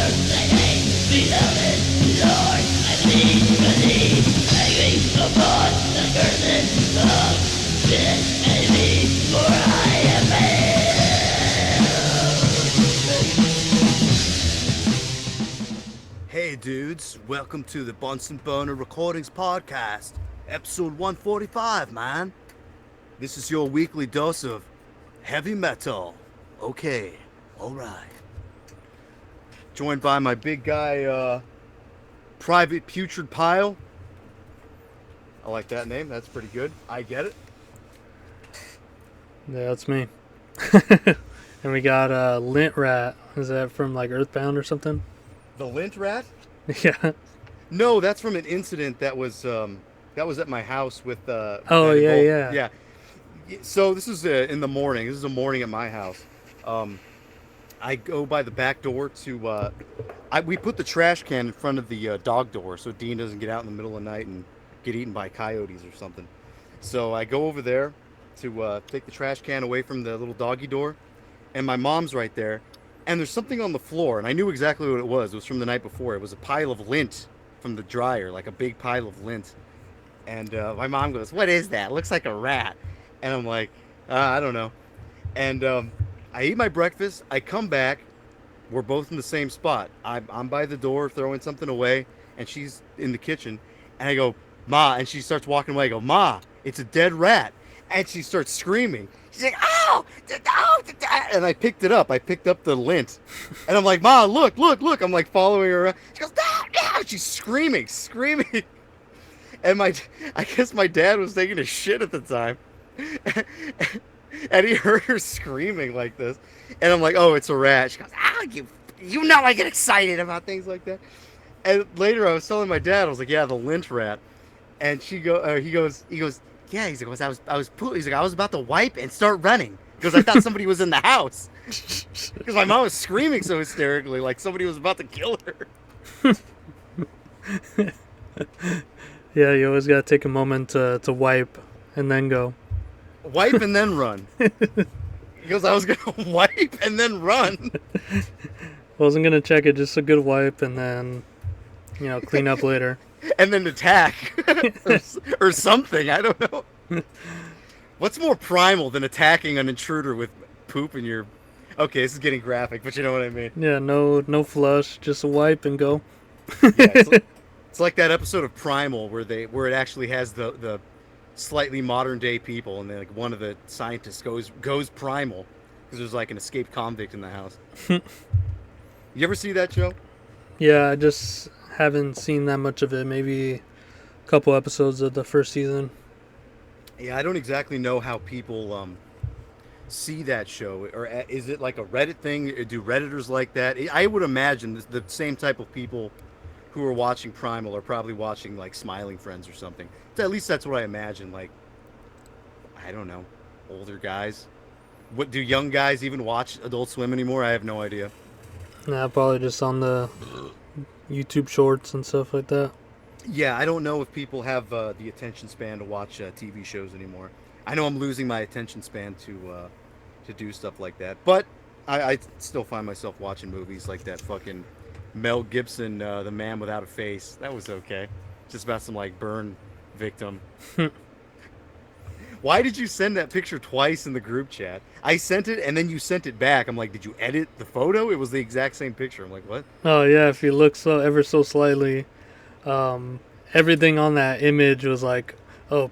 Hey dudes, welcome to the Bunsen Boner Recordings Podcast, episode 145, man. This is your weekly dose of heavy metal. Okay, alright. Joined by my big guy, Private Putrid Pile. I like that name, that's pretty good. I get it. Yeah, that's me. And we got Lint Rat. Is that from like Earthbound or something? The Lint Rat? Yeah. No, that's from an incident that was at my house with Oh yeah. So this is in the morning. This is a morning at my house. I go by the back door to we put the trash can in front of the dog door so Dean doesn't get out in the middle of the night and get eaten by coyotes or something. So I go over there to take the trash can away from the little doggy door, and my mom's right there. And there's something on the floor, and I knew exactly what it was. It was from the night before. It was a pile of lint from the dryer, like a big pile of lint. And my mom goes, "What is that? It looks like a rat." And I'm like, I don't know. And I eat my breakfast. I come back. We're both in the same spot. I'm by the door throwing something away, and she's in the kitchen. And I go, "Ma," and she starts walking away. I go, "Ma, it's a dead rat." And she starts screaming. She's like, "Oh!" And I picked it up. I picked up the lint. And I'm like, "Ma, look. I'm like following her around. She goes, "No." She's screaming. And I guess my dad was taking a shit at the time. And he heard her screaming like this. And I'm like, "Oh, it's a rat." She goes, "Ah, you know I get excited about things like that." And later I was telling my dad, I was like, "Yeah, the lint rat." And he goes, "Yeah," he's like, he's like, "I was about to wipe and start running because I thought somebody was in the house." Because my mom was screaming so hysterically, like somebody was about to kill her. Yeah, you always gotta take a moment to wipe and then go. Wipe and then run. He goes, "I was gonna wipe and then run." Wasn't gonna check it, just a good wipe and then, clean up later. And then attack or something. I don't know. What's more primal than attacking an intruder with poop in your... Okay, this is getting graphic, but you know what I mean. Yeah, no flush, just a wipe and go. Yeah, it's like that episode of Primal where it actually has the slightly modern day people, and then like one of the scientists goes primal because there's like an escaped convict in the house. You ever see that show? Yeah, I just haven't seen that much of it. Maybe a couple episodes of the first season. Yeah, I don't exactly know how people see that show. Or is it like a Reddit thing? Do Redditors like that? I would imagine the same type of people who are watching Primal are probably watching like Smiling Friends or something. At least that's what I imagine. Like, I don't know, older guys. What do young guys even watch Adult Swim anymore? I have no idea. Nah, probably just on the YouTube shorts and stuff like that. Yeah, I don't know if people have the attention span to watch TV shows anymore. I know I'm losing my attention span to do stuff like that, but I still find myself watching movies like that fucking Mel Gibson, The Man Without a Face. That was okay. Just about some like burn victim. Why did you send that picture twice in the group chat? I sent it and then you sent it back. I'm like, did you edit the photo? It was the exact same picture. I'm like, what? Oh yeah, if you look ever so slightly, everything on that image was like,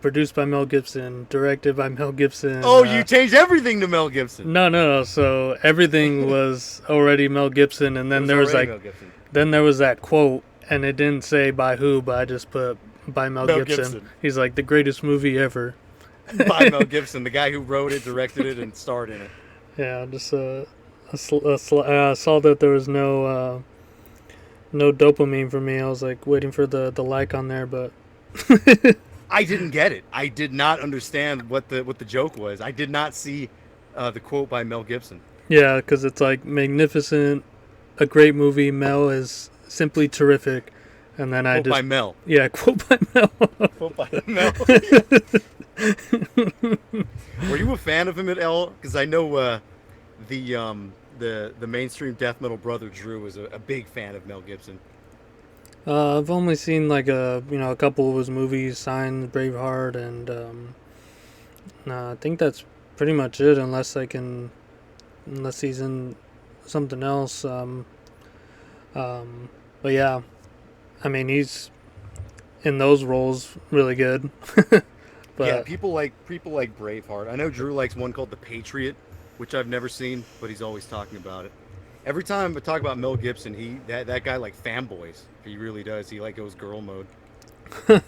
produced by Mel Gibson, directed by Mel Gibson. Oh, you changed everything to Mel Gibson. No. So everything was already Mel Gibson, and then there was that quote, and it didn't say by who, but I just put by Mel Gibson. He's like, the greatest movie ever. By Mel Gibson, the guy who wrote it, directed it, and starred in it. Yeah, just I saw that there was no dopamine for me. I was like waiting for the like on there, but I didn't get it. I did not understand what the joke was. I did not see the quote by Mel Gibson. Yeah, because it's like magnificent, a great movie. Mel is simply terrific, and then quote by Mel. Yeah, quote by Mel. Quote by Mel. Were you a fan of him at all? Because I know the the mainstream death metal brother Drew was a big fan of Mel Gibson. I've only seen like a couple of his movies, Signs, Braveheart, and I think that's pretty much it. Unless he's in something else. But yeah, I mean he's in those roles really good. But yeah, people like Braveheart. I know Drew likes one called The Patriot, which I've never seen, but he's always talking about it. Every time I talk about Mel Gibson, that guy like fanboys. He really does. He like goes girl mode. I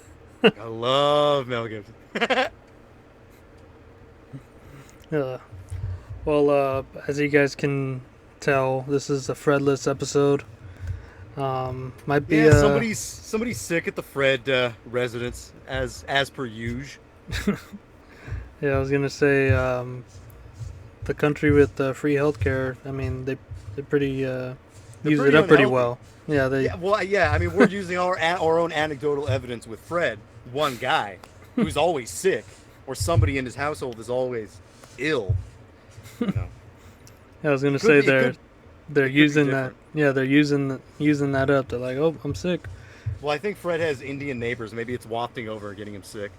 love Mel Gibson. As you guys can tell, this is a Fredless episode. Might be somebody's sick at the Fred residence as per usual. Yeah, I was gonna say the country with free healthcare. I mean, they pretty use it up pretty well. Yeah, I mean, we're using our own anecdotal evidence with Fred, one guy who's always sick, or somebody in his household is always ill. You know. Yeah, I was gonna say they're using that. Yeah, they're using that up. They're like, oh, I'm sick. Well, I think Fred has Indian neighbors. Maybe it's wafting over, getting him sick.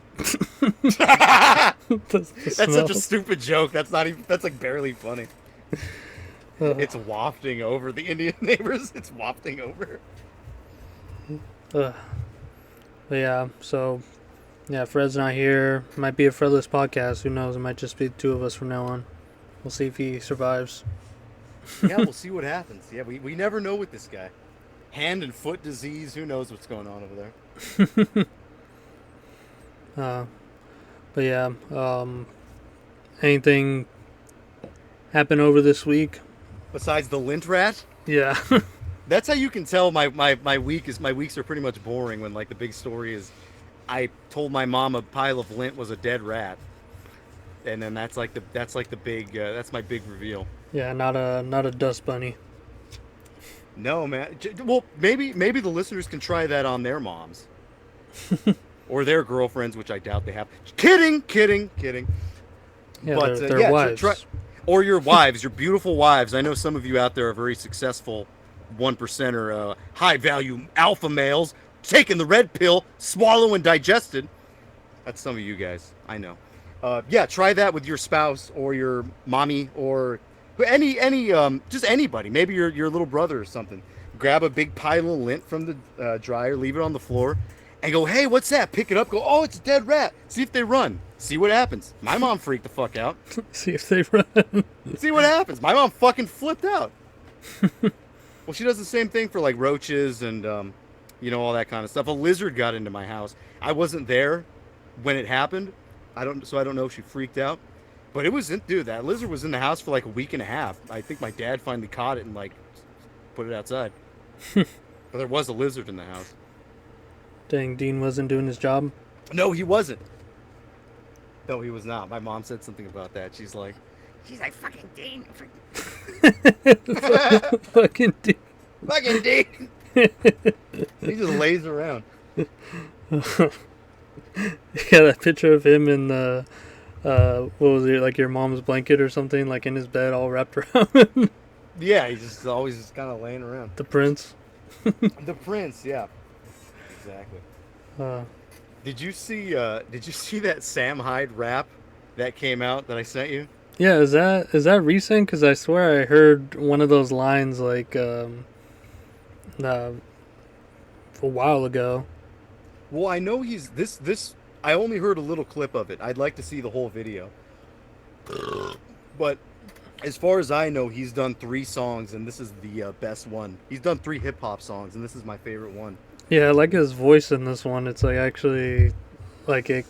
That's such a stupid joke. That's not even. That's like barely funny. It's wafting over the Indian neighbors. It's wafting over. But yeah, so yeah, Fred's not here. Might be a Fredless podcast. Who knows? It might just be the two of us from now on. We'll see if he survives. Yeah, we'll see what happens. Yeah, we never know with this guy. Hand and foot disease. Who knows what's going on over there? But yeah, anything happen over this week? Besides the lint rat? Yeah. That's how you can tell my weeks are pretty much boring when like the big story is I told my mom a pile of lint was a dead rat. And then that's my big reveal. Yeah, not a dust bunny. No, man. Well, maybe the listeners can try that on their moms. Or their girlfriends, which I doubt they have. Kidding. Yeah, but their wives. Or your wives, your beautiful wives. I know some of you out there are very successful 1%er high-value alpha males, taking the red pill, swallow and digest it. That's some of you guys. I know. Yeah, try that with your spouse or your mommy or just anybody. Maybe your little brother or something. Grab a big pile of lint from the dryer, leave it on the floor, and go, hey, what's that? Pick it up, go, oh, it's a dead rat. See if they run. See what happens. My mom freaked the fuck out. See if they run. See what happens. My mom fucking flipped out. Well, she does the same thing for like roaches and, all that kind of stuff. A lizard got into my house. I wasn't there when it happened. I don't know if she freaked out. But that lizard was in the house for like a week and a half. I think my dad finally caught it and like put it outside. But there was a lizard in the house. Dang, Dean wasn't doing his job? No, he wasn't. No, he was not. My mom said something about that. She's like, fucking Dean. Fucking Dean. Fucking Dean. He just lays around. You got a picture of him in the, what was it, like your mom's blanket or something, like in his bed all wrapped around him? Yeah, he's just always just kind of laying around. The prince. The prince, yeah. Exactly. Did you see that Sam Hyde rap that came out that I sent you? Yeah, is that recent? Because I swear I heard one of those lines like a while ago. Well, I know he's this. I only heard a little clip of it. I'd like to see the whole video. But as far as I know, he's done 3 songs, and this is the best one. He's done 3 hip hop songs, and this is my favorite one. Yeah, I like his voice in this one. It's like actually, like it,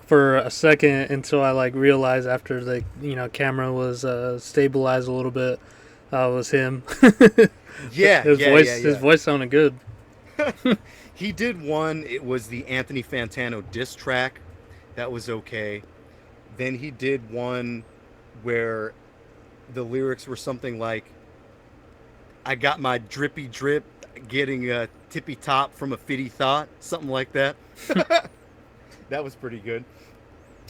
for a second until I like realized after the camera was stabilized a little bit, it was him. Yeah, his voice sounded good. He did one. It was the Anthony Fantano diss track. That was okay. Then he did one where the lyrics were something like, "I got my drippy drip, getting a tippy top from a fitty thought," something like that. That was pretty good.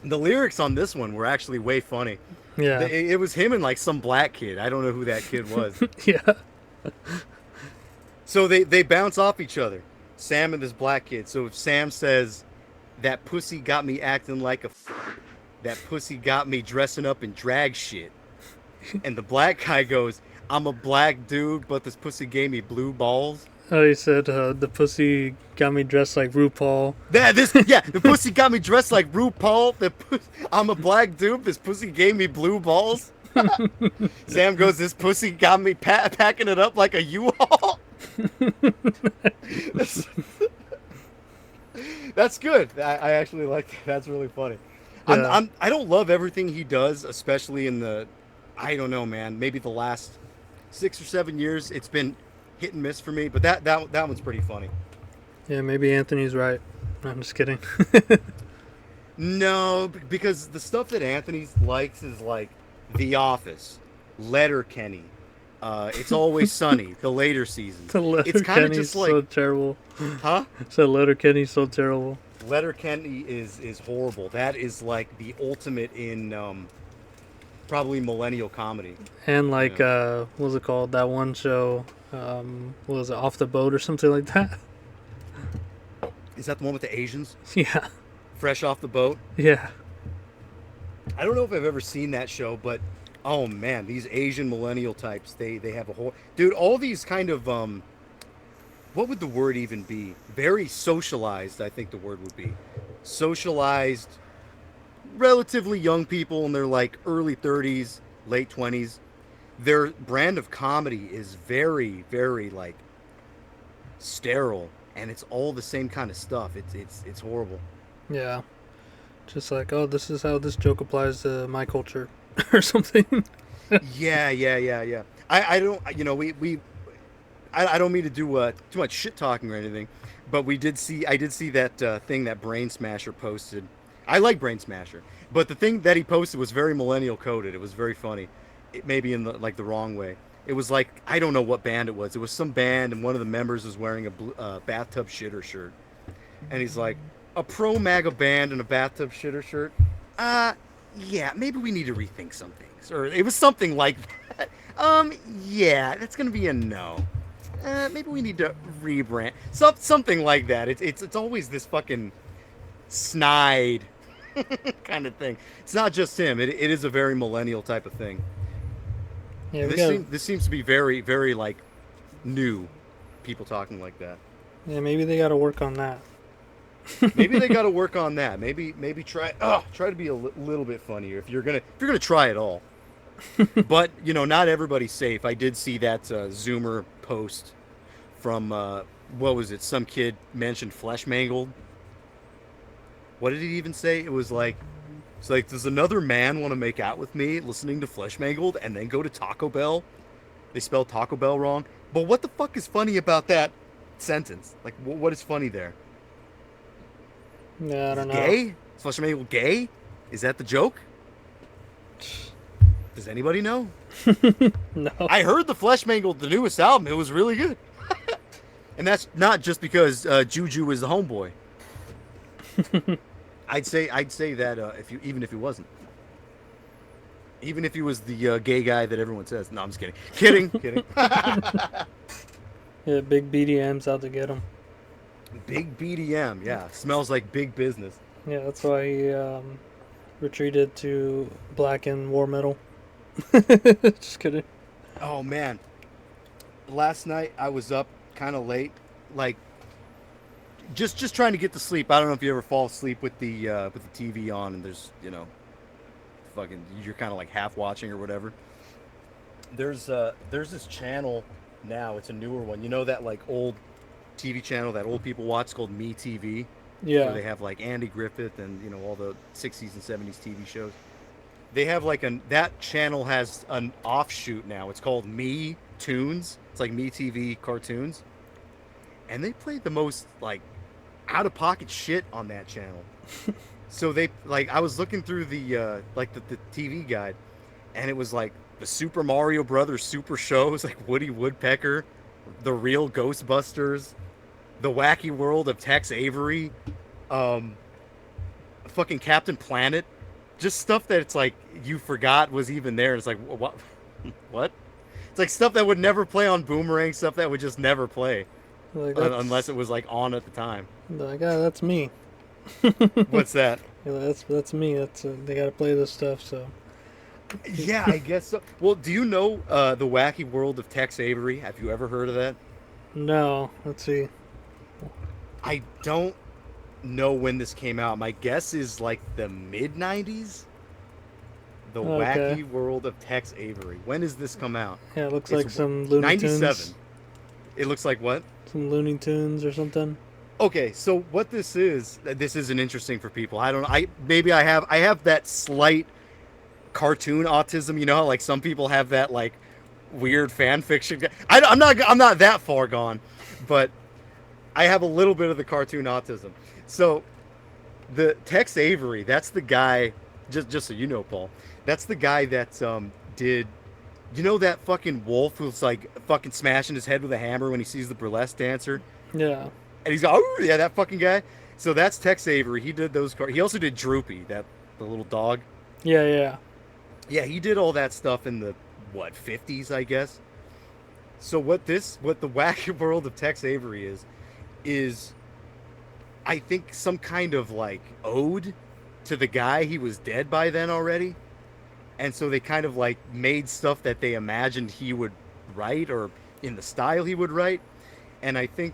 The lyrics on this one were actually way funny. Yeah. It was him and like some black kid. I don't know who that kid was. Yeah. So they bounce off each other, Sam and this black kid. So if Sam says, "That pussy got me acting like a that pussy got me dressing up in drag shit," and the black guy goes, "I'm a black dude, but this pussy gave me blue balls." Oh, he said the pussy got me dressed like RuPaul. The pussy got me dressed like RuPaul. I'm a black dude. This pussy gave me blue balls. Sam goes, "This pussy got me packing it up like a U-Haul." That's good. I actually like that. That's really funny. Yeah. I don't love everything he does, especially in the, I don't know, man. Maybe the last 6 or 7 years, it's been hit and miss for me. But that one's pretty funny. Yeah, maybe Anthony's right. I'm just kidding. No, because the stuff that Anthony likes is like The Office, Letterkenny, It's Always Sunny, the later seasons. The It's kind of Letterkenny's just like, so terrible. huh? So Letterkenny's so terrible. Letterkenny is horrible. That is like the ultimate in probably millennial comedy. And like, what was it called? That one show, what was it, Off the Boat or something like that? Is that the one with the Asians? Yeah. Fresh off the boat? Yeah. I don't know if I've ever seen that show, but oh man, these Asian millennial types, they have a whole dude, all these kind of what would the word even be? Very socialized, I think the word would be. Socialized, relatively young people in their like early 30s, late 20s. Their brand of comedy is very, very like sterile, and it's all the same kind of stuff. It's horrible. Yeah. Just like, oh, this is how this joke applies to my culture or something. Yeah. I don't, you know, I don't mean to do too much shit talking or anything, but I did see that thing that Brain Smasher posted. I like Brain Smasher, but the thing that he posted was very millennial coded. It was very funny, maybe in the wrong way. It was like, I don't know what band it was. It was some band, and one of the members was wearing a bathtub shitter shirt, and he's like, "A pro MAGA band and a bathtub shitter shirt? Yeah, maybe we need to rethink some things." Or it was something like that. Yeah, that's gonna be a no. Maybe we need to rebrand. Something like that. It's always this fucking snide kind of thing. It's not just him. It is a very millennial type of thing. Yeah, This seems to be very, very like new people talking like that. yeah, maybe they got to work on that. Maybe they got to work on that. Maybe try to be a little bit funnier if you're gonna try it all. But you know, not everybody's safe. I did see that Zoomer post from what was it? Some kid mentioned Flesh Mangled. What did he even say? It's like, does another man want to make out with me listening to Flesh Mangled and then go to Taco Bell? They spelled Taco Bell wrong. But what the fuck is funny about that sentence? Like, what is funny there? Yeah, I don't know. Gay? Is Flesh Mangled gay? Is that the joke? Does anybody know? No. I heard the Flesh Mangled, the newest album. It was really good. And that's not just because Juju is the homeboy. I'd say that even if he wasn't, even if he was the gay guy that everyone says. No, I'm just kidding. Kidding. Yeah, big BDM's out to get him. Big BDM, yeah, smells like big business. Yeah, that's why he retreated to black and war metal. Just kidding. Oh man, last night I was up kind of late, like just trying to get to sleep. I don't know if you ever fall asleep with the TV on and there's, you know, fucking, you're kind of like half watching or whatever. There's this channel now. It's a newer one. You know that like old TV channel that old people watch called Me TV? Yeah. Where they have like Andy Griffith and, you know, all the 60s and 70s TV shows. They have like that channel has an offshoot now. It's called Me Tunes. It's like Me TV cartoons. And they played the most like out of pocket shit on that channel. So they like, I was looking through the TV guide, and it was like the Super Mario Brothers Super Shows, like Woody Woodpecker, The Real Ghostbusters, The Wacky World of Tex Avery, fucking Captain Planet, just stuff that it's like you forgot was even there. It's like what, what? It's like stuff that would never play on Boomerang, stuff that would just never play Like unless it was like on at the time. Like, that's me. What's that? That's me. They gotta play this stuff. So yeah, I guess so. Well, do you know the Wacky World of Tex Avery? Have you ever heard of that? no, let's see. I don't know when this came out. My guess is like the mid '90s. The Wacky World of Tex Avery. When does this come out? Yeah, it looks like some Looney Tunes. 97. It looks like what? Some Looney Tunes or something. Okay, so what this isn't interesting for people. I don't know. I have that slight cartoon autism. You know how like some people have that like weird fan fiction. I'm not that far gone, but I have a little bit of the cartoon autism. So the Tex Avery, that's the guy. Just so you know, Paul, that's the guy that did. You know that fucking wolf who's like fucking smashing his head with a hammer when he sees the burlesque dancer? Yeah. And he's like, oh yeah, that fucking guy. So that's Tex Avery. He did those. He also did Droopy, the little dog. Yeah. Yeah, he did all that stuff in the 50s, I guess. So what the Wacky World of Tex Avery is I think some kind of like ode to the guy. He was dead by then already. And so they kind of like made stuff that they imagined he would write or in the style he would write. And I think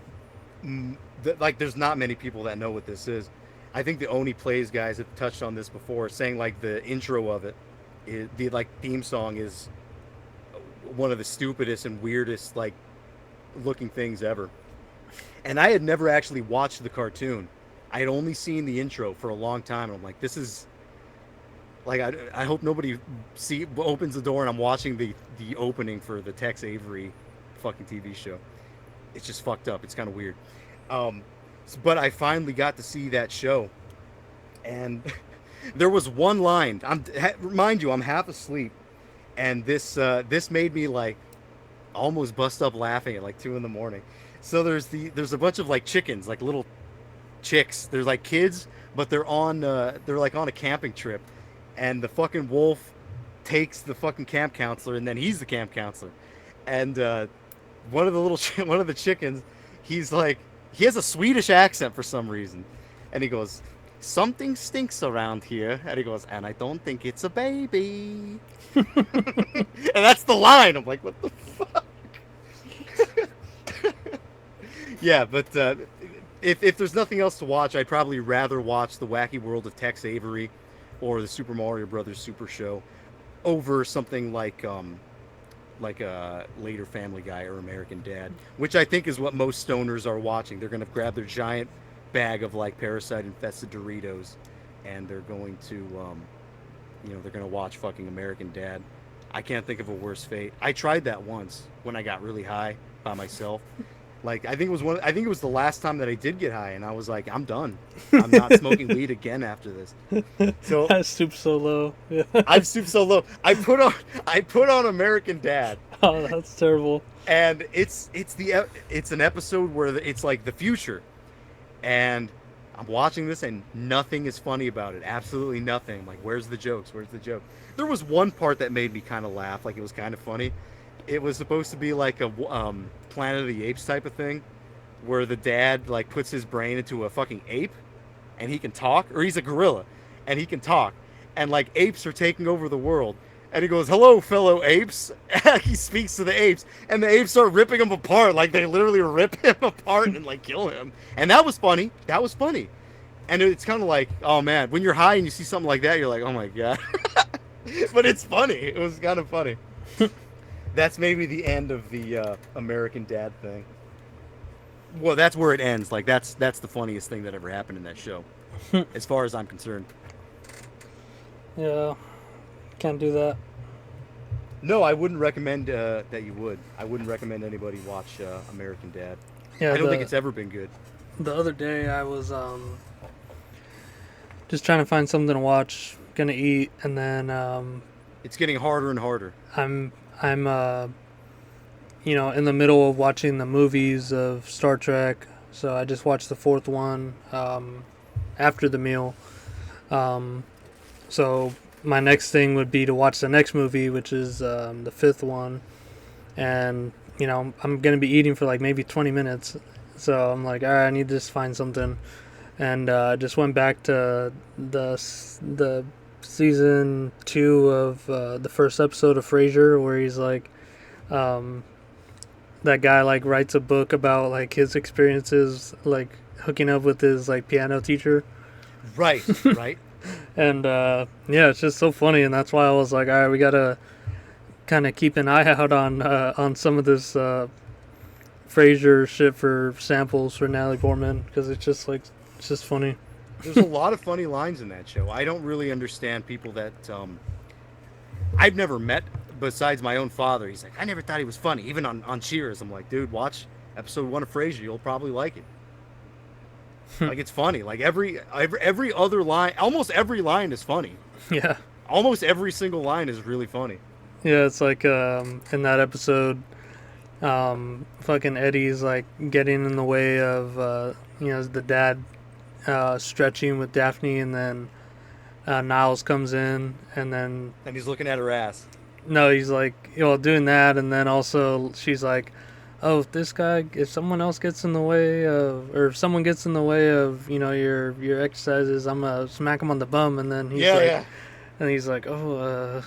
like there's not many people that know what this is. I think the Oni Plays guys have touched on this before, saying like the intro of it, the like theme song is one of the stupidest and weirdest like looking things ever. And I had never actually watched the cartoon. I had only seen the intro for a long time, and I'm like, this is like I hope nobody opens the door and I'm watching the opening for the Tex Avery fucking TV show. It's just fucked up. It's kind of weird. But I finally got to see that show, and there was one line. Mind you, I'm half asleep, and this made me like almost bust up laughing at like 2 a.m. So there's a bunch of like chickens, like little chicks. They're like kids, but they're like on a camping trip, and the fucking wolf takes the fucking camp counselor, and then he's the camp counselor, and one of the chickens, he's like, he has a Swedish accent for some reason, and he goes, something stinks around here, and he goes, and I don't think it's a baby. And that's the line. I'm like, what the fuck? Yeah, but if there's nothing else to watch, I'd probably rather watch the Wacky World of Tex Avery or the Super Mario Brothers Super Show over something like a later Family Guy or American Dad, which I think is what most stoners are watching. They're going to grab their giant bag of like parasite-infested Doritos, and they're going to, they're going to watch fucking American Dad. I can't think of a worse fate. I tried that once when I got really high by myself. Like I think it was the last time that I did get high, and I was like, I'm done. I'm not smoking weed again after this. So I stooped so low. Yeah. I've stooped so low. I put on American Dad. Oh, that's terrible. And it's an episode where it's like the future, and I'm watching this and nothing is funny about it. Absolutely nothing. I'm like, where's the jokes? Where's the joke? There was one part that made me kind of laugh. Like it was kind of funny. It was supposed to be like a Planet of the Apes type of thing, where the dad like puts his brain into a fucking ape, and he can talk, or he's a gorilla, and he can talk, and like apes are taking over the world, and he goes, "Hello, fellow apes." He speaks to the apes, and the apes start ripping him apart, like they literally rip him apart and like kill him, and that was funny. That was funny, and it's kind of like, oh man, when you're high and you see something like that, you're like, oh my god. But it's funny. It was kind of funny. That's maybe the end of the American Dad thing. Well, that's where it ends. Like that's the funniest thing that ever happened in that show, as far as I'm concerned. Yeah, can't do that. No, I wouldn't recommend that you would. I wouldn't recommend anybody watch American Dad. Yeah, I don't think it's ever been good. The other day I was just trying to find something to watch, gonna eat, and then it's getting harder and harder. I'm in the middle of watching the movies of Star Trek, so I just watched the 4th one after the meal. So my next thing would be to watch the next movie, which is the fifth one. And, I'm going to be eating for like maybe 20 minutes. So I'm like, all right, I need to just find something. And just went back to the season 2 of the first episode of Frasier, where he's like, that guy like writes a book about like his experiences like hooking up with his like piano teacher. Right. And it's just so funny, and that's why I was like, all right, we gotta kind of keep an eye out on some of this Frasier shit for samples for Natalie Portman, because it's just funny. There's a lot of funny lines in that show. I don't really understand people that I've never met besides my own father. He's like, I never thought he was funny, even on Cheers. I'm like, dude, watch episode 1 of Frasier. You'll probably like it. Like, it's funny. Like every other line, almost every line is funny. Yeah. Almost every single line is really funny. Yeah, it's like in that episode, fucking Eddie's like getting in the way of the dad stretching with Daphne, and then Niles comes in, and he's looking at her ass. No, he's like, doing that, and then also she's like, oh, if someone else gets in the way of, or if someone gets in the way of, your exercises, I'm gonna smack him on the bum, and then he's like, oh,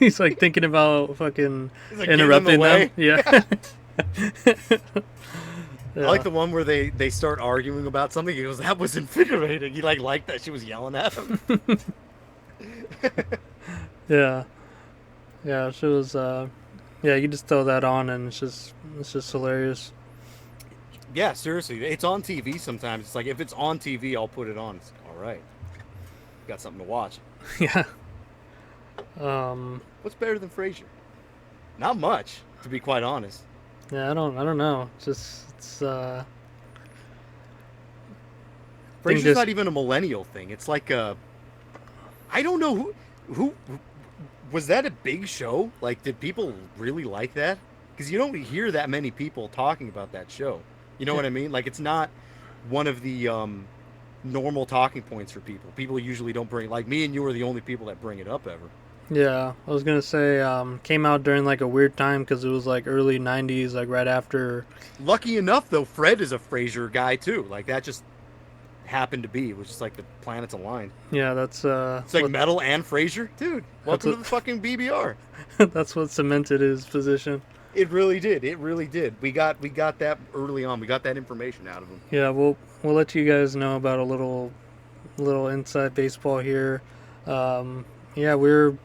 he's like thinking about fucking like interrupting them. Yeah. I like the one where they start arguing about something. He goes, that was invigorating. He liked that she was yelling at him. Yeah. Yeah, she was, you just throw that on and it's just hilarious. Yeah, seriously. It's on TV sometimes. It's like, if it's on TV, I'll put it on. It's like, all right. Got something to watch. Yeah. What's better than Frasier? Not much, to be quite honest. Yeah, I don't know. It's Frasier's not even a millennial thing. It's like I don't know who was that a big show? Like, did people really like that? Because you don't hear that many people talking about that show. You know what I mean? Like, it's not one of the normal talking points for people. People usually don't bring, like, me and you are the only people that bring it up ever. Yeah, I was gonna say came out during like a weird time because it was like early '90s, like right after. Lucky enough, though, Fred is a Frasier guy too. Like, that just happened to be. It was just like the planets aligned. Yeah, that's it's like Metal and Frasier, dude. Welcome to the fucking BBR. That's what cemented his position. It really did. We got that early on. We got that information out of him. Yeah, we'll let you guys know about a little inside baseball here. We're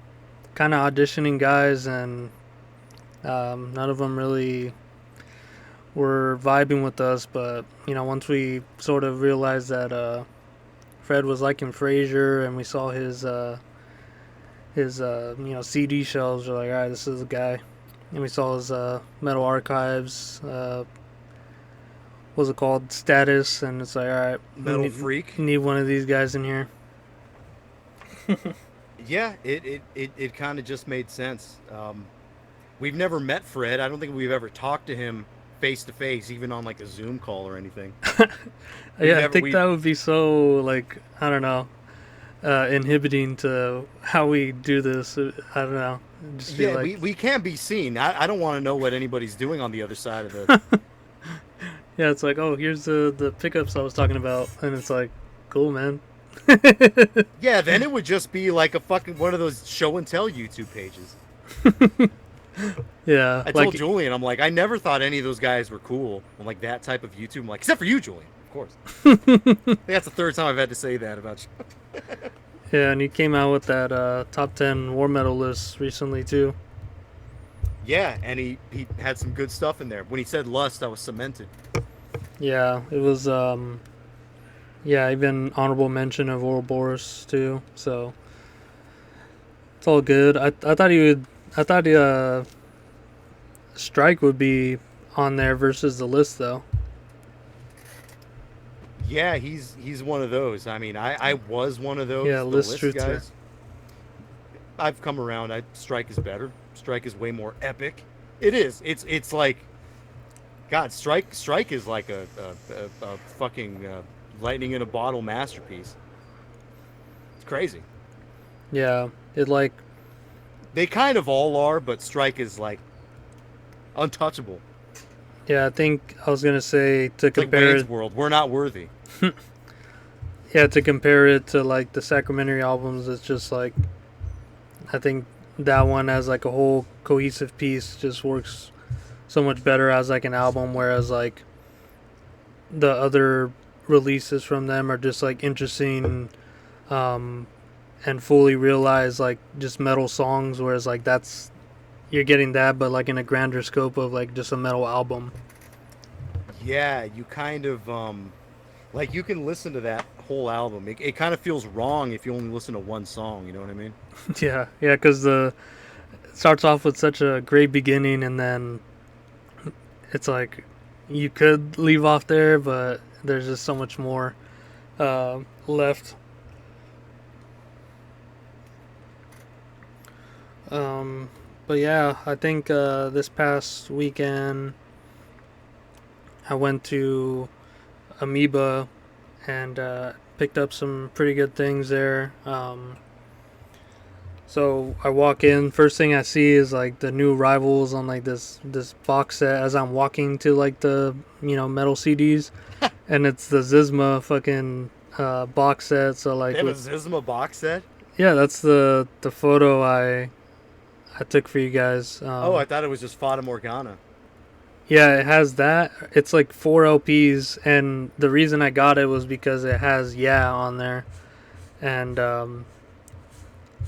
kind of auditioning guys, and none of them really were vibing with us. But once we sort of realized that Fred was liking Frasier, and we saw his CD shelves, we're like, all right, this is the guy. And we saw his Metal Archives, what's it called, status, and it's like, all right, Metal Freak. Need one of these guys in here. Yeah, it kind of just made sense. We've never met Fred. I don't think we've ever talked to him face to face, even on like a Zoom call or anything. I think that would be so, like, I don't know, inhibiting to how we do this. I don't know. Just yeah, we can't be seen. I don't want to know what anybody's doing on the other side of the. Yeah, it's like, oh, here's the pickups I was talking about, and it's like, cool, man. Yeah, then it would just be like a fucking one of those show and tell YouTube pages. Yeah, I told Julian, I'm like, I never thought any of those guys were cool. I'm like, that type of YouTube. I'm like, except for you, Julian, of course. I think that's the third time I've had to say that about you. Yeah, and he came out with that top 10 war metal list recently too. Yeah, and he had some good stuff in there. When he said Lust, I was cemented. Yeah, it was even honorable mention of Ouroboros too. So it's all good. I thought Strike would be on there versus the list though. Yeah, he's one of those. I mean, I was one of those. Yeah, list truther. Guys. I've come around. Strike is better. Strike is way more epic. It is. It's like, God, Strike is like a fucking lightning in a bottle masterpiece. It's crazy. Yeah, it like They kind of all are, but Strike is like untouchable. yeah. I think I was gonna say to It's like compare Wayne's it. World. We're not worthy. Yeah, to compare it to like the Sacramentary albums, it's just like I think that one as like a whole cohesive piece just works so much better as like an album, whereas like the other releases from them are just like interesting um, and fully realized like just metal songs, whereas like that's you're getting that, but like in a grander scope of like just a metal album. Yeah, you kind of like you can listen to that whole album. It kind of feels wrong if you only listen to one song. You know what I mean? Yeah, yeah, because the it starts off with such a great beginning, and then it's like you could leave off there, but there's just so much more left. Um, but yeah, I think this past weekend I went to Amoeba and picked up some pretty good things there. So I walk in. First thing I see is like the new arrivals on like this box set as I'm walking to like the metal CDs, and it's the Zizma fucking box set. So like They have a Zizma box set. yeah, that's the photo I took for you guys. Oh, I thought it was just Fata Morgana. Yeah, it has that. It's like 4 LPs, and the reason I got it was because it has Yeah on there, and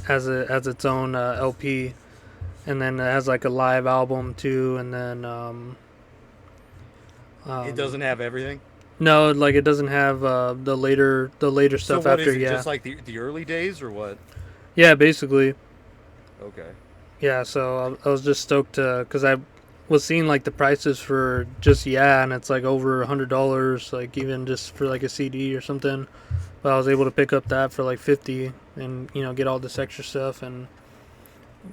has its own LP, and then it has like a live album too, and then It doesn't have everything. no, like it doesn't have the later So stuff what after is it? Yeah. Just like the early days or what? Yeah, basically. Okay. Yeah, so I was just stoked because I was seeing like the prices for just Yeah, and it's like over $100, like even just for like a CD or something. But I was able to pick up that for like 50, and get all this extra stuff, and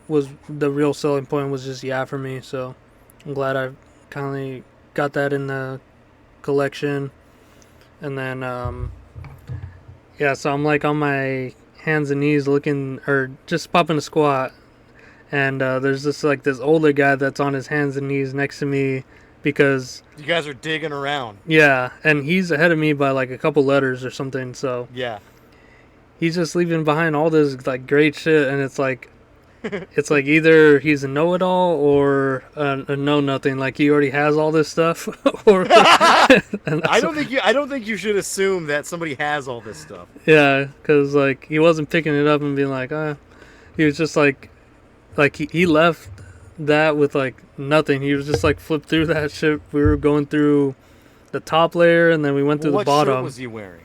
was the real selling point was just Yeah for me. So I'm glad I kind of got that in the collection, and then yeah, so I'm like on my hands and knees looking or just popping a squat, and there's this older guy that's on his hands and knees next to me because You guys are digging around. yeah, and he's ahead of me by like a couple letters or something. So Yeah. he's just leaving behind all this like great shit, and it's like either he's a know-it-all or a know-nothing. Like he already has all this stuff, or I don't think you should assume that somebody has all this stuff. yeah, because like he wasn't picking it up and being like, he was just like he left that with like nothing. He was just like flipped through that shit. We were going through the top layer, and then we went through the bottom. What shirt was he wearing?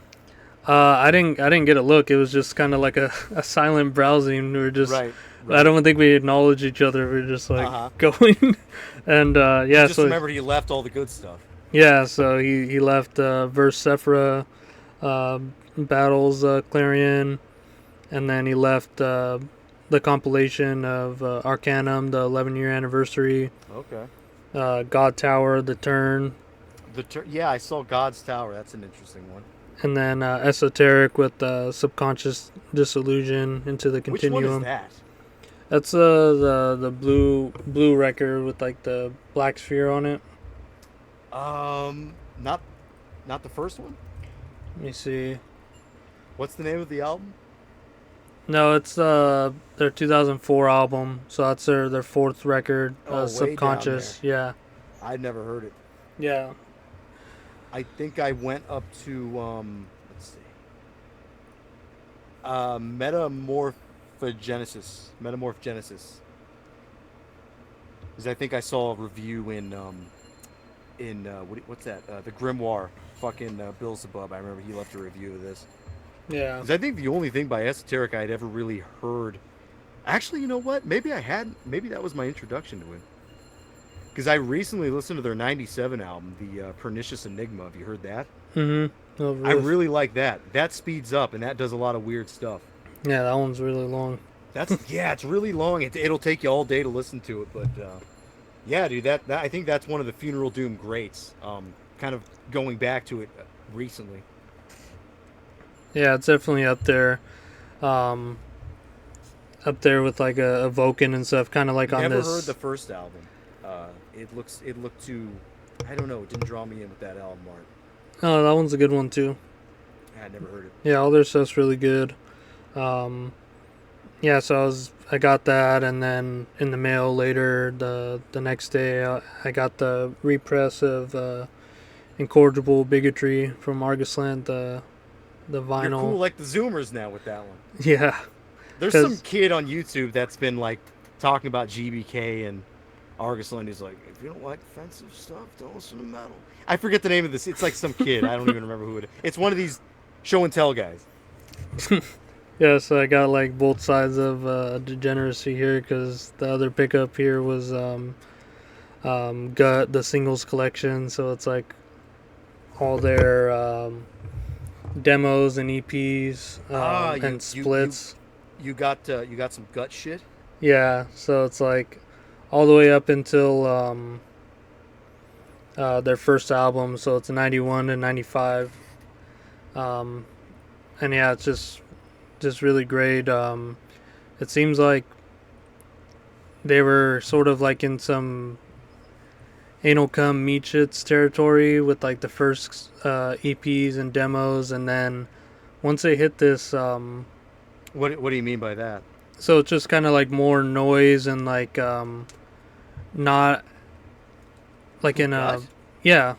I didn't get a look. It was just kind of like a silent browsing. We were just Right. I don't think we acknowledged each other. We were just like going, and yeah. Just so remember, he left all the good stuff. yeah, so he left Verse Sephira, Battles Clarion, and then he left the compilation of Arcanum, the 11-year anniversary. Okay. God Tower, The Turn. Yeah, I saw God's Tower. That's an interesting one. And then Esoteric with Subconscious Disillusion into the Continuum. Which one is that? That's the blue record with like the black sphere on it. Not the first one. Let me see. What's the name of the album? No, it's their 2004 album. So that's their fourth record, Way Subconscious. down there. Yeah. I'd never heard it. Yeah. I think I went up to let's see. Metamorph Genesis. Because I think I saw a review in what's that? The Grimoire. Fucking Bill Zabub. I remember he left a review of this. Yeah. Because I think the only thing by Esoteric I had ever really heard. Actually, you know what? Maybe I had. Maybe that was my introduction to it. Because I recently listened to their '97 album, the Pernicious Enigma. Have you heard that? Mm-hmm. Oh, I really like that. That speeds up and that does a lot of weird stuff. Yeah, that one's really long. Yeah, it's really long. It'll take you all day to listen to it, but yeah, dude, that I think that's one of the Funeral Doom greats. Kind of going back to it recently. Yeah, it's definitely up there. um, up there with like a Vulcan and stuff, kind of like on Never this. heard the first album. It looked too, I don't know, it didn't draw me in with that album art. Oh, that one's a good one too. I had never heard it. Yeah, all their stuff's really good. Yeah, so I got that, and then in the mail later the next day I got the repress of Incorrigible Bigotry from Argusland, the vinyl. You're cool like the Zoomers now with that one. Yeah. There's some kid on YouTube that's been like talking about GBK and Argusland. He's like, if you don't like offensive stuff, don't listen to metal. I forget the name of this. It's like some kid. I don't even remember who it is. It's one of these show and tell guys. Yeah, so I got like both sides of degeneracy here, because the other pickup here was Gut, the singles collection. So it's like all their demos and EPs and splits. You got some Gut shit? Yeah, so it's like all the way up until their first album, so it's 91 to 95. And yeah, it's just really great. It seems like they were sort of like in some anal cum meat shits territory with like the first EPs and demos, and then once they hit this What do you mean by that? So it's just kind of like more noise and like not like in a yeah.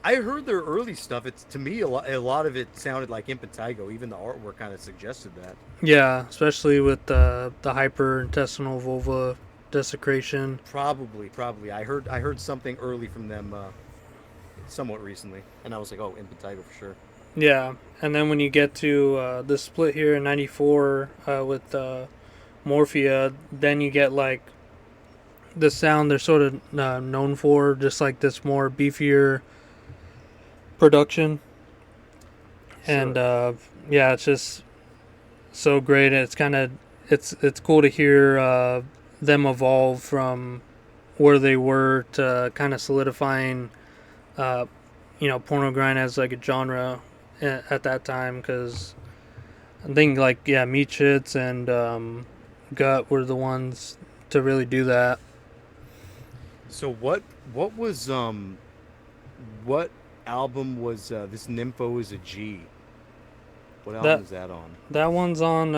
I heard their early stuff. It's to me a lot of it sounded like Impetigo. Even the artwork kind of suggested that. Yeah, especially with the hyperintestinal vulva desecration. Probably. I heard something early from them somewhat recently, and I was like, oh, Impetigo for sure. Yeah, and then when you get to the split here in '94 with Morphia, then you get like the sound they're sort of known for, just like this more beefier production. Sure. And yeah, it's just so great. It's kind of it's cool to hear them evolve from where they were to kind of solidifying pornogrind as like a genre at that time, because I think like Meat Shits and Gut were the ones to really do that. So what was what album was this Nympho is a G? What album is that on? That one's on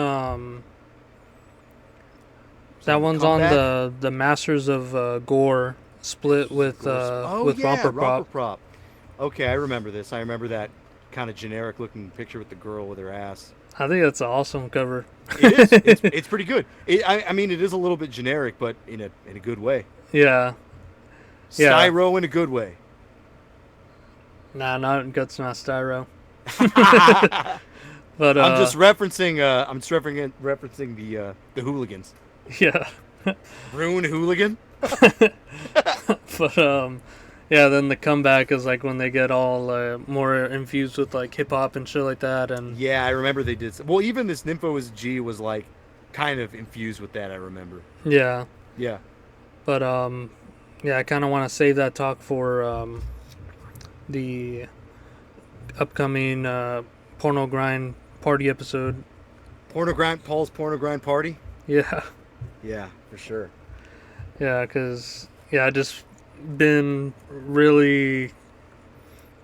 the Masters of Gore split with Romper Prop. Okay, I remember this. I remember that kind of generic looking picture with the girl with her ass. I think that's an awesome cover. It is. It's pretty good. I mean, it is a little bit generic, but in a good way. Yeah. Styro in a good way. Nah, Gut's not styro. But I'm just referencing. Referencing the hooligans. Yeah. Rune hooligan. But yeah. Then the comeback is like when they get all more infused with like hip hop and shit like that. And yeah, I remember they did. Well, even this Nympho is G was like kind of infused with that. I remember. Yeah. Yeah. But yeah, I kind of want to save that talk for the upcoming Pornogrind party episode. Paul's Pornogrind party? Yeah. Yeah, for sure. Yeah, because, I just been really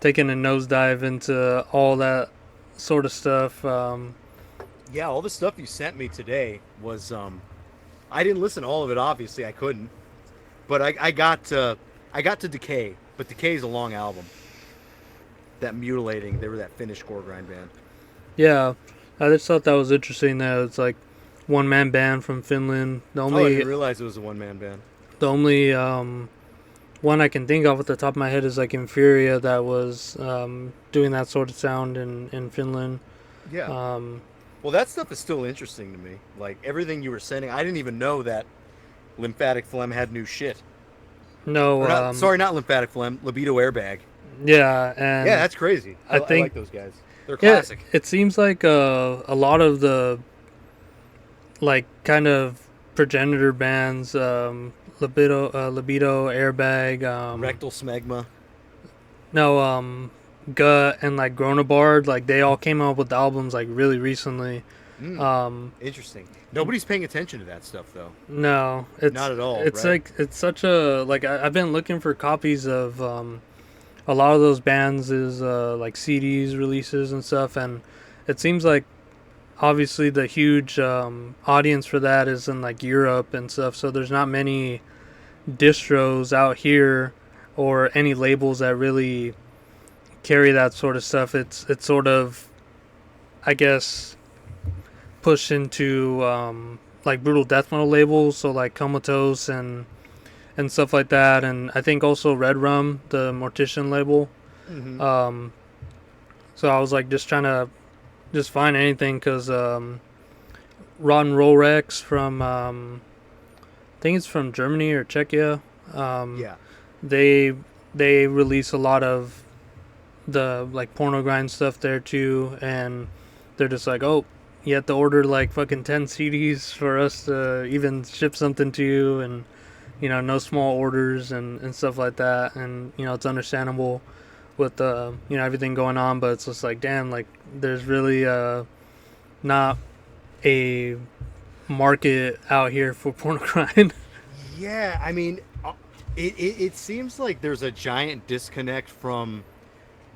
taking a nosedive into all that sort of stuff. Yeah, all the stuff you sent me today was, I didn't listen to all of it, obviously, I couldn't. But I got to Decay, but Decay is a long album. That Mutilating, they were that Finnish core grind band. Yeah, I just thought that was interesting that it's like one-man band from Finland. I didn't realize it was a one-man band. The only one I can think of at the top of my head is like Inferior, that was doing that sort of sound in Finland. Yeah. Well, that stuff is still interesting to me. Like everything you were sending, I didn't even know that Lymphatic Phlegm had new shit. No, not Lymphatic Phlegm, Libido Airbag. Yeah, and yeah, that's crazy. I think I like those guys. They're classic. It seems like a lot of the like kind of progenitor bands, Libido Airbag, Rectal Smegma. No, Gut and like Gronabard, like they all came out with albums like really recently. Interesting. Nobody's paying attention to that stuff though. No, Not at all. it's Right? like it's such a like I've been looking for copies of a lot of those bands is like CDs releases and stuff, and it seems like obviously the huge audience for that is in like Europe and stuff. So there's not many distros out here or any labels that really carry that sort of stuff. It's sort of, I guess, pushed into like brutal death metal labels, so like Comatose and stuff like that, and I think also Red Rum, the Mortician label. Mm-hmm. So I was like just trying to just find anything because Rotten Roll Rex from I think it's from Germany or Czechia. Yeah. They release a lot of the like pornogrind stuff there too, and they're just like, oh, you have to order like fucking 10 CDs for us to even ship something to you, and no small orders and stuff like that, and it's understandable with everything going on, but it's just like, damn, like there's really not a market out here for pornogrind. Yeah. I mean, it seems like there's a giant disconnect from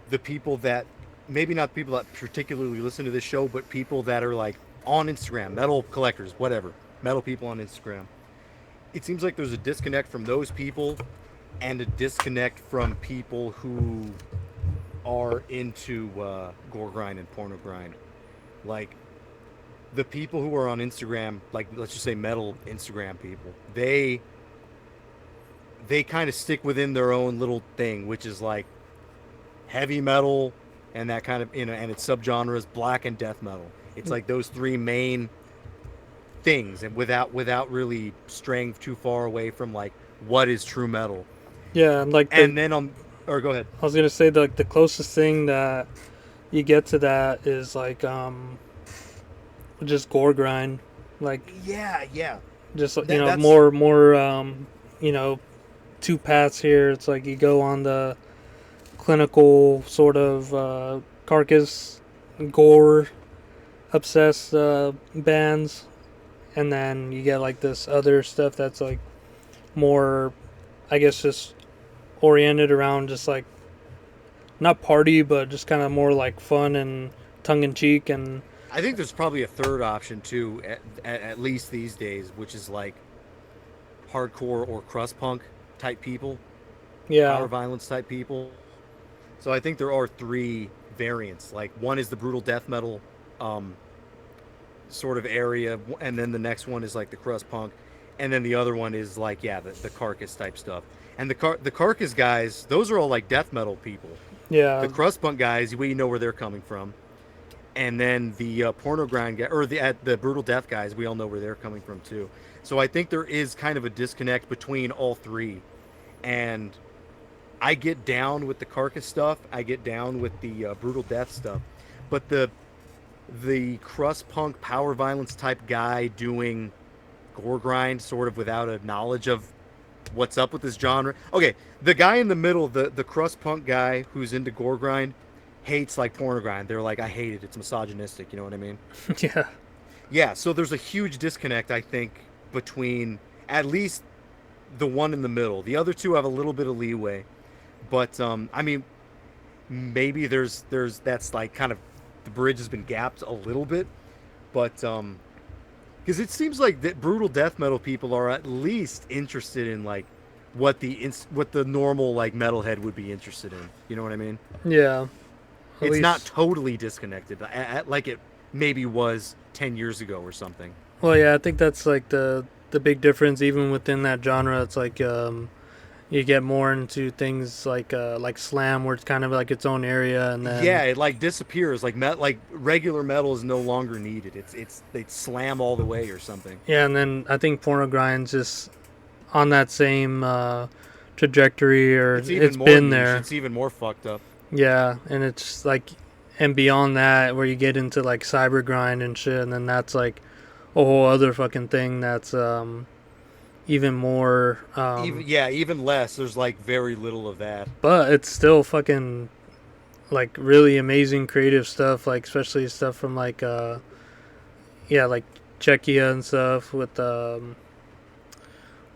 the people that maybe not people that particularly listen to this show, but people that are like on Instagram, metal collectors, whatever, metal people on Instagram. It seems like there's a disconnect from those people and a disconnect from people who are into gore grind and porno grind. Like the people who are on Instagram, like let's just say metal Instagram people, they kind of stick within their own little thing, which is like heavy metal and that kind of and its subgenres, black and death metal. It's like those three main things, and without really straying too far away from like what is true metal. Yeah, and like And then or go ahead. I was gonna say the closest thing that you get to that is like just gore grind, like Yeah. just That's more two paths here. It's like you go on the clinical sort of carcass gore obsessed bands, and then you get like this other stuff that's like more, I guess, just oriented around just like not party, but just kind of more like fun and tongue in cheek. And I think there's probably a third option too, at least these days, which is like hardcore or crust punk type people, power yeah, violence type people. So I think there are three variants. Like one is the brutal death metal sort of area, and then the next one is like the crust punk, and then the other one is like the carcass type stuff. And the carcass guys, those are all like death metal people. yeah, The crust punk guys, we know where they're coming from, and then the porno grind guy or the brutal death guys, we all know where they're coming from too. So I think there is kind of a disconnect between all three, and I get down with the carcass stuff. I get down with the brutal death stuff, but the crust punk power violence type guy doing gore grind sort of without a knowledge of what's up with this genre. Okay, the guy in the middle, the crust punk guy who's into gore grind, hates like porno grind. They're like, I hate it. It's misogynistic. You know what I mean? yeah, Yeah. So there's a huge disconnect, I think, between at least the one in the middle. The other two have a little bit of leeway, but I mean, maybe there's that's like kind of the bridge has been gapped a little bit, but because it seems like that brutal death metal people are at least interested in like what the normal like metalhead would be interested in. You know what I mean? yeah. At It's least, not totally disconnected, like it maybe was 10 years ago or something. well, yeah. I think that's like the big difference, even within that genre. It's like you get more into things like slam, where it's kind of like its own area, and Yeah, then it like disappears. Like regular metal is no longer needed. It's they slam all the way or something. yeah, and then I think porno grind's just on that same trajectory, or It's even it's more been niche. there. It's even more fucked up. Yeah, and it's like, and beyond that, where you get into like cyber grind and shit, and then that's like a whole other fucking thing that's even more. Even less. There's like very little of that. But it's still fucking like really amazing creative stuff, like especially stuff from like yeah, like Czechia and stuff with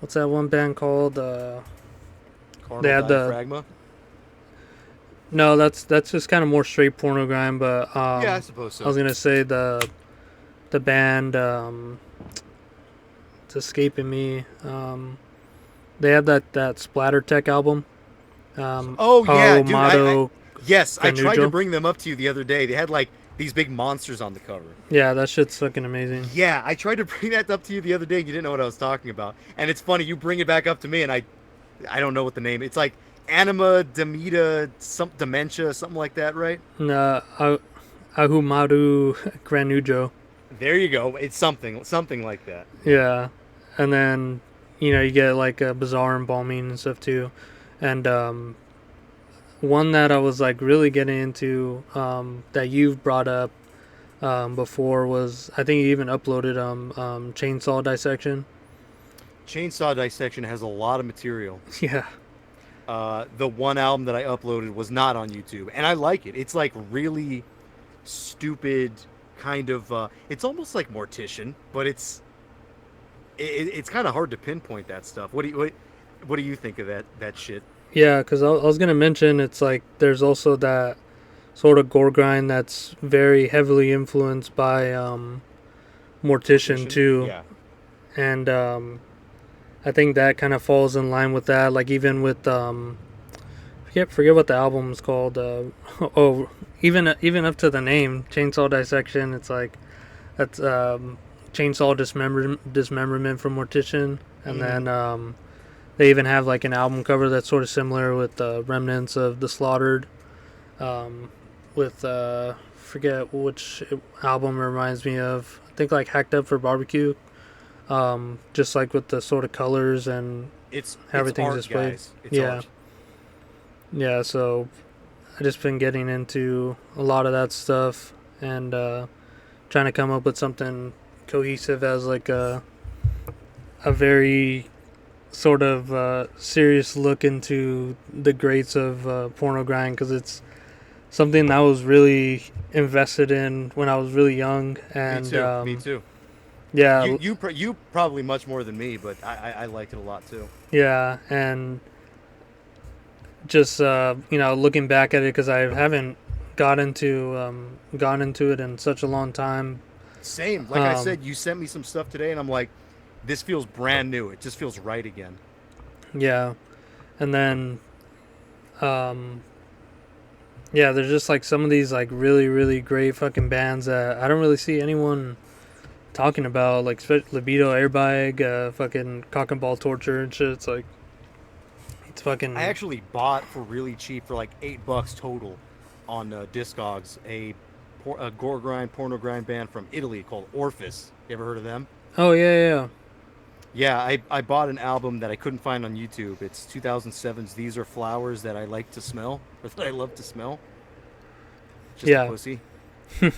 what's that one band called? They had the Diaphragma. No, that's just kind of more straight pornogrind, but Yeah, I suppose so. I was gonna say the band it's escaping me. They had that Splatter Tech album. Oh yeah, dude. Motto Yes, I tried to Granujo. bring them up to you the other day. They had like these big monsters on the cover. Yeah, that shit's fucking amazing. Yeah, I tried to bring that up to you the other day. You didn't know what I was talking about, and it's funny. You bring it back up to me, and I don't know what the name. It's like Anima Demeta, some dementia, something like that, right? Uh, Ahumadu Granujo. There you go. It's something like that. Yeah, and then you get like a bizarre embalming and stuff too, and one that I was like really getting into that you've brought up before was I think you even uploaded Chainsaw Dissection. Chainsaw Dissection has a lot of material. Yeah. The one album that I uploaded was not on YouTube, and I like it. It's like really stupid, kind of. It's almost like Mortician, but it's kind of hard to pinpoint that stuff. What do you think of that shit? Yeah, because I was gonna mention it's like there's also that sort of gore grind that's very heavily influenced by Mortician too, Yeah. and I think that kind of falls in line with that. Like even with forget what the album's called. Oh, even up to the name, Chainsaw Dissection. It's like that's Chainsaw Dismemberment from Mortician, and then they even have like an album cover that's sort of similar with remnants of the Slaughtered. With forget which album it reminds me of. I think like Hacked Up for Barbecue. Just like with the sort of colors and how everything's displayed. Guys. Yeah. Art. Yeah, so I just been getting into a lot of that stuff and trying to come up with something cohesive as like a very sort of serious look into the greats of pornogrind, because it's something I was really invested in when I was really young. And Me too. Yeah, you probably much more than me, but I liked it a lot too. Yeah, and just looking back at it, because I haven't got into it in such a long time. Same. Like I said, you sent me some stuff today, and I'm like, this feels brand new. It just feels right again. Yeah, and then yeah, there's just like some of these like really really great fucking bands that I don't really see anyone talking about, like Libido Airbag, fucking Cock and Ball Torture and shit. It's like, it's fucking. I actually bought for really cheap, for like $8 total, on Discogs, a gore grind, porno grind band from Italy called Orphis. You ever heard of them? Oh yeah. Yeah, I bought an album that I couldn't find on YouTube. It's 2007's These Are Flowers That I Like to Smell, or That I Love to Smell. Just a pussy.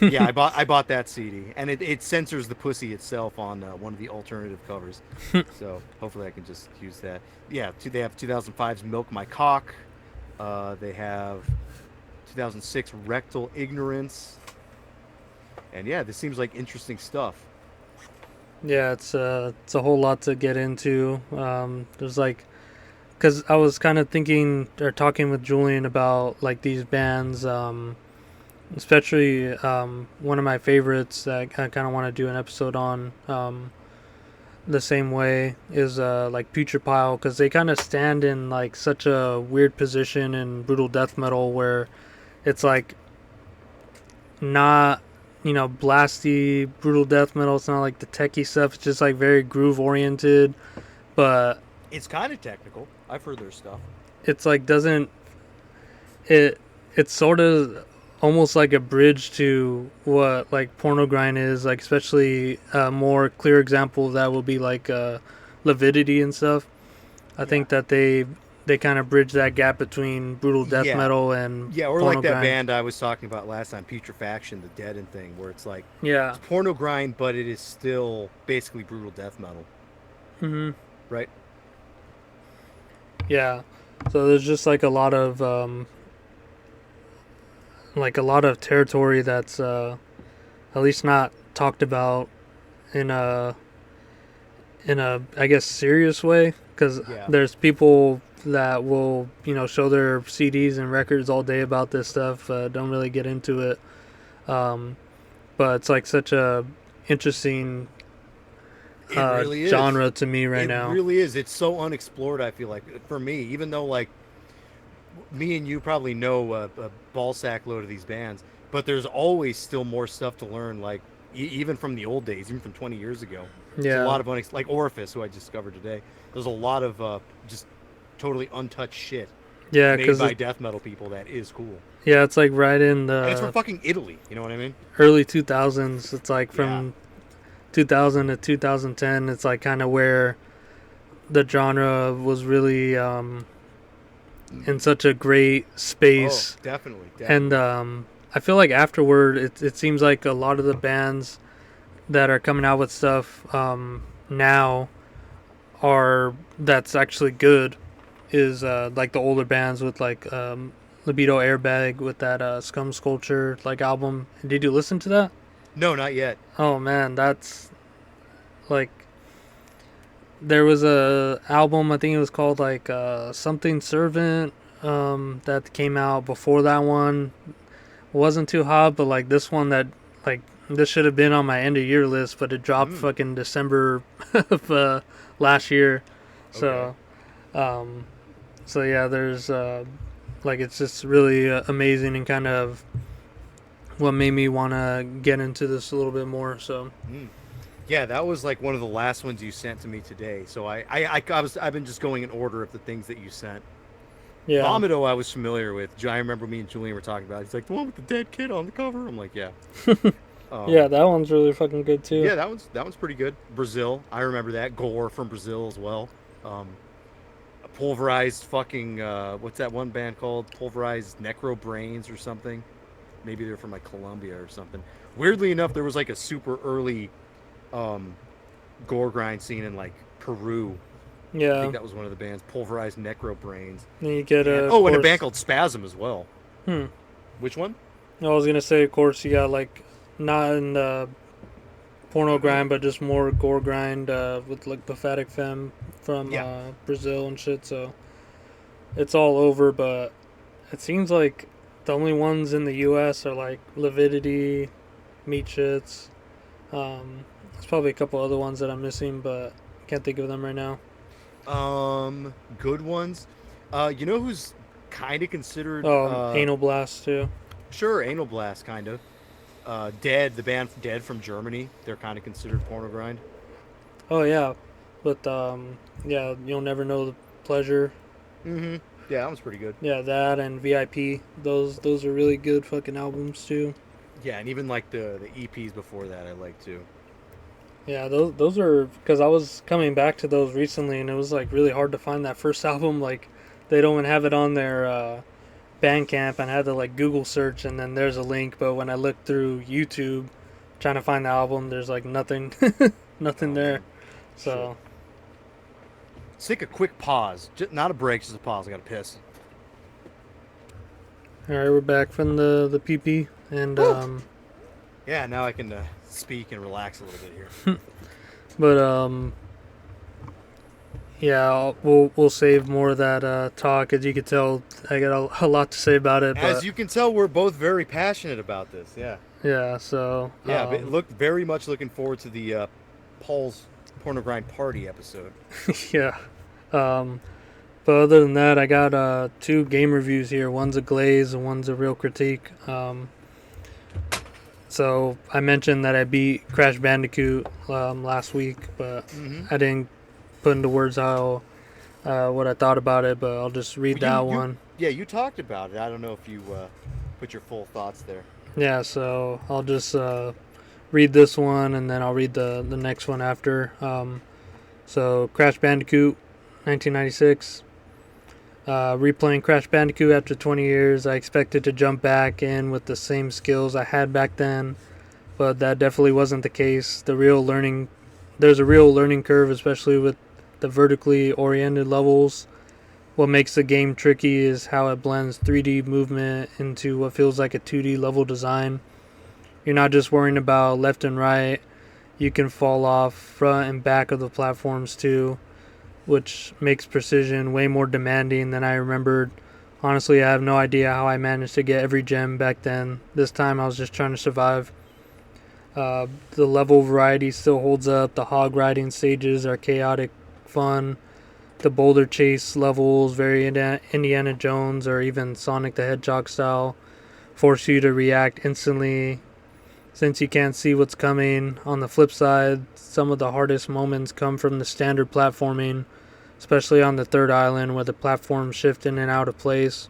Yeah, I bought that CD, and it censors the pussy itself on one of the alternative covers. So hopefully I can just use that. Yeah, they have 2005's Milk My Cock. They have 2006 Rectal Ignorance. And yeah, this seems like interesting stuff. Yeah, it's a whole lot to get into. There's like, because I was kind of thinking or talking with Julian about like these bands, especially one of my favorites that I kind of want to do an episode on the same way is like Putrepile, because they kind of stand in like such a weird position in brutal death metal where it's like not blasty brutal death metal. It's not like the techie stuff. It's just like very groove oriented, but it's kind of technical. I've heard their stuff. It's like it's sort of almost like a bridge to what like pornogrind is, like especially a more clear example of that will be like Lividity and stuff. I think that they kind of bridge that gap between brutal death metal and or like that band I was talking about last time, Putrefaction, the Deadened thing, where it's like it's porno grind, but it is still basically brutal death metal. Right. Yeah. So there's just like a lot of territory that's at least not talked about in a I guess serious way, because there's people that will show their CDs and records all day about this stuff, don't really get into it, but it's like such a interesting really genre to me right now. It really is. It's so unexplored, I feel like, for me, even though like me and you probably know a ball sack load of these bands, but there's always still more stuff to learn, like even from the old days, even from 20 years ago. There's a lot of like Orifice, who I discovered today. There's a lot of just totally untouched shit made by death metal people that is cool. Yeah, it's like right in the... And it's from fucking Italy, you know what I mean? Early 2000s. It's like from 2000 to 2010. It's like kind of where the genre was really in such a great space. Oh, definitely. And I feel like afterward, it seems like a lot of the bands that are coming out with stuff now that's actually good is like the older bands with like Libido Airbag with that Scum Sculpture like album. Did you listen to that? No, not yet. Oh man, that's like, there was a album, I think it was called like Something Servant, that came out before that one. Wasn't too hot, but like this one that like this should have been on my end of year list, but it dropped fucking December of last year. So so yeah, there's like, it's just really amazing, and kind of what made me want to get into this a little bit more. So yeah, that was like one of the last ones you sent to me today. So I've been just going in order of the things that you sent. Yeah, Vomito I was familiar with. I remember me and Julian were talking about it. He's like, the one with the dead kid on the cover. I'm like, yeah. Yeah, that one's really fucking good too. Yeah, that one's pretty good. Brazil, I remember that. Gore from Brazil as well. Pulverized fucking what's that one band called? Pulverized Necro Brains or something. Maybe they're from like Colombia or something. Weirdly enough, there was like a super early gore grind scene in like Peru. Yeah, I think that was one of the bands. Pulverized Necro Brains. And you get and a band called Spasm as well. Which one? I was gonna say, of course, you got like not in the porno grind, but just more gore grind with like Pathetic Femme from Brazil and shit. So it's all over, but it seems like the only ones in the U.S. are like Lividity, Meat Shits. There's probably a couple other ones that I'm missing, but I can't think of them right now. Good ones. You know who's kind of considered... Anal Blast, too. Sure, Anal Blast, kind of. Dead, the band Dead from Germany, they're kind of considered porno grind. Oh, yeah. But, yeah, You'll Never Know the Pleasure. Mm-hmm. Yeah, that one's pretty good. Yeah, that and VIP. Those are really good fucking albums, too. Yeah, and even, like, the EPs before that I like, too. Yeah, those are... Because I was coming back to those recently, and it was, like, really hard to find that first album. Like, they don't even have it on their Bandcamp, and I had to, like, Google search, and then there's a link. But when I looked through YouTube, trying to find the album, there's, like, nothing. Nothing there. So... Sure. Let's take a quick pause. Not a break, just a pause. I gotta piss. Alright, we're back from the PP, and yeah, now I can speak and relax a little bit here. But yeah, we'll save more of that talk. As you can tell, I got a lot to say about it. As you can tell, we're both very passionate about this. Yeah. Yeah. So yeah, very much looking forward to the Paul's Porno Grind Party episode. Yeah. But other than that, I got 2 game reviews here. One's a glaze and one's a real critique. So I mentioned that I beat Crash Bandicoot last week, but I didn't put into words how what I thought about it. But I'll just read one. Yeah, you talked about it. I don't know if you put your full thoughts there. Yeah, so I'll just read this one, and then I'll read the next one after. So Crash Bandicoot, 1996. Replaying Crash Bandicoot after 20 years, I expected to jump back in with the same skills I had back then, but that definitely wasn't the case. There's a real learning curve, especially with the vertically oriented levels. What makes the game tricky is how it blends 3D movement into what feels like a 2D level design. You're not just worrying about left and right, You can fall off front and back of the platforms too, which makes precision way more demanding than I remembered. Honestly, I have no idea how I managed to get every gem back then. This time I was just trying to survive. The level variety still holds up. The hog riding stages are chaotic fun. The boulder chase levels, very Indiana Jones or even Sonic the Hedgehog style, force you to react instantly since you can't see what's coming. On the flip side, some of the hardest moments come from the standard platforming, especially on the third island where the platforms shift in and out of place.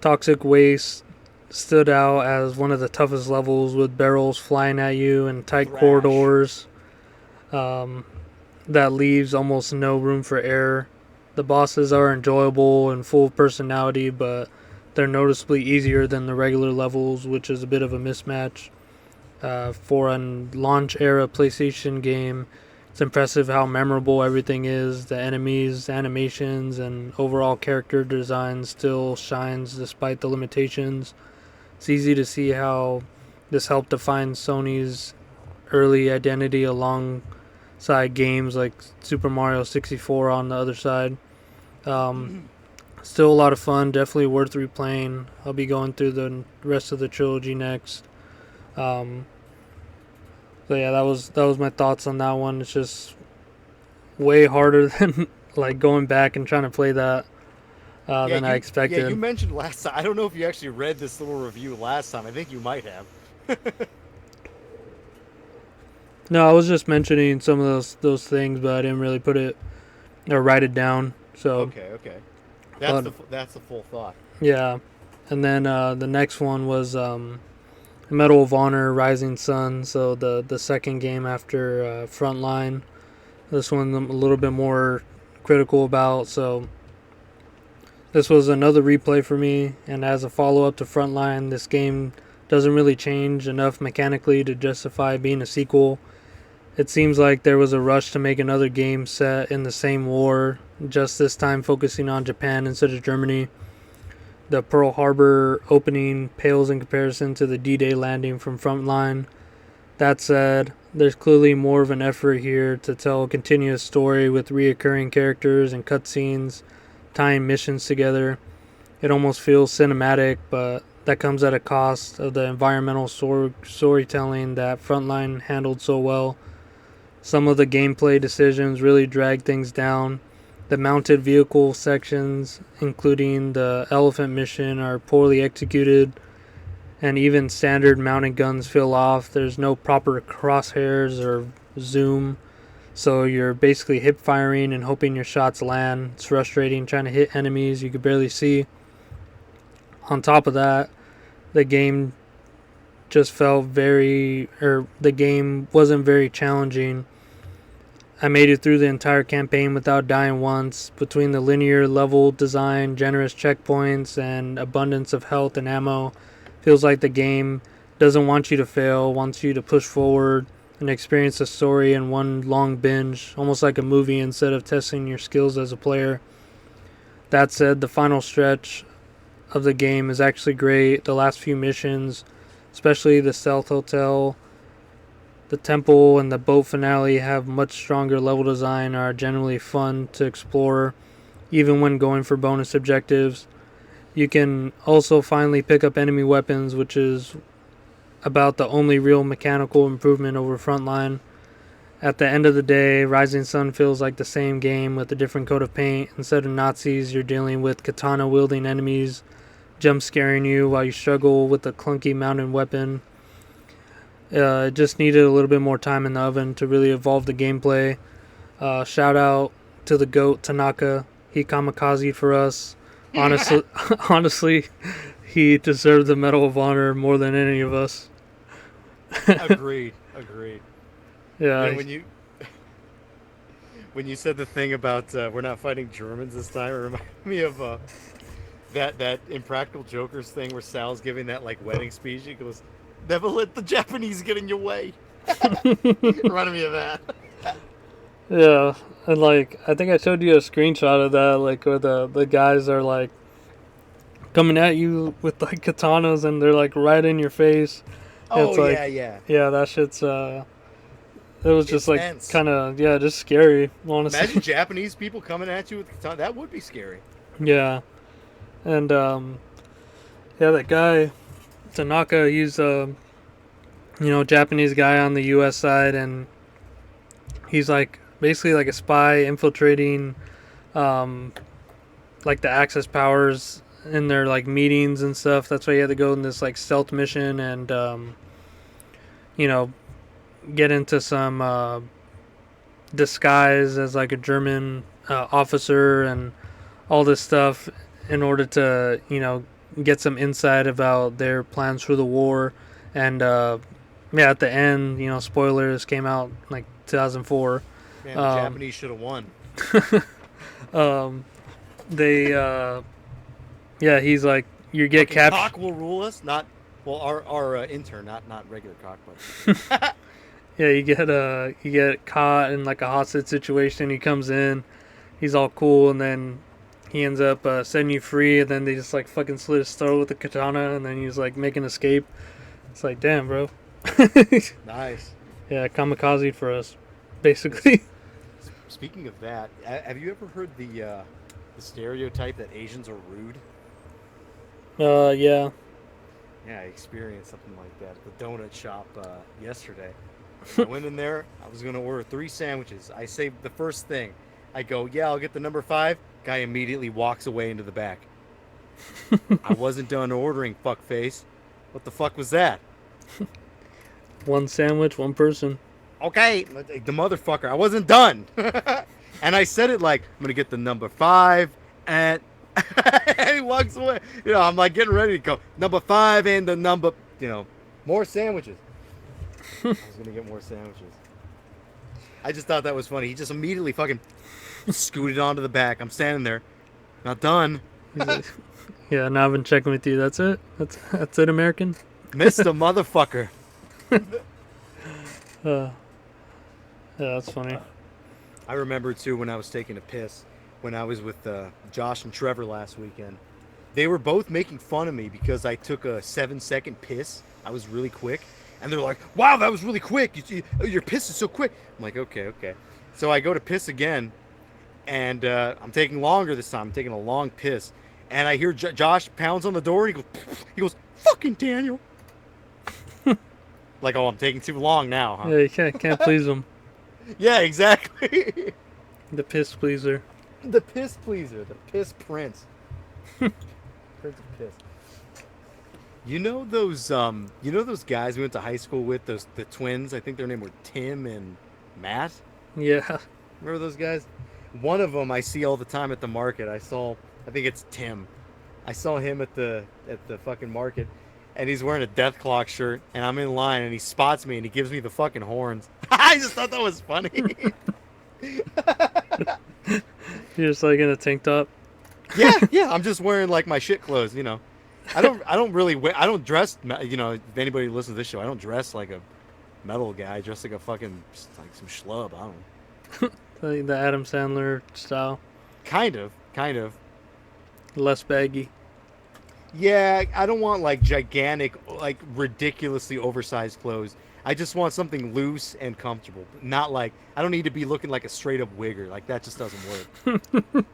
Toxic Waste stood out as one of the toughest levels with barrels flying at you and tight corridors that leaves almost no room for error. The bosses are enjoyable and full of personality, but they're noticeably easier than the regular levels, which is a bit of a mismatch. For a launch era PlayStation game, it's impressive how memorable everything is. The enemies, animations, and overall character design still shines despite the limitations. It's easy to see how this helped define Sony's early identity alongside games like Super Mario 64 on the other side. Still a lot of fun, definitely worth replaying. I'll be going through the rest of the trilogy next. So yeah, that was my thoughts on that one. It's just way harder than like going back and trying to play that than I expected. Yeah, you mentioned last time. I don't know if you actually read this little review last time. I think you might have. No, I was just mentioning some of those things, but I didn't really put it or write it down. So okay. That's the full thought. Yeah, and then the next one was Medal of Honor: Rising Sun. So the second game after Frontline. This one I'm a little bit more critical about. So this was another replay for me, and as a follow-up to Frontline, this game doesn't really change enough mechanically to justify being a sequel. It seems like there was a rush to make another game set in the same war, just this time focusing on Japan instead of Germany. The Pearl Harbor opening pales in comparison to the D-Day landing from Frontline. That said, there's clearly more of an effort here to tell a continuous story with reoccurring characters and cutscenes, tying missions together. It almost feels cinematic, but that comes at a cost of the environmental storytelling that Frontline handled so well. Some of the gameplay decisions really drag things down. The mounted vehicle sections, including the elephant mission, are poorly executed, and even standard mounted guns feel off. There's no proper crosshairs or zoom, so you're basically hip firing and hoping your shots land. It's frustrating trying to hit enemies you could barely see. On top of that, the game wasn't very challenging. I made it through the entire campaign without dying once. Between the linear level design, generous checkpoints, and abundance of health and ammo, feels like the game doesn't want you to fail, wants you to push forward and experience the story in one long binge, almost like a movie instead of testing your skills as a player. That said, the final stretch of the game is actually great. The last few missions, especially the Stealth Hotel, the temple, and the boat finale, have much stronger level design, are generally fun to explore, even when going for bonus objectives. You can also finally pick up enemy weapons, which is about the only real mechanical improvement over Frontline. At the end of the day, Rising Sun feels like the same game with a different coat of paint. Instead of Nazis, you're dealing with katana-wielding enemies, jump scaring you while you struggle with a clunky mounted weapon. It just needed a little bit more time in the oven to really evolve the gameplay. Shout out to the GOAT, Tanaka. He kamikazed for us. Honestly, he deserved the Medal of Honor more than any of us. Agreed. Yeah. When you said the thing about we're not fighting Germans this time, it reminded me of that Impractical Jokers thing where Sal's giving that like wedding speech. He goes, "Never let the Japanese get in your way." Reminded me of that. Yeah, and like I think I showed you a screenshot of that, like where the guys are like coming at you with like katanas and they're like right in your face, Oh It's like, yeah. yeah, that shit's it was just like Intense. kind of, yeah, just scary, Imagine honestly. Japanese people coming at you with katana. That would be scary. Yeah, and yeah, that guy Tanaka, he's Japanese guy on the U.S. side, and he's like basically like a spy infiltrating um like the Axis powers in their like meetings and stuff. That's why he had to go in this like stealth mission and you know get into some disguise as like a German officer and all this stuff in order to get some insight about their plans for the war. And yeah, at the end, spoilers, came out like 2004. Man, the Japanese should have won. um, they yeah, he's like, you get Fucking captured. cock will rule us. Not well, our intern, not regular cock, but Yeah, you get caught in like a hostage situation. He comes in, he's all cool, and then he ends up setting you free. And then they just like fucking slit his throat with the katana, and then he's like make an escape. It's like, damn, bro. nice. Yeah, kamikaze for us, basically. Speaking of that, have you ever heard the stereotype that Asians are rude? Yeah. Yeah, I experienced something like that at the donut shop yesterday. I went in there. I was going to order 3 sandwiches. I say the first thing. I go, yeah, I'll get the number 5. Guy immediately walks away into the back. I wasn't done ordering, fuckface. What the fuck was that? 1 sandwich, 1 person. Okay, the motherfucker. I wasn't done. And I said it like, I'm going to get the number 5 and... and he walks away. I'm like getting ready to go. Number 5 and the number, more sandwiches. I was gonna get more sandwiches. I just thought that was funny. He just immediately fucking scooted onto the back. I'm standing there, not done. Like, yeah, now I've been checking with you. That's it. That's it, American. Mr. Motherfucker. Yeah, that's funny. I remember too when I was taking a piss when I was with Josh and Trevor last weekend. They were both making fun of me because I took a 7-second piss. I was really quick. And they're like, wow, that was really quick. Your piss is so quick. I'm like, okay. So I go to piss again. And I'm taking longer this time. I'm taking a long piss. And I hear Josh pounds on the door. And he goes, fucking Daniel. Like, oh, I'm taking too long now, huh? Yeah, you can't please him. Yeah, exactly. The piss pleaser. The piss pleaser. The piss prince. Prince of piss. You know those guys we went to high school with, the twins? I think their name were Tim and Matt. Yeah. Remember those guys? One of them I see all the time at the market. I think it's Tim. I saw him at the fucking market, and he's wearing a Death Clock shirt, and I'm in line, and he spots me, and he gives me the fucking horns. I just thought that was funny. You're just like in a tank top. Yeah. I'm just wearing like my shit clothes, I don't dress, if anybody listens to this show, I don't dress like a metal guy. I dress like a fucking, like some schlub. I don't know. The Adam Sandler style. Kind of. Less baggy. Yeah, I don't want like gigantic, like ridiculously oversized clothes. I just want something loose and comfortable. Not like, I don't need to be looking like a straight up wigger. Like that just doesn't work.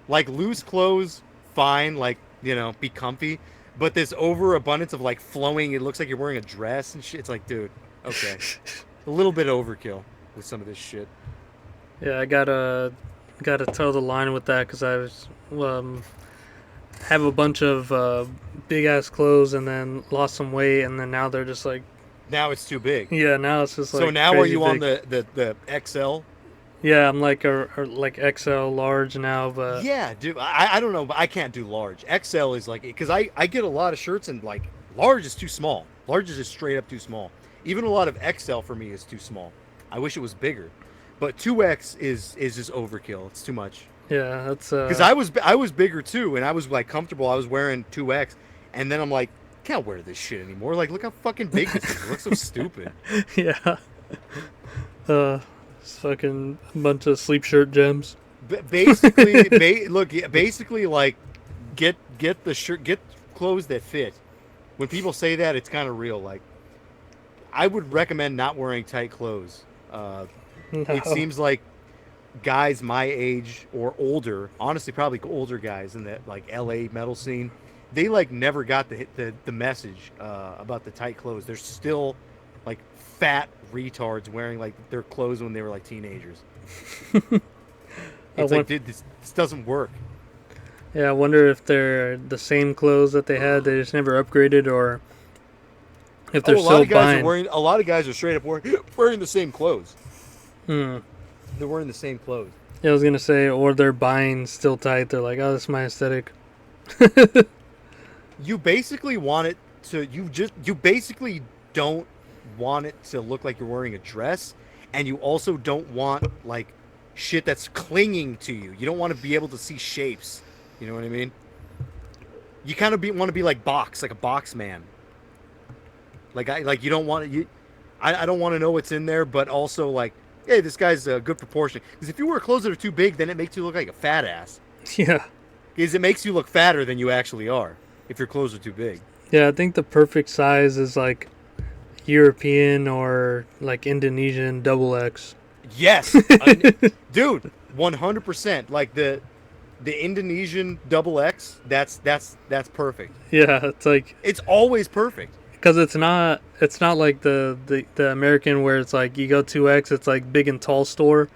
Like loose clothes, fine, like, be comfy. But this overabundance of like flowing, it looks like you're wearing a dress and shit. It's like, dude, okay. A little bit overkill with some of this shit. Yeah, I gotta toe the line with that because I was have a bunch of big ass clothes and then lost some weight and then now they're just like. Now it's too big. Yeah, now it's just like. So now are you big. on the XL? Yeah, I'm like like XL large now, but yeah, dude, I don't know, but I can't do large. XL is like, because I get a lot of shirts and like large is too small. Large is just straight up too small. Even a lot of XL for me is too small. I wish it was bigger, but 2X is just overkill. It's too much. Yeah, that's because I was bigger too, and I was like comfortable. I was wearing 2X, and then I'm like, can't wear this shit anymore. Like, look how fucking big this is. It looks so stupid. Yeah. It's fucking a bunch of sleep shirt gems. Basically, basically, like, get the shirt, get clothes that fit. When people say that, it's kind of real. Like, I would recommend not wearing tight clothes. No. It seems like guys my age or older, honestly, probably older guys in that like LA metal scene, they like never got the message about the tight clothes. They're still like fat retards wearing like their clothes when they were like teenagers. It's like, dude, this doesn't work. Yeah, I wonder if they're the same clothes that they had. They just never upgraded, or if they're still buying. A lot of guys are straight up wearing the same clothes. Hmm. They're wearing the same clothes. Yeah, I was gonna say, or they're buying still tight. They're like, oh, this is my aesthetic. You basically want it to. You basically don't want it to look like you're wearing a dress, and you also don't want like shit that's clinging to you. You don't want to be able to see shapes. You know what I mean? You kind of want to be like a box man. Like you don't want to. I don't want to know what's in there, but also like, hey, this guy's a good proportion. Because if you wear clothes that are too big, then it makes you look like a fat ass. Yeah. Because it makes you look fatter than you actually are if your clothes are too big. Yeah, I think the perfect size is like European or like Indonesian XX. Yes, dude, 100%. Like the Indonesian XX, that's perfect. Yeah, it's like It's always perfect. because it's not like the American where it's like you go 2X, it's like big and tall store.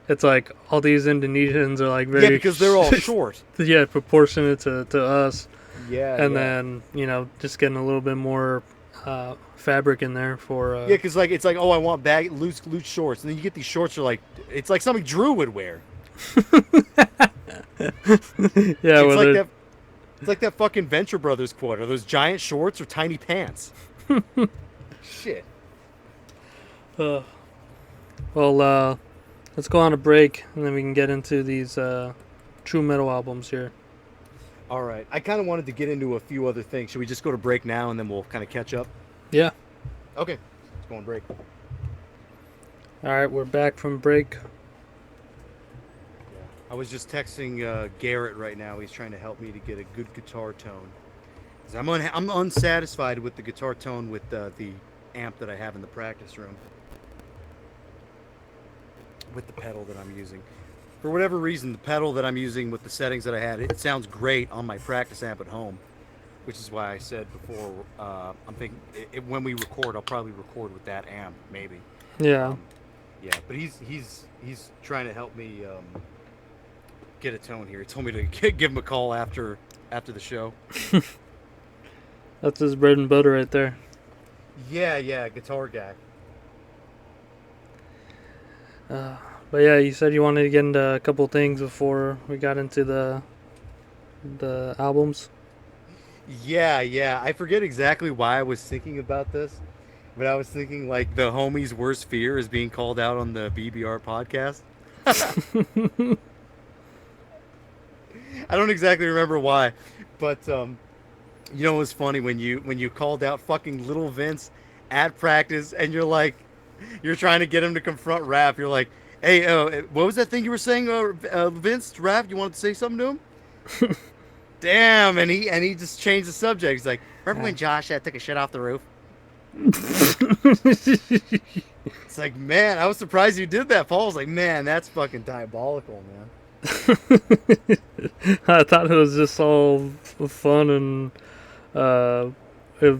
It's like all these Indonesians are like very because they're all short. Yeah, proportionate to us. Yeah, and then just getting a little bit more fabric in there for. Yeah, because like it's like, oh, I want loose shorts, and then you get these shorts are like, it's like something Drew would wear. Yeah, it's like that fucking Venture Brothers quote: are those giant shorts or tiny pants? Shit. Well, let's go on a break, and then we can get into these true metal albums here. All right. I kind of wanted to get into a few other things. Should we just go to break now, and then we'll kind of catch up? Yeah. Okay. Let's go on break. All right, we're back from break. I was just texting Garrett right now. He's trying to help me to get a good guitar tone. 'Cause I'm unsatisfied with the guitar tone with the amp that I have in the practice room. With the pedal that I'm using. For whatever reason, the pedal that I'm using with the settings that I had, it sounds great on my practice amp at home. Which is why I said before, I'm thinking when we record, I'll probably record with that amp, maybe. Yeah. Yeah, but he's trying to help me get a tone here. He told me to give him a call after the show. That's his bread and butter right there. Yeah, guitar guy. But yeah, you said you wanted to get into a couple things before we got into the albums. Yeah. I forget exactly why I was thinking about this, but I was thinking like the homie's worst fear is being called out on the BBR podcast. I don't exactly remember why, but it was funny when you called out fucking Little Vince at practice, and you're trying to get him to confront Raph. You're like, hey, what was that thing you were saying, Vince? Raph, you wanted to say something to him? Damn, and he just changed the subject. He's like, remember when Josh took a shit off the roof? It's like, man, I was surprised you did that. Paul was like, man, that's fucking diabolical, man. I thought it was just all fun, and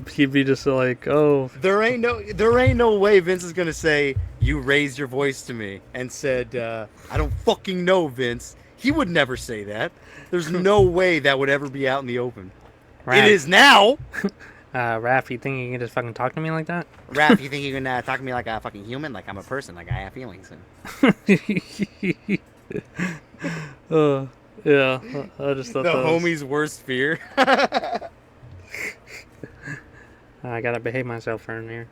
he'd be just like, oh, there ain't no way Vince is gonna say you raised your voice to me and said I don't fucking know, Vince. He would never say that. There's no way that would ever be out in the open. Raph. It is now. Raph, you think you can just fucking talk to me like that? Raph, you think you can talk to me like a fucking human, like I'm a person, like I have feelings? Yeah, I just thought the homie's worst fear. I gotta behave myself around here.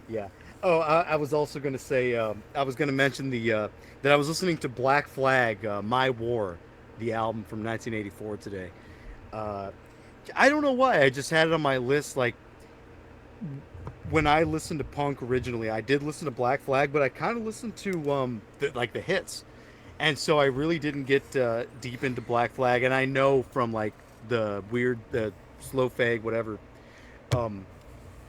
Yeah. Oh, I was also gonna say I was gonna mention that I was listening to Black Flag, My War, the album from 1984 today. I don't know why. I just had it on my list. Like when I listened to punk originally, I did listen to Black Flag, but I kind of listened to the hits. And so I really didn't get deep into Black Flag, and I know from like the weird, the slow fag, whatever,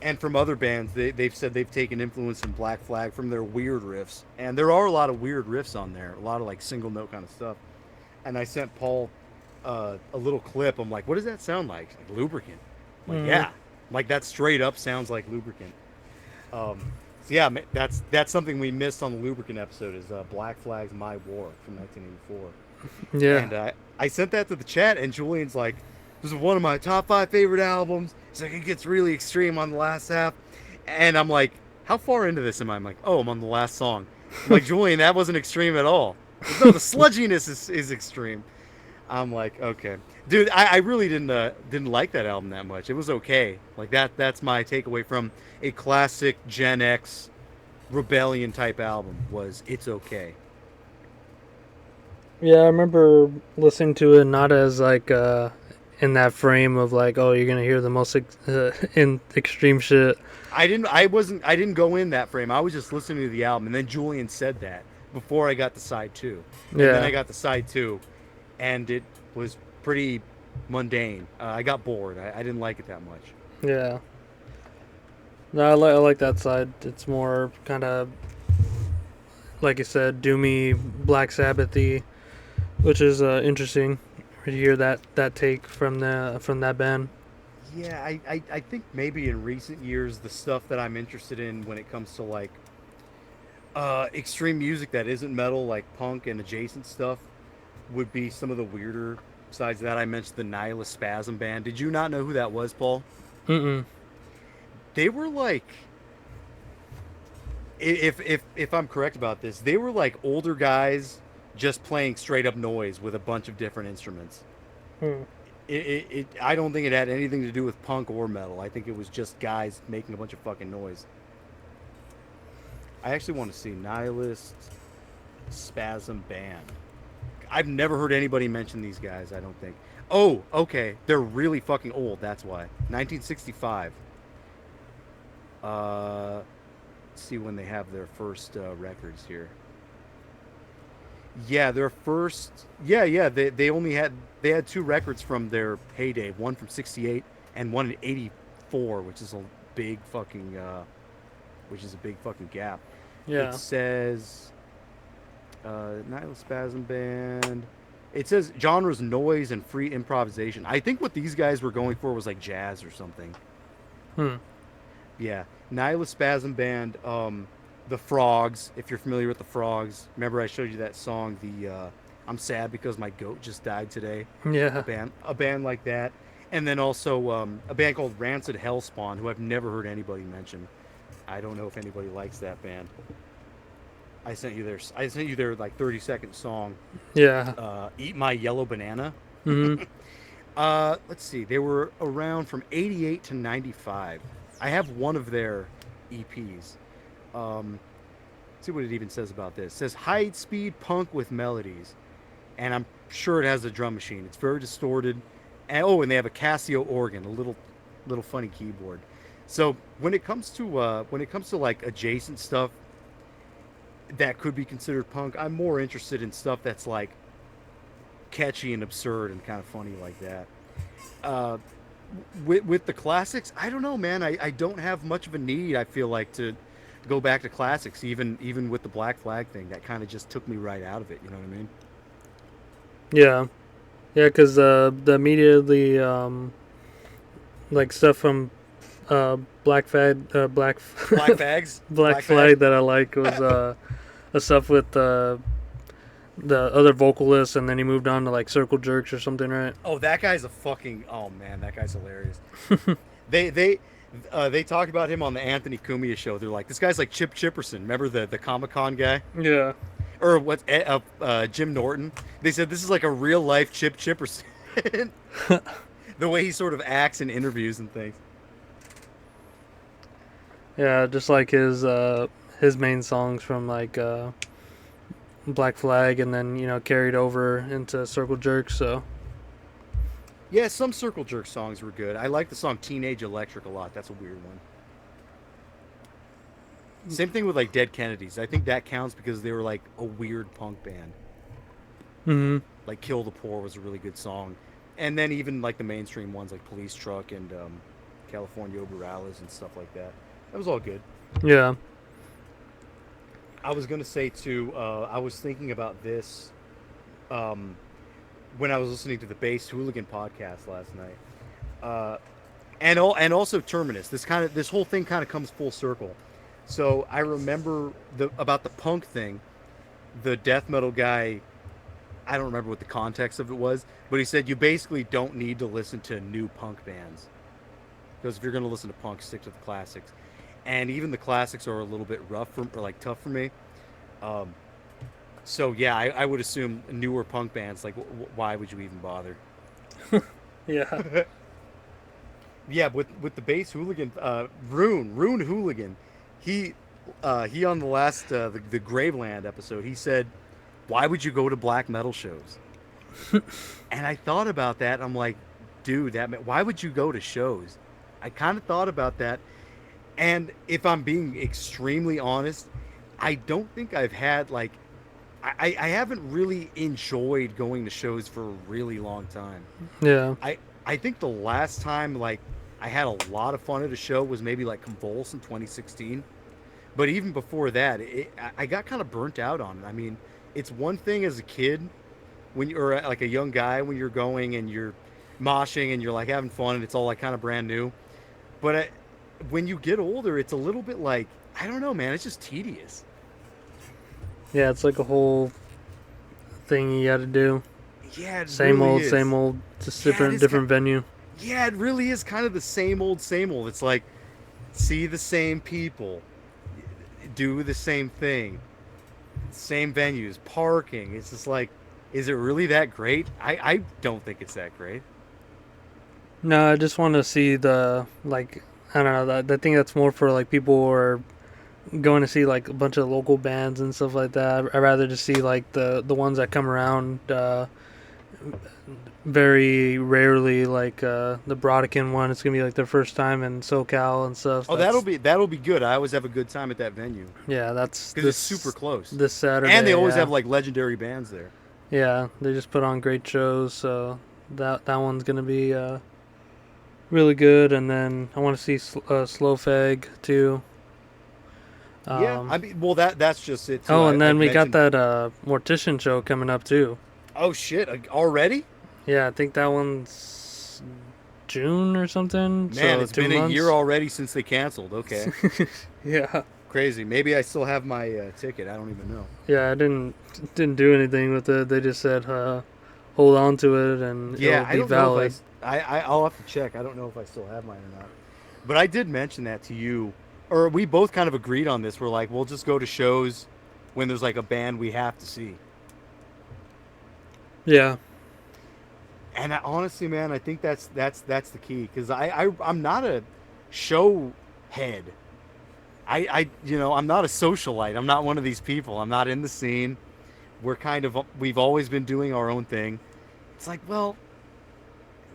And from other bands, they've said they've taken influence from Black Flag from their weird riffs. And there are a lot of weird riffs on there, a lot of like single note kind of stuff. And I sent Paul a little clip. I'm like, what does that sound like? Like lubricant. I'm like, Mm. yeah. I'm like, that straight up sounds like lubricant. So yeah, that's something we missed on the lubricant episode is Black Flag's My War from 1984. Yeah. And I sent that to the chat, and Julian's like, "This is one of my top 5 favorite albums." He's like, "It gets really extreme on the last half," and I'm like, "How far into this am I?" I'm like, "Oh, I'm on the last song." I'm like, Julian, that wasn't extreme at all. No, the sludginess is extreme. I'm like, okay, dude, I really didn't like that album that much. It was okay. Like that's my takeaway from a classic Gen X rebellion type album was it's okay. Yeah, I remember listening to it not as like in that frame of like, oh, you're gonna hear the most in extreme shit. I didn't go in that frame. I was just listening to the album, and then Julian said that before I got to side two, and then Yeah, I got to side two, and it was pretty mundane. I got bored. I didn't like it that much. yeah. No, I like that side. It's more kind of like you said, doomy, Black Sabbathy, which is interesting to hear that take from that band. Yeah, I think maybe in recent years the stuff that I'm interested in when it comes to like extreme music that isn't metal, like punk and adjacent stuff, would be some of the weirder sides of that. I mentioned the Nihilist Spasm band. Did you not know who that was, Paul? Mm-mm. They were like, if I'm correct about this, they were like older guys just playing straight up noise with a bunch of different instruments. Hmm. I don't think it had anything to do with punk or metal. I think it was just guys making a bunch of fucking noise. I actually want to see Nihilist Spasm Band. I've never heard anybody mention these guys, I don't think. Oh, okay. They're really fucking old, that's why. 1965. Let's see when they have their first records here. Yeah, their first. Yeah, yeah. They had 2 records from their heyday. One from '68 and one in '84, which is a big fucking gap. It Yeah, says Nihil Spasm Band. It says genres noise and free improvisation. I think what these guys were going for was like jazz or something. hmm. Yeah, Nihilist Spasm Band. The Frogs. If you're familiar with the Frogs, remember I showed you that song. The I'm sad because my goat just died today. Yeah, A band like that, and then also a band called Rancid Hellspawn, who I've never heard anybody mention. I don't know if anybody likes that band. I sent you their like 30-second song. yeah. Eat My Yellow Banana. Mm-hmm. Let's see. They were around from '88 to '95. I have one of their EPs. See what it even says about this. It says high speed punk with melodies, and I'm sure it has a drum machine. It's very distorted, and and they have a Casio organ, a little funny keyboard. So when it comes to like adjacent stuff that could be considered punk, I'm more interested in stuff that's like catchy and absurd and kind of funny like that. Uh, with the classics, I don't know, man. I don't have much of a need. I feel like to go back to classics, even with the Black Flag thing. That kind of just took me right out of it. You know what I mean? Yeah, yeah. Because the immediately like stuff from Black Flag, Black Fags, Black Flag that I like was the stuff with the other vocalists, and then he moved on to like Circle Jerks or something, right? Oh, that guy's a fucking. Oh man, that guy's hilarious. they they they talked about him on the Anthony Cumia show. They're like, this guy's like Chip Chipperson. Remember the Comic Con guy? Yeah. Or what? Jim Norton. They said this is like a real life Chip Chipperson. The way he sort of acts in interviews and things. Yeah, just like his main songs from like Black Flag, and then carried over into Circle Jerks. So Yeah, some Circle Jerk songs were good. I like the song Teenage Electric a lot. That's a weird one. Same thing with like Dead Kennedys. I think that counts because they were like a weird punk band. hmm Like Kill the Poor was a really good song. And then even like the mainstream ones like Police Truck and California Oberales and stuff like that. That was all good. Yeah. I was gonna say too. I was thinking about this um, when I was listening to the Based Hooligan podcast last night, and also Terminus. This whole thing kind of comes full circle. So I remember about the punk thing. The death metal guy, I don't remember what the context of it was, but he said you basically don't need to listen to new punk bands, because if you're going to listen to punk, stick to the classics. And even the classics are a little bit rough or like tough for me. Um, so yeah, I would assume newer punk bands, like why would you even bother? Yeah. Yeah, with the Bass Hooligan, Rune Hooligan, he on the last the Graveland episode, he said, "Why would you go to black metal shows?" And I thought about that. I'm like, dude, why would you go to shows? I kind of thought about that, and if I'm being extremely honest, I don't think I've had like, I haven't really enjoyed going to shows for a really long time. Yeah. I think the last time like I had a lot of fun at a show was maybe like Convulse in 2016. But even before that, I got kind of burnt out on it. I mean, it's one thing as a kid when you're like a young guy when you're going and you're moshing and you're like having fun and it's all like kind of brand new. But when you get older, it's a little bit like, I don't know, man. It's just tedious. Yeah, it's like a whole thing you got to do. Yeah, it same really old, is. same old, just different venue. Yeah, it really is kind of the same old, same old. It's like see the same people, do the same thing, same venues, parking. It's just like, is it really that great? I don't think it's that great. No, I just want to see the like. I don't know. I think that's more for like people who are going to see like a bunch of local bands and stuff like that. I'd rather just see like the ones that come around very rarely, like the Brodican one. It's gonna be like their first time in SoCal and stuff. Oh, that'll be good. I always have a good time at that venue. Yeah, that's because it's super close. This Saturday, and they always have like legendary bands there. Yeah, they just put on great shows, so that one's gonna be really good. And then I want to see Slow Fag too. Yeah, I mean, well, that's just it. Too. Oh, and then we got that Mortician show coming up too. Oh shit! Already? Yeah, I think that one's June or something. Man, so it's been a year already since they canceled. Okay. Yeah. Crazy. Maybe I still have my ticket. I don't even know. Yeah, I didn't do anything with it. They just said hold on to it and it'll be valid. I'll have to check. I don't know if I still have mine or not. But I did mention that to you, or we both kind of agreed on this. We're like, we'll just go to shows when there's like a band we have to see. Yeah. And honestly, man, I think that's the key, because I'm not a show head. I'm not a socialite. I'm not one of these people. I'm not in the scene. We've always been doing our own thing. It's like, well,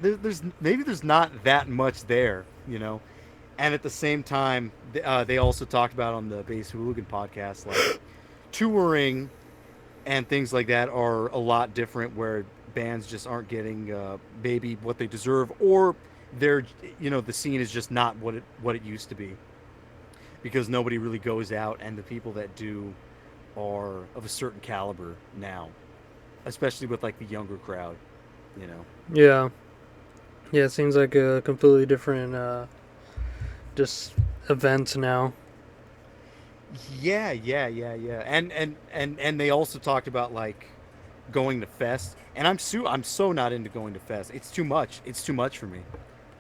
there's not that much there, And at the same time, they also talked about on the Bass Hooligan podcast, like touring and things like that are a lot different, where bands just aren't getting maybe what they deserve, or they're the scene is just not what it used to be, because nobody really goes out, and the people that do are of a certain caliber now, especially with like the younger crowd. Yeah, it seems like a completely different just event now. Yeah, and they also talked about like going to fest, and I'm so not into going to fest. It's too much. It's too much for me.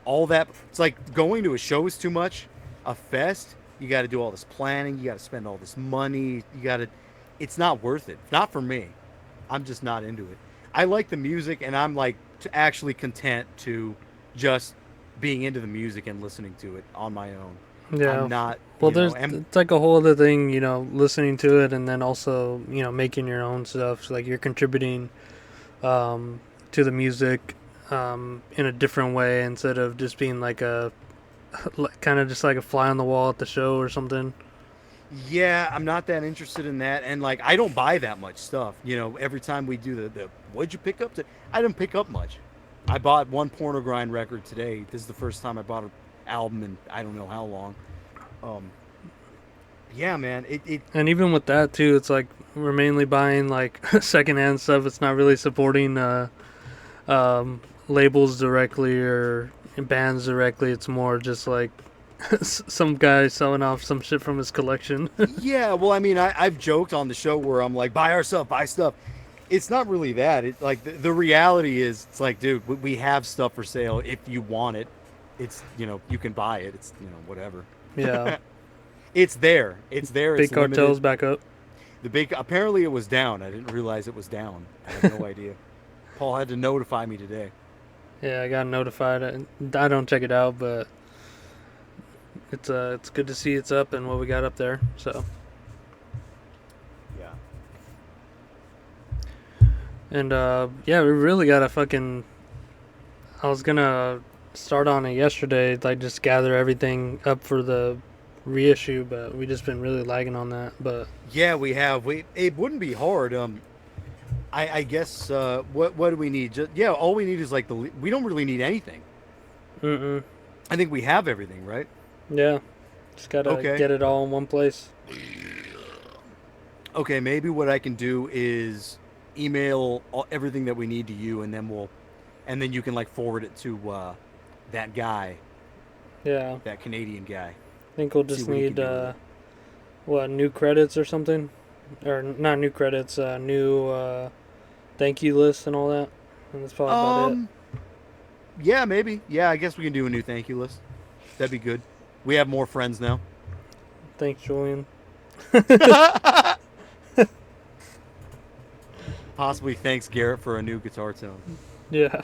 All that, it's like going to a show is too much. A fest, you got to do all this planning. You got to spend all this money. It's not worth it. Not for me. I'm just not into it. I like the music, and I'm like actually content to just being into the music and listening to it on my own. Yeah. I'm not. Well, it's like a whole other thing, listening to it and then also, making your own stuff. So, like, you're contributing to the music in a different way, instead of just being like kind of just like a fly on the wall at the show or something. Yeah, I'm not that interested in that, and like I don't buy that much stuff. Every time we do the what'd you pick up? I didn't pick up much. I bought one pornogrind record today. This is the first time I bought album in I don't know how long. Um, yeah, man. And even with that too, it's like we're mainly buying like secondhand stuff. It's not really supporting labels directly or bands directly. It's more just like some guy selling off some shit from his collection. Yeah, well, I mean, I've joked on the show where I'm like, buy our stuff, buy stuff. It's not really that. It like the reality is, it's like, dude, we have stuff for sale. If you want it, it's you can buy it. It's whatever. Yeah. It's there. It's there. Big It's cartel's limited. back up. The big apparently it was down. I didn't realize it was down. I had no idea. Paul had to notify me today. Yeah, I got notified. I don't check it out, but it's good to see it's up and what we got up there. So. Yeah. And yeah, we really got to fucking. I was gonna start on it yesterday, like just gather everything up for the reissue, but we just been really lagging on that. But yeah, we have. It wouldn't be hard. I guess what do we need? All we need is like we don't really need anything. I think we have everything, right? Yeah, just gotta get it all in one place. Okay, maybe what I can do is email everything that we need to you, and then you can like forward it to that guy. Yeah, that Canadian guy. I think we'll just need new credits or something, or not new credits, new thank you list and all that. And that's probably about it. Yeah, maybe. Yeah, I guess we can do a new thank you list. That'd be good. We have more friends now. Thanks, Julian. Possibly thanks Garrett for a new guitar tone. Yeah.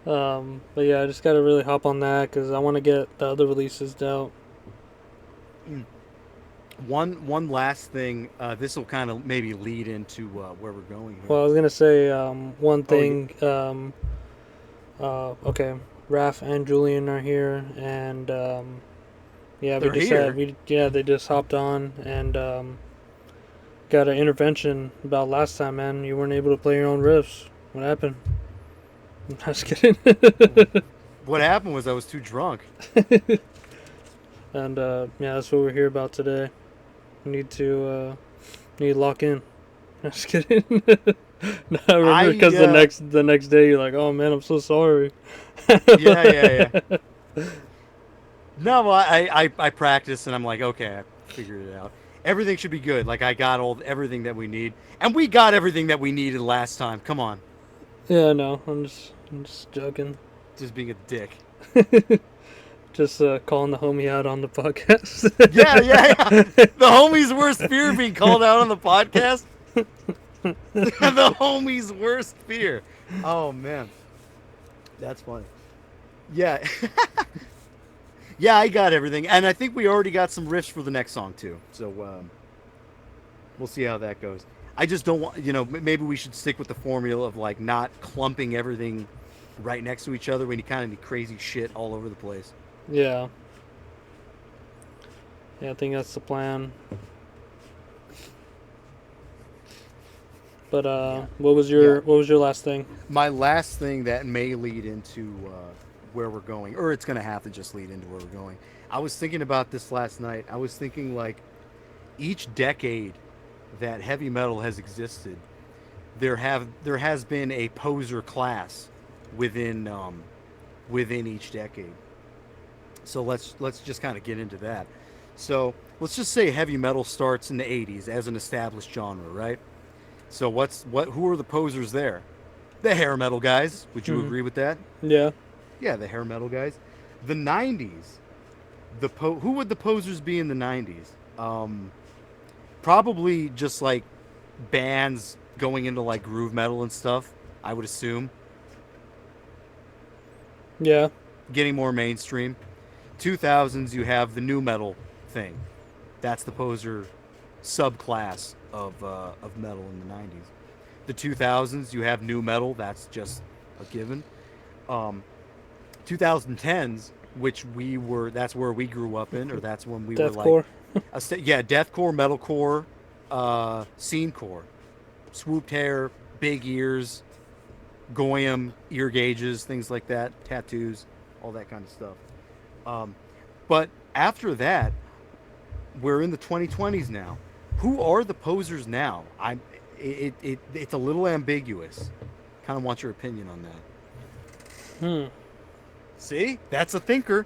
But yeah, I just gotta really hop on that because I want to get the other releases out. One last thing. This will kind of maybe lead into where we're going here. Well, I was gonna say one thing. Okay, Raph and Julian are here, and yeah, they just hopped on and got an intervention about last time, man. You weren't able to play your own riffs. What happened? I'm just kidding. What happened was I was too drunk. And yeah, that's what we're here about today. We need to lock in. I'm just kidding. No, I remember because the next day you're like, oh man, I'm so sorry. Yeah. No, well, I practiced and I'm like, okay, I figured it out. Everything should be good. Like I got everything that we need, and we got everything that we needed last time. Come on. Yeah, no, I'm just joking. Just being a dick. Just calling the homie out on the podcast. Yeah. The homie's worst fear being called out on the podcast. The homie's worst fear. Oh man, that's funny. Yeah. Yeah, I got everything, and I think we already got some riffs for the next song too. So we'll see how that goes. I just don't want, maybe we should stick with the formula of like not clumping everything right next to each other when you kind of need crazy shit all over the place. Yeah. Yeah, I think that's the plan. But what was your last thing? My last thing that may lead into where we're going, or it's going to have to just lead into where we're going. I was thinking about this last night. I was thinking like each decade that heavy metal has existed, there has been a poser class within each decade. So let's just kind of get into that. So let's just say heavy metal starts in the 80s as an established genre, right? So who are the posers there? The hair metal guys. Would you agree with that? Yeah. Yeah, the hair metal guys. The 90s. Who would the posers be in the 90s? Probably just like bands going into like groove metal and stuff, I would assume. Yeah. Getting more mainstream. 2000s, you have the new metal thing. That's the poser subclass of metal in the 90s. The 2000s, you have new metal. That's just a given. 2010s, which that's where we grew up in, or that's when we deathcore. Were like, deathcore, metalcore, scenecore, swooped hair, big ears, goyim, ear gauges, things like that, tattoos, all that kind of stuff. But after that, we're in the 2020s now. Who are the posers now? It's a little ambiguous. Kind of want your opinion on that. See, that's a thinker.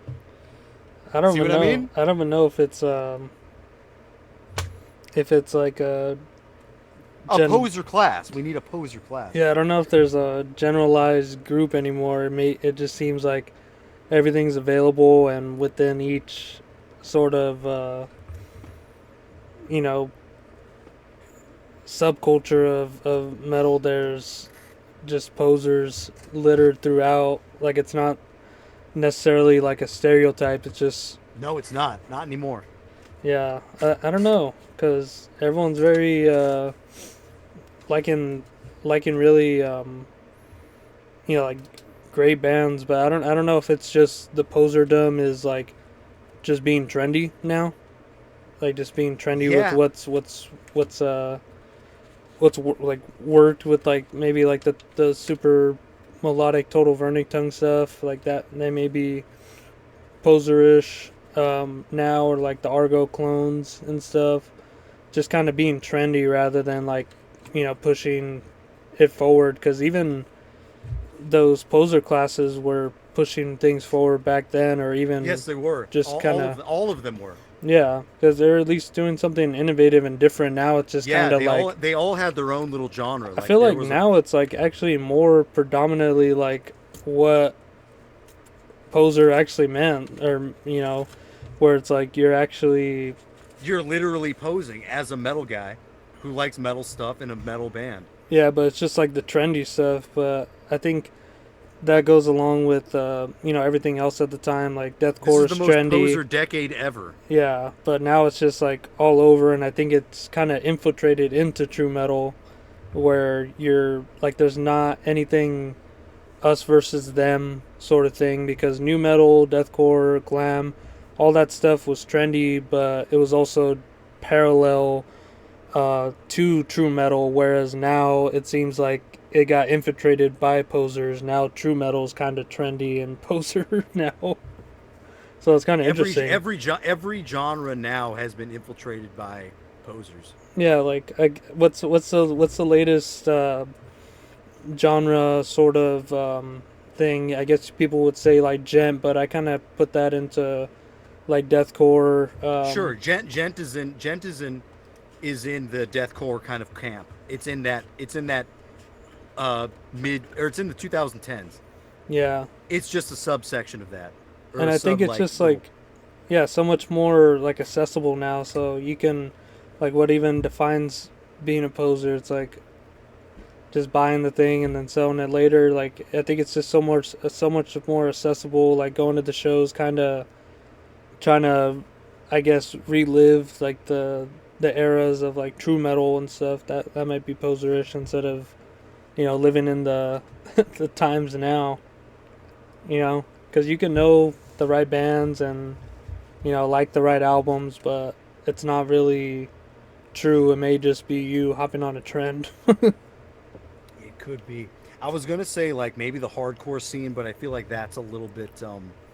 I don't See even what know. I mean? I don't even know if it's like A poser class. We need a poser class. Yeah, I don't know if there's a generalized group anymore. It just seems like everything's available, and within each sort of you know subculture of metal, there's just posers littered throughout. Like, it's not necessarily like a stereotype. It's just, No, it's not. Not anymore. yeah. I don't know, because everyone's very liking really like great bands, but I don't know if it's just the poserdom is like just being trendy now, like just being trendy Yeah. with like worked with, like maybe like the super melodic Total Vernichtung stuff like that. They may be poserish now, or like the Argo clones and stuff, just kind of being trendy rather than like pushing it forward, because even those poser classes were pushing things forward back then, or even Yes, they were. just kind of all of them were. yeah, because they're at least doing something innovative and different. Now it's just Yeah, kind of like they all had their own little genre. I feel like now it's like actually more predominantly like what poser actually meant, or where it's like you're literally posing as a metal guy who likes metal stuff in a metal band. yeah, but it's just like the trendy stuff. But I think that goes along with everything else at the time, like deathcore This is the trendy. most poser decade ever. Yeah, but now it's just like all over, and I think it's kind of infiltrated into true metal, where you're like, there's not anything us versus them sort of thing, because new metal, deathcore, glam, all that stuff was trendy, but it was also parallel to true metal, whereas now it seems like it got infiltrated by posers. Now true metal is kind of trendy and poser now. So it's kind of interesting. Every genre now has been infiltrated by posers. Yeah, like what's the latest genre sort of thing? I guess people would say like gent, but I kind of put that into like deathcore. Sure, gent is in the deathcore kind of camp. It's in that it's in the 2010s. Yeah. It's just a subsection of that. And I think it's just like, yeah, so much more like accessible now. So you can, like, what even defines being a poser? It's like just buying the thing and then selling it later. Like, I think it's just so much more accessible. Like, going to the shows, kind of trying to, I guess, relive like the eras of like true metal and stuff. That might be poserish, instead of living in the the times now. Because you can know the right bands and like the right albums, but it's not really true. It may just be you hopping on a trend. It could be. I was gonna say like maybe the hardcore scene, but I feel like that's a little bit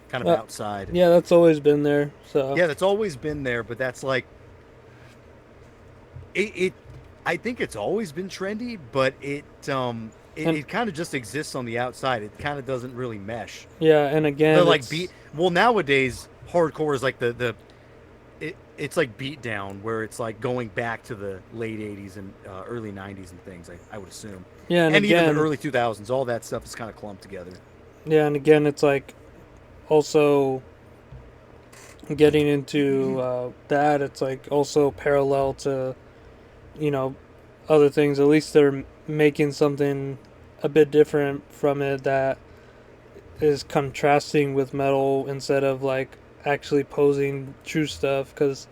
kind of outside. Yeah, that's always been there. So yeah, that's always been there, but that's like it I think it's always been trendy, but it kind of just exists on the outside. It kind of doesn't really mesh. Yeah, and again, like nowadays hardcore is like it's like beat down, where it's like going back to the late 80s and early 90s and things, I would assume. Yeah, and again, even the early 2000s, all that stuff is kind of clumped together. Yeah, and again, it's like also getting into that, it's like also parallel to other things. At least they're making something a bit different from it that is contrasting with metal, instead of like actually posing true stuff. Because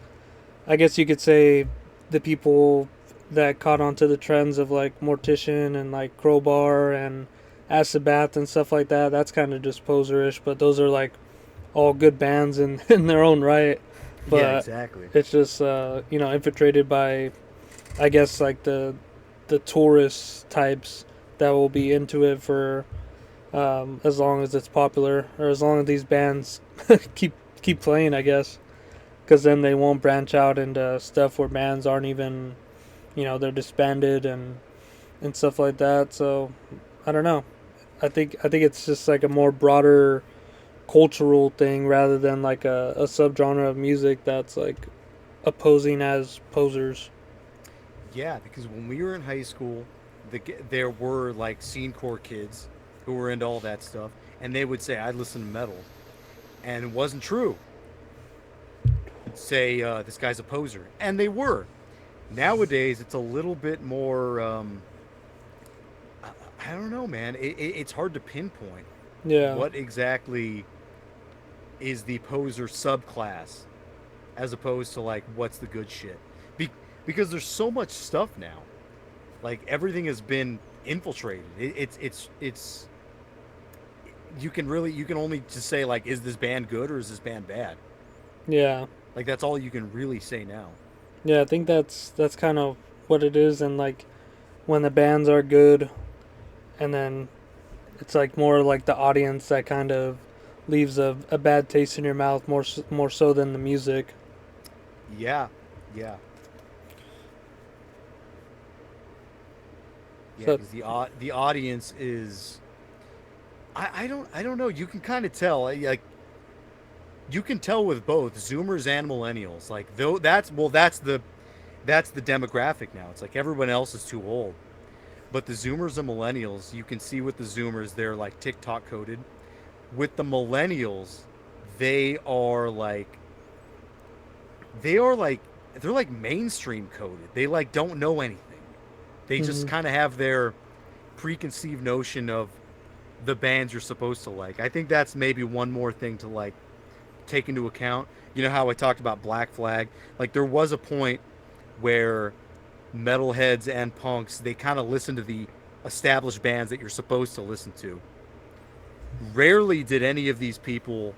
I guess you could say the people that caught onto the trends of like Mortician and like Crowbar and Acid Bath and stuff like that, that's kind of just poserish, but those are like all good bands in their own right. But yeah, exactly. It's just infiltrated by, I guess, like the tourist types that will be into it for as long as it's popular, or as long as these bands keep keep playing, I guess, because then they won't branch out into stuff where bands aren't even, they're disbanded and stuff like that. So I don't know. I think it's just like a more broader cultural thing rather than like a subgenre of music that's like opposing as posers. Yeah, because when we were in high school, there were like scene core kids who were into all that stuff, and they would say I'd listen to metal, and it wasn't true. Say this guy's a poser, and they were. Nowadays, it's a little bit more. I don't know, man. It's hard to pinpoint Yeah, what exactly is the poser subclass, as opposed to like what's the good shit. Be- because there's so much stuff now. Like everything has been infiltrated. It's you can only just say like is this band good or is this band bad? yeah, Like that's all you can really say now. yeah. I think that's kind of what it is, and like when the bands are good, and then it's like more like the audience that kind of leaves a bad taste in your mouth more so than the music. Yeah, yeah, yeah. So Because the audience is I don't know. You can kind of tell like you can tell with both Zoomers and millennials. Like though that's the demographic now. It's like everyone else is too old. But the Zoomers and millennials, you can see with the Zoomers, they're like TikTok coded. With the millennials, they are like they are like they're like mainstream coded. They like don't know anything. They just mhm. kind of have their preconceived notion of the bands you're supposed to like. I think that's maybe one more thing to like take into account. You know how I talked about Black Flag? Like there was a point where metalheads and punks they kind of listen to the established bands that you're supposed to listen to. Rarely did any of these people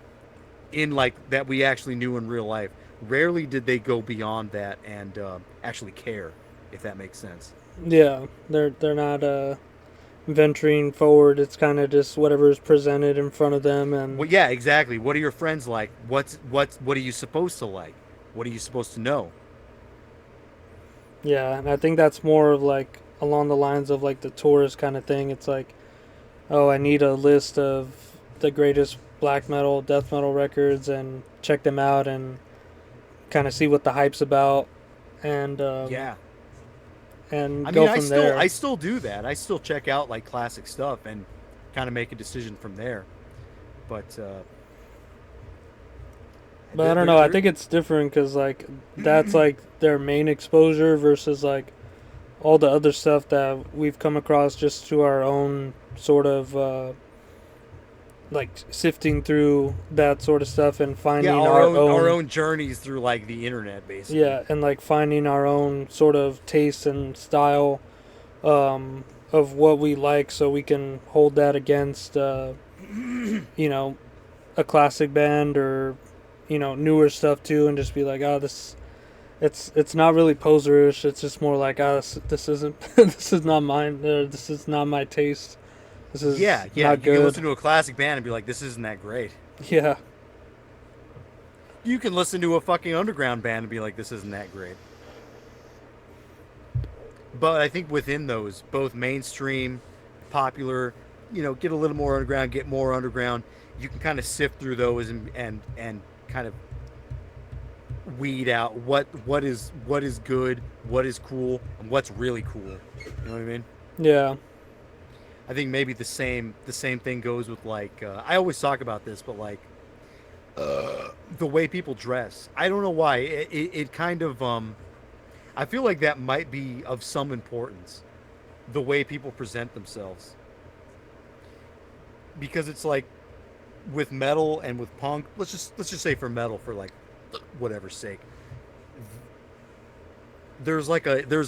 in like that we actually knew in real life. Rarely did they go beyond that and actually care, if that makes sense. Yeah, they're not venturing forward. It's kind of just whatever is presented in front of them, and Well, yeah, exactly. What are your friends like? What are you supposed to like? What are you supposed to know? yeah, and I think that's more of like along the lines of like the tourist kind of thing. It's like, oh, I need a list of the greatest black metal, death metal records, and check them out and kind of see what the hype's about, and Yeah. I go mean, from there. I still do that. I still check out like classic stuff and kind of make a decision from there. But But I don't know. I there think it's different because like that's like their main exposure versus like all the other stuff that we've come across just through our own sort of like sifting through that sort of stuff and yeah, finding our our own, own journeys through like the internet, basically. yeah, and like finding our own sort of taste and style of what we like so we can hold that against you know a classic band or newer stuff too, and just be like, oh, this it's not really poserish. It's just more like, oh, this isn't this is not mine. This is not my taste. This is Yeah, yeah. not You can good. listen to a classic band and be like, "This isn't that great." Yeah, You can listen to a fucking underground band and be like, "This isn't that great." But I think within those, both mainstream, popular, get a little more underground, get more underground. You can kind of sift through those and kind of weed out what is good, what is cool, and what's really cool. You know what I mean? yeah, I think maybe the same thing goes with like I always talk about this, but like the way people dress. I don't know why it kind of I feel like that might be of some importance. The way people present themselves, because it's like with metal and with punk. Let's just say for metal, for like whatever sake, there's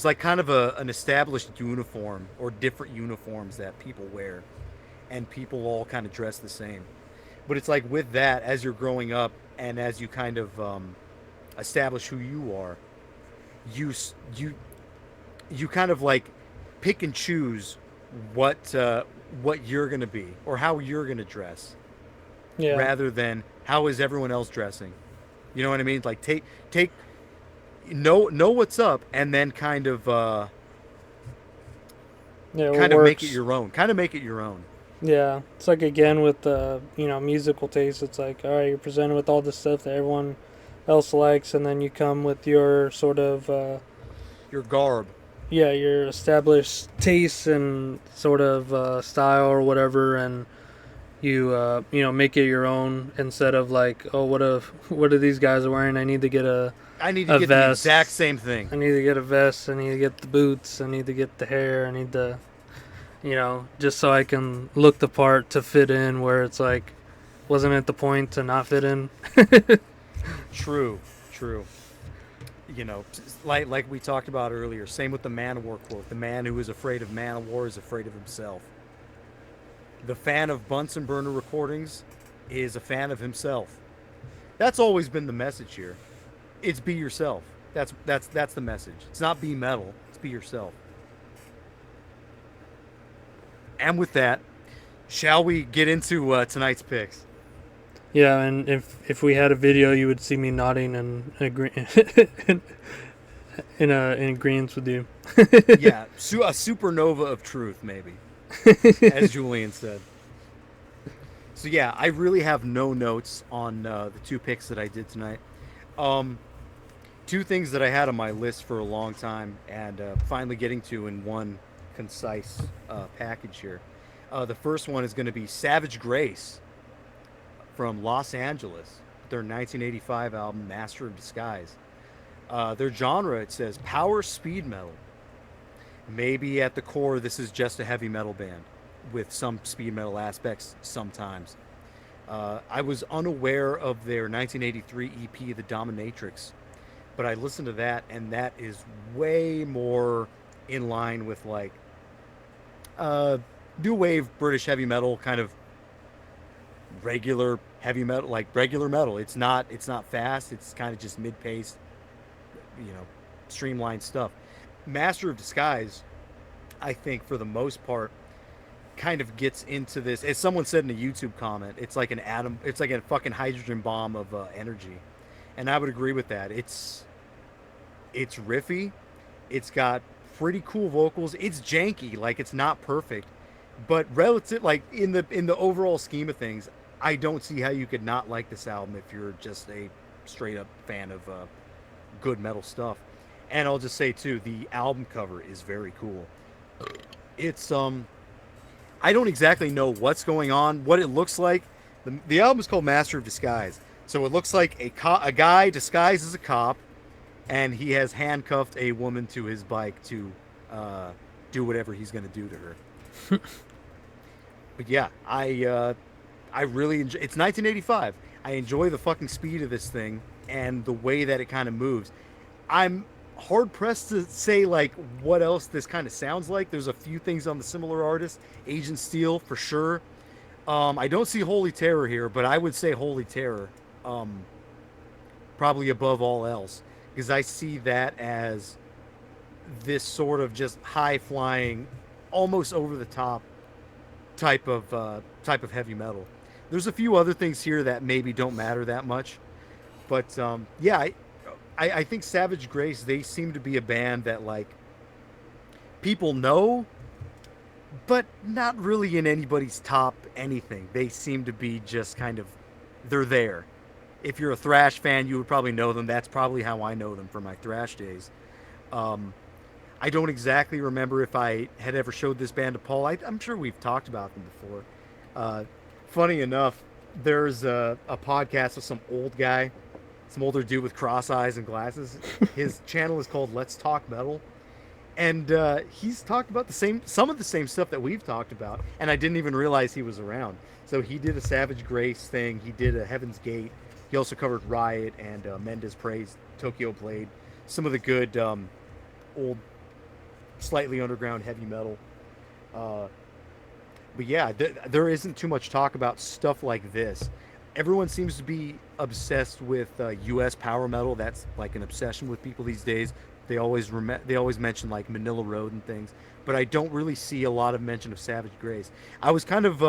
like kind of an established uniform or different uniforms that people wear, and people all kind of dress the same. But it's like with that, as you're growing up and as you kind of establish who you are, you s- you kind of like pick and choose what what you're gonna be or how you're gonna dress, yeah, rather than How is everyone else dressing? You know what I mean? Like take know what's up, and then Yeah, what kind of make it works. your own. Kind of make it your own. Yeah, it's like again with musical taste. It's like, all right, you're presented with all the stuff that everyone else likes, and then you come with your sort of Your garb. your established taste and sort of style or whatever, and you make it your own instead of like, oh, what are these guys wearing? I need to get I need to a get the vest. exact same thing. I need to get a vest. I need to get the boots. I need to get the hair. I need to, just so I can look the part to fit in. Where it's like, wasn't it the point to not fit in? True, true. Like we talked about earlier. Same with the Man of War quote. The man who is afraid of Man of War is afraid of himself. The fan of Bunsen burner recordings is a fan of himself. That's always been the message here. It's be yourself. That's the message. It's not be metal. It's be yourself. And with that, shall we get into tonight's picks? Yeah, and if we had a video, you would see me nodding and agree in agreement with you. Yeah, a supernova of truth, maybe, as Julian said. So yeah, I really have no notes on the two picks that I did tonight. Um, Two things that I had on my list for a long time, and finally getting to in one concise package here. The first one is going to be Savage Grace from Los Angeles, their 1985 album Master of Disguise. Their genre, it says power speed metal. Maybe at the core, this is just a heavy metal band with some speed metal aspects sometimes. I was unaware of their 1983 EP, The Dominatrix, but I listened to that, and that is way more in line with like new wave British heavy metal, kind of regular heavy metal, like regular metal. It's not fast. It's kind of just mid paced, you know, streamlined stuff. Master of Disguise, I think for the most part, kind of gets into this. As someone said in a YouTube comment, it's like an atom. It's like a fucking hydrogen bomb of energy, and I would agree with that. It's riffy. It's got pretty cool vocals. It's janky, like it's not perfect, but relative, like in the overall scheme of things, I don't see how you could not like this album if you're just a straight up fan of good metal stuff. And I'll just say too, the album cover is very cool. It's I don't exactly know what's going on, what it looks like. The album is called Master of Disguise, so it looks like a guy disguised as a cop, and he has handcuffed a woman to his bike to do whatever he's going to do to her. But yeah, I really enjoy. It's 1985. I enjoy the fucking speed of this thing and the way that it kind of moves. I'm hard pressed to say like what else this kind of sounds like. There's a few things on the similar artist, Agent Steel for sure. I don't see Holy Terror here, but I would say Holy Terror, probably above all else, because I see that as this sort of just high flying, almost over the top type of heavy metal. There's a few other things here that maybe don't matter that much, but yeah, I think Savage Grace, they seem to be a band that like people know, but not really in anybody's top anything. They seem to be just kind of they're there. If you're a thrash fan, you would probably know them. That's probably how I know them from my thrash days. Um, I don't exactly remember if I had ever showed this band to Paul. I'm sure we've talked about them before. Uh, Funny enough, there's a podcast with some old guy, some older dude with cross eyes and glasses. His channel is called Let's Talk Metal, and he's talked about some of the same stuff that we've talked about, and I didn't even realize he was around. So he did a Savage Grace thing. He did a Heaven's Gate. He also covered Riot and Mendes Praise, Tokyo Blade, some of the good old, slightly underground heavy metal. But yeah, there isn't too much talk about stuff like this. Everyone seems to be obsessed with U.S. power metal. That's like an obsession with people these days. They always mention like Manila Road and things, but I don't really see a lot of mention of Savage Grace. I was kind of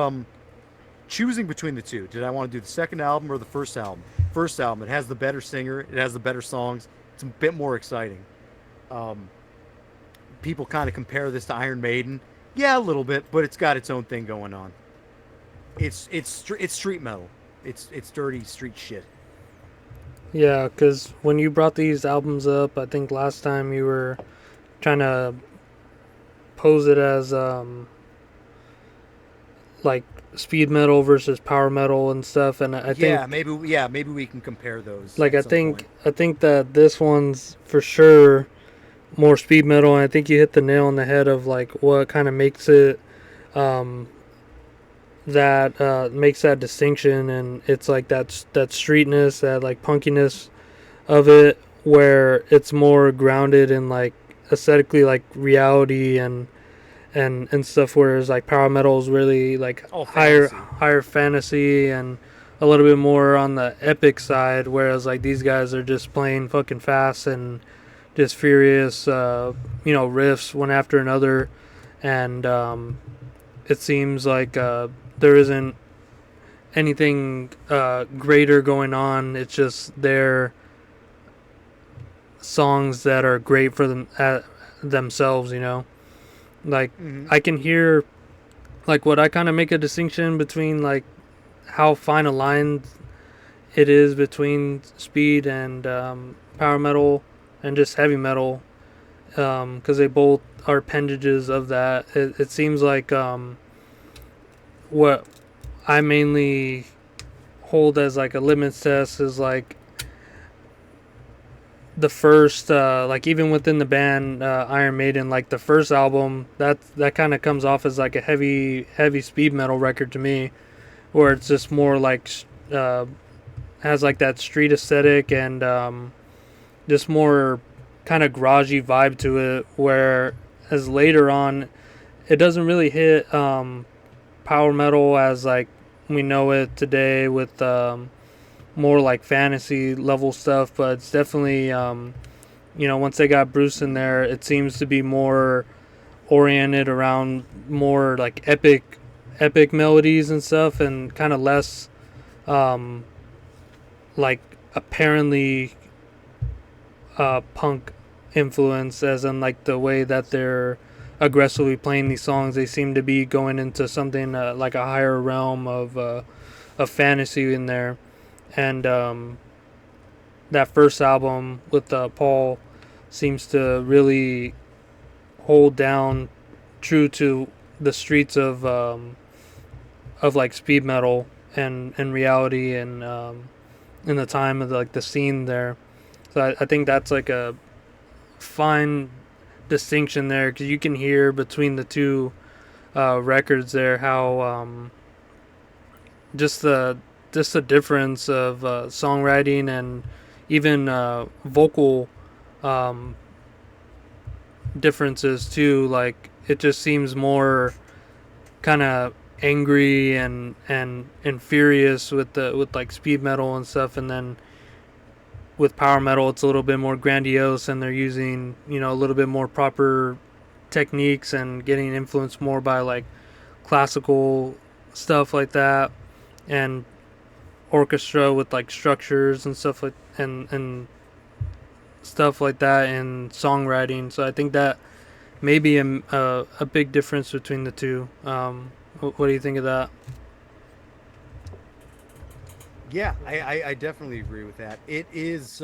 choosing between the two, did I want to do the second album or the first album? First album, it has the better singer, it has the better songs, it's a bit more exciting. Um, People kind of compare this to Iron Maiden. Yeah, a little bit, but it's got its own thing going on. It's street metal. It's dirty street shit. Yeah, because when you brought these albums up, I think last time you were trying to pose it as like speed metal versus power metal and stuff, and I think maybe we can compare those. Like I think that this one's for sure more speed metal, and I think you hit the nail on the head of like what kind of makes it makes that distinction, and it's like that streetness, that like punkiness of it, where it's more grounded in like aesthetically like reality and stuff, whereas like power metal is really like higher fantasy and a little bit more on the epic side, whereas like these guys are just playing fucking fast and just furious riffs one after another, and it seems like there isn't anything greater going on. It's just their songs that are great for them themselves, like I can hear like what I kind of make a distinction between like how fine a line it is between speed and power metal and just heavy metal, because they both are appendages of that. It seems like what I mainly hold as like a litmus test is like the first like even within the band Iron Maiden, like the first album that kind of comes off as like a heavy speed metal record to me, where it's just more like has like that street aesthetic and just more kind of garagey vibe to it, where as later on it doesn't really hit power metal as like we know it today with more like fantasy level stuff, but it's definitely once they got Bruce in there, it seems to be more oriented around more like epic melodies and stuff, and kind of less like apparently punk influence, as in like the way that they're aggressively playing these songs. They seem to be going into something like a higher realm of fantasy in there. And that first album with Paul seems to really hold down true to the streets of like speed metal and reality, and in the time of like the scene there. So I think that's like a fine distinction there, because you can hear between the two records there how just the difference of songwriting and even vocal differences too. Like it just seems more kind of angry and furious with like speed metal and stuff, and then with power metal it's a little bit more grandiose, and they're using a little bit more proper techniques and getting influenced more by like classical stuff like that, and orchestra with like structures and stuff like and stuff like that in songwriting. So I think that may be a big difference between the two. What do you think of that? Yeah, I definitely agree with that. It is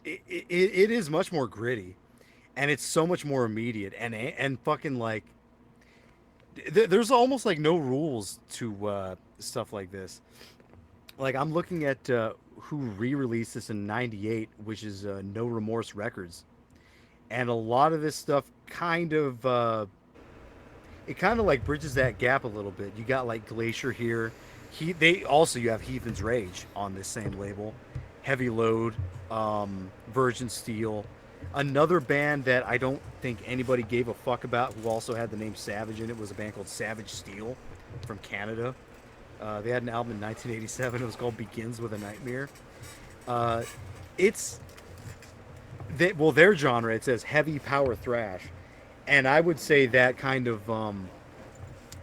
it is much more gritty, and it's so much more immediate, and fucking like there's almost like no rules to stuff like this. Like I'm looking at who re-released this in '98, which is No Remorse Records, and a lot of this stuff kind of it kind of like bridges that gap a little bit. You got like Glacier here. You have Heathen's Rage on this same label, Heavy Load, Virgin Steel, another band that I don't think anybody gave a fuck about, who also had the name Savage in it, was a band called Savage Steel from Canada. They had an album in 1987. It was called Begins with a Nightmare. Their genre, it says heavy power thrash, and I would say that kind of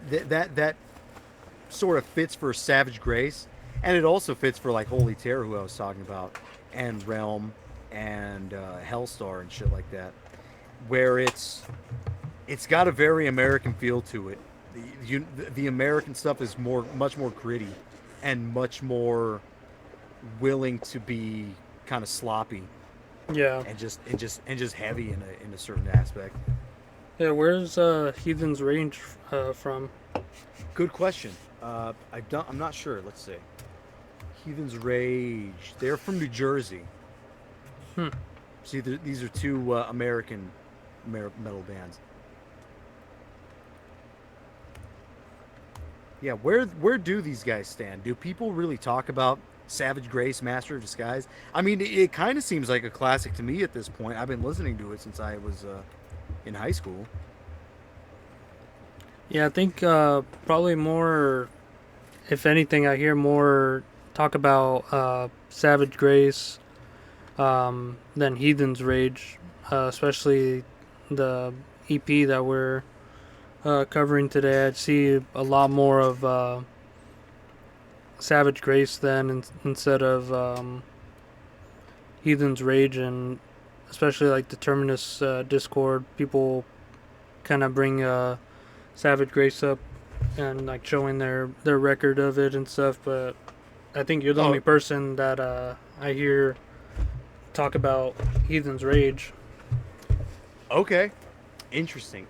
that sort of fits for Savage Grace, and it also fits for like Holy Terror, who I was talking about, and Realm, and Hellstar and shit like that, where it's got a very American feel to it. The American stuff is much more gritty, and much more willing to be kind of sloppy, Yeah. and just heavy in a certain aspect. Yeah, where's Heathen's Range from? Good question. I'm not sure. Let's see. Heathen's Rage. They're from New Jersey. Hmm. See, these are two American metal bands. Yeah, where do these guys stand? Do people really talk about Savage Grace, Master of Disguise? I mean, it kind of seems like a classic to me at this point. I've been listening to it since I was in high school. Yeah, I think probably more, if anything, I hear more talk about Savage Grace than Heathen's Rage, especially the EP that we're covering today. I'd see a lot more of Savage Grace then instead of Heathen's Rage, and especially like the Terminus Discord, people kind of bring Savage Grace up and like showing their record of it and stuff. But I think you're the only person that I hear talk about Heathen's Rage. Okay. Interesting.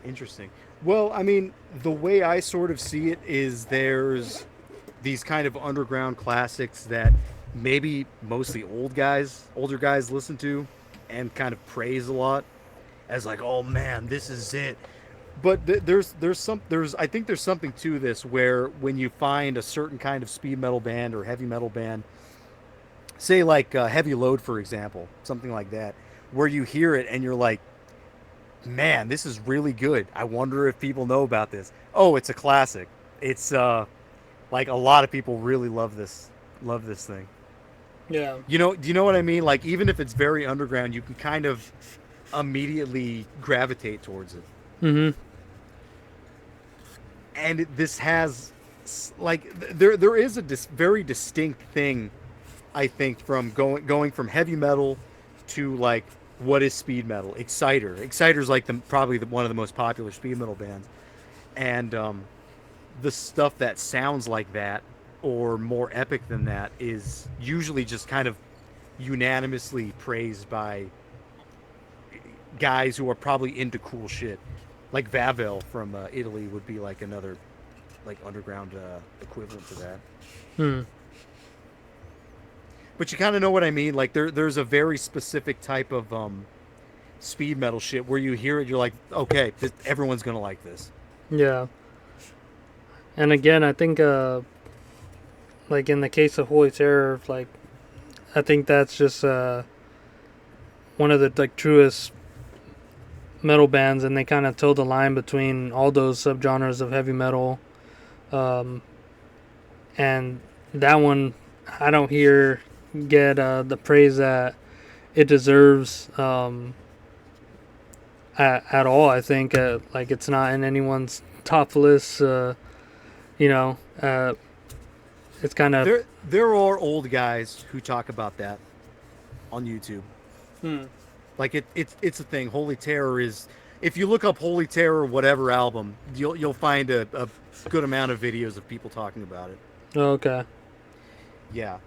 Well, I mean, the way I sort of see it is there's these kind of underground classics that maybe mostly older guys listen to and kind of praise a lot as like, oh man, this is it. But there's I think there's something to this where when you find a certain kind of speed metal band or heavy metal band, say like Heavy Load, for example, something like that, where you hear it and you're like, man, this is really good. I wonder if people know about this. Oh, it's a classic. It's like a lot of people really love this thing. Yeah. Do you know what I mean? Like, even if it's very underground, you can kind of immediately gravitate towards it. Mm-hmm. And this has, like, there is a very distinct thing, I think, from going from heavy metal to like what is speed metal. Exciter's like probably one of the most popular speed metal bands, and the stuff that sounds like that or more epic than that is usually just kind of unanimously praised by guys who are probably into cool shit. Like Vavel from Italy would be like another like underground equivalent to that. Hmm. But you kind of know what I mean. Like there's a very specific type of speed metal shit where you hear it, you're like, okay, everyone's gonna like this. Yeah. And again, I think like in the case of Holy Terror, like I think that's just one of the like truest metal bands, and they kind of toe the line between all those subgenres of heavy metal, and that one I don't hear get the praise that it deserves at all. I think like it's not in anyone's top list. It's kind of there are old guys who talk about that on YouTube. Like it's a thing. Holy Terror is, if you look up Holy Terror whatever album, you'll find a good amount of videos of people talking about it. Okay. Yeah.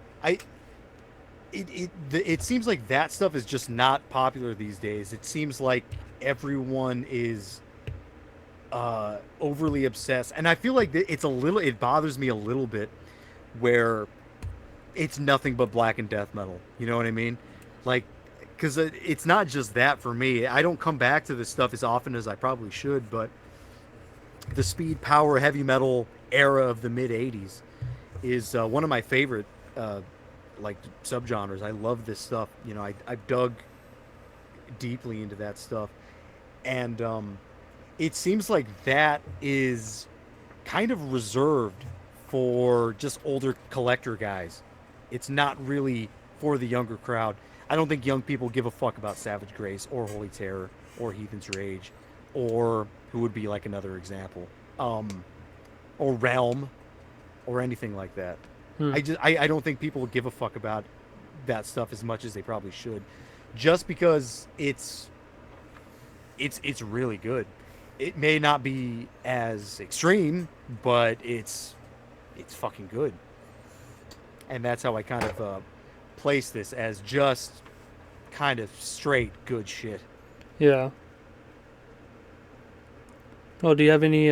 It seems like that stuff is just not popular these days. It seems like everyone is overly obsessed, and I feel like it bothers me a little bit where it's nothing but black and death metal. You know what I mean? Like, because it's not just that for me. I don't come back to this stuff as often as I probably should, but the speed, power, heavy metal era of the mid '80s is one of my favorite like subgenres. I love this stuff. I've dug deeply into that stuff, and it seems like that is kind of reserved for just older collector guys. It's not really for the younger crowd. I don't think young people give a fuck about Savage Grace or Holy Terror or Heathen's Rage, or who would be like another example, or Realm. or anything like that. Hmm. I don't think people give a fuck about that stuff as much as they probably should, just because it's really good. It may not be as extreme, but it's fucking good. And that's how I kind of place this as just kind of straight good shit. Yeah. Well, do you have any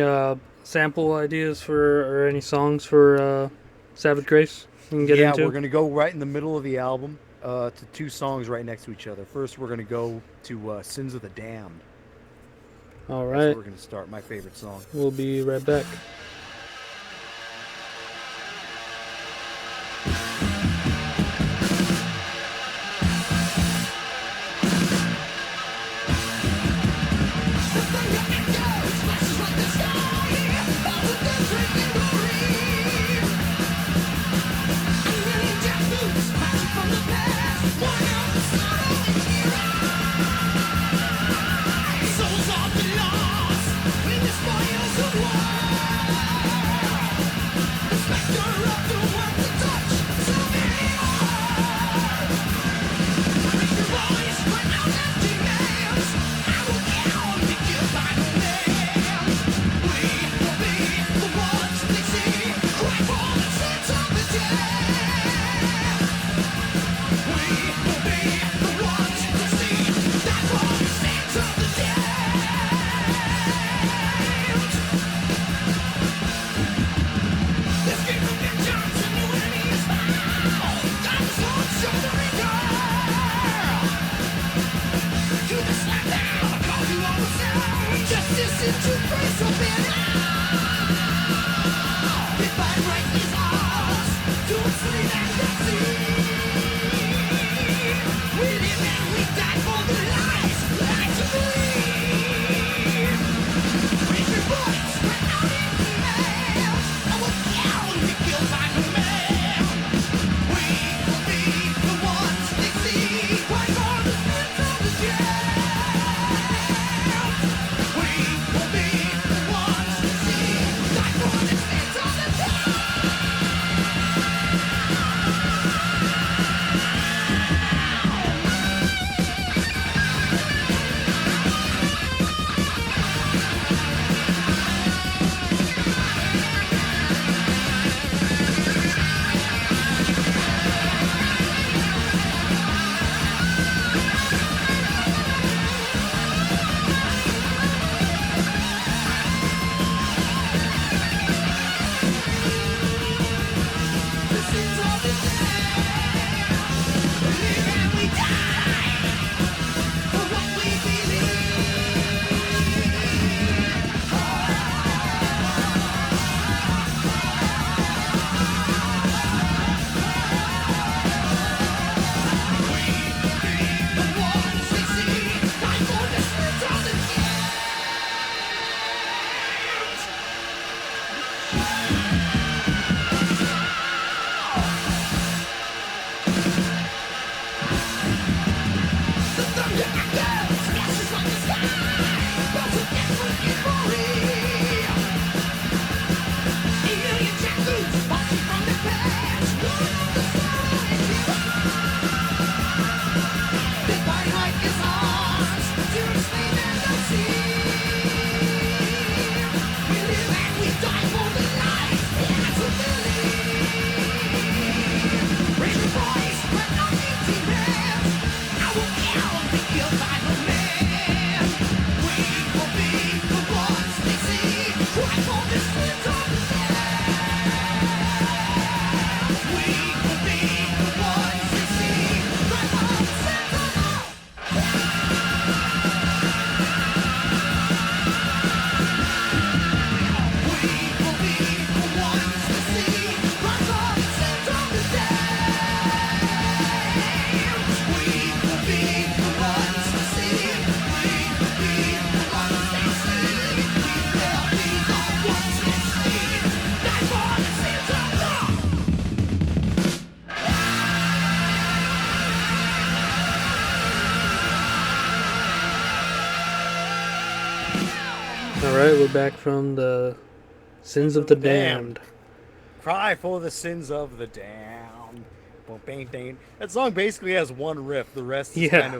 sample ideas for or any songs for Savage Grace we can get Yeah, into? we're gonna go right in the middle of the album to two songs right next to each other. First, we're gonna go to "Sins of the Damned." All That's where right. we're gonna start. My favorite song. We'll be right back. Alright, we're back from the Sins of the Damned. Cry for the sins of the damned. That song basically has one riff. Yeah.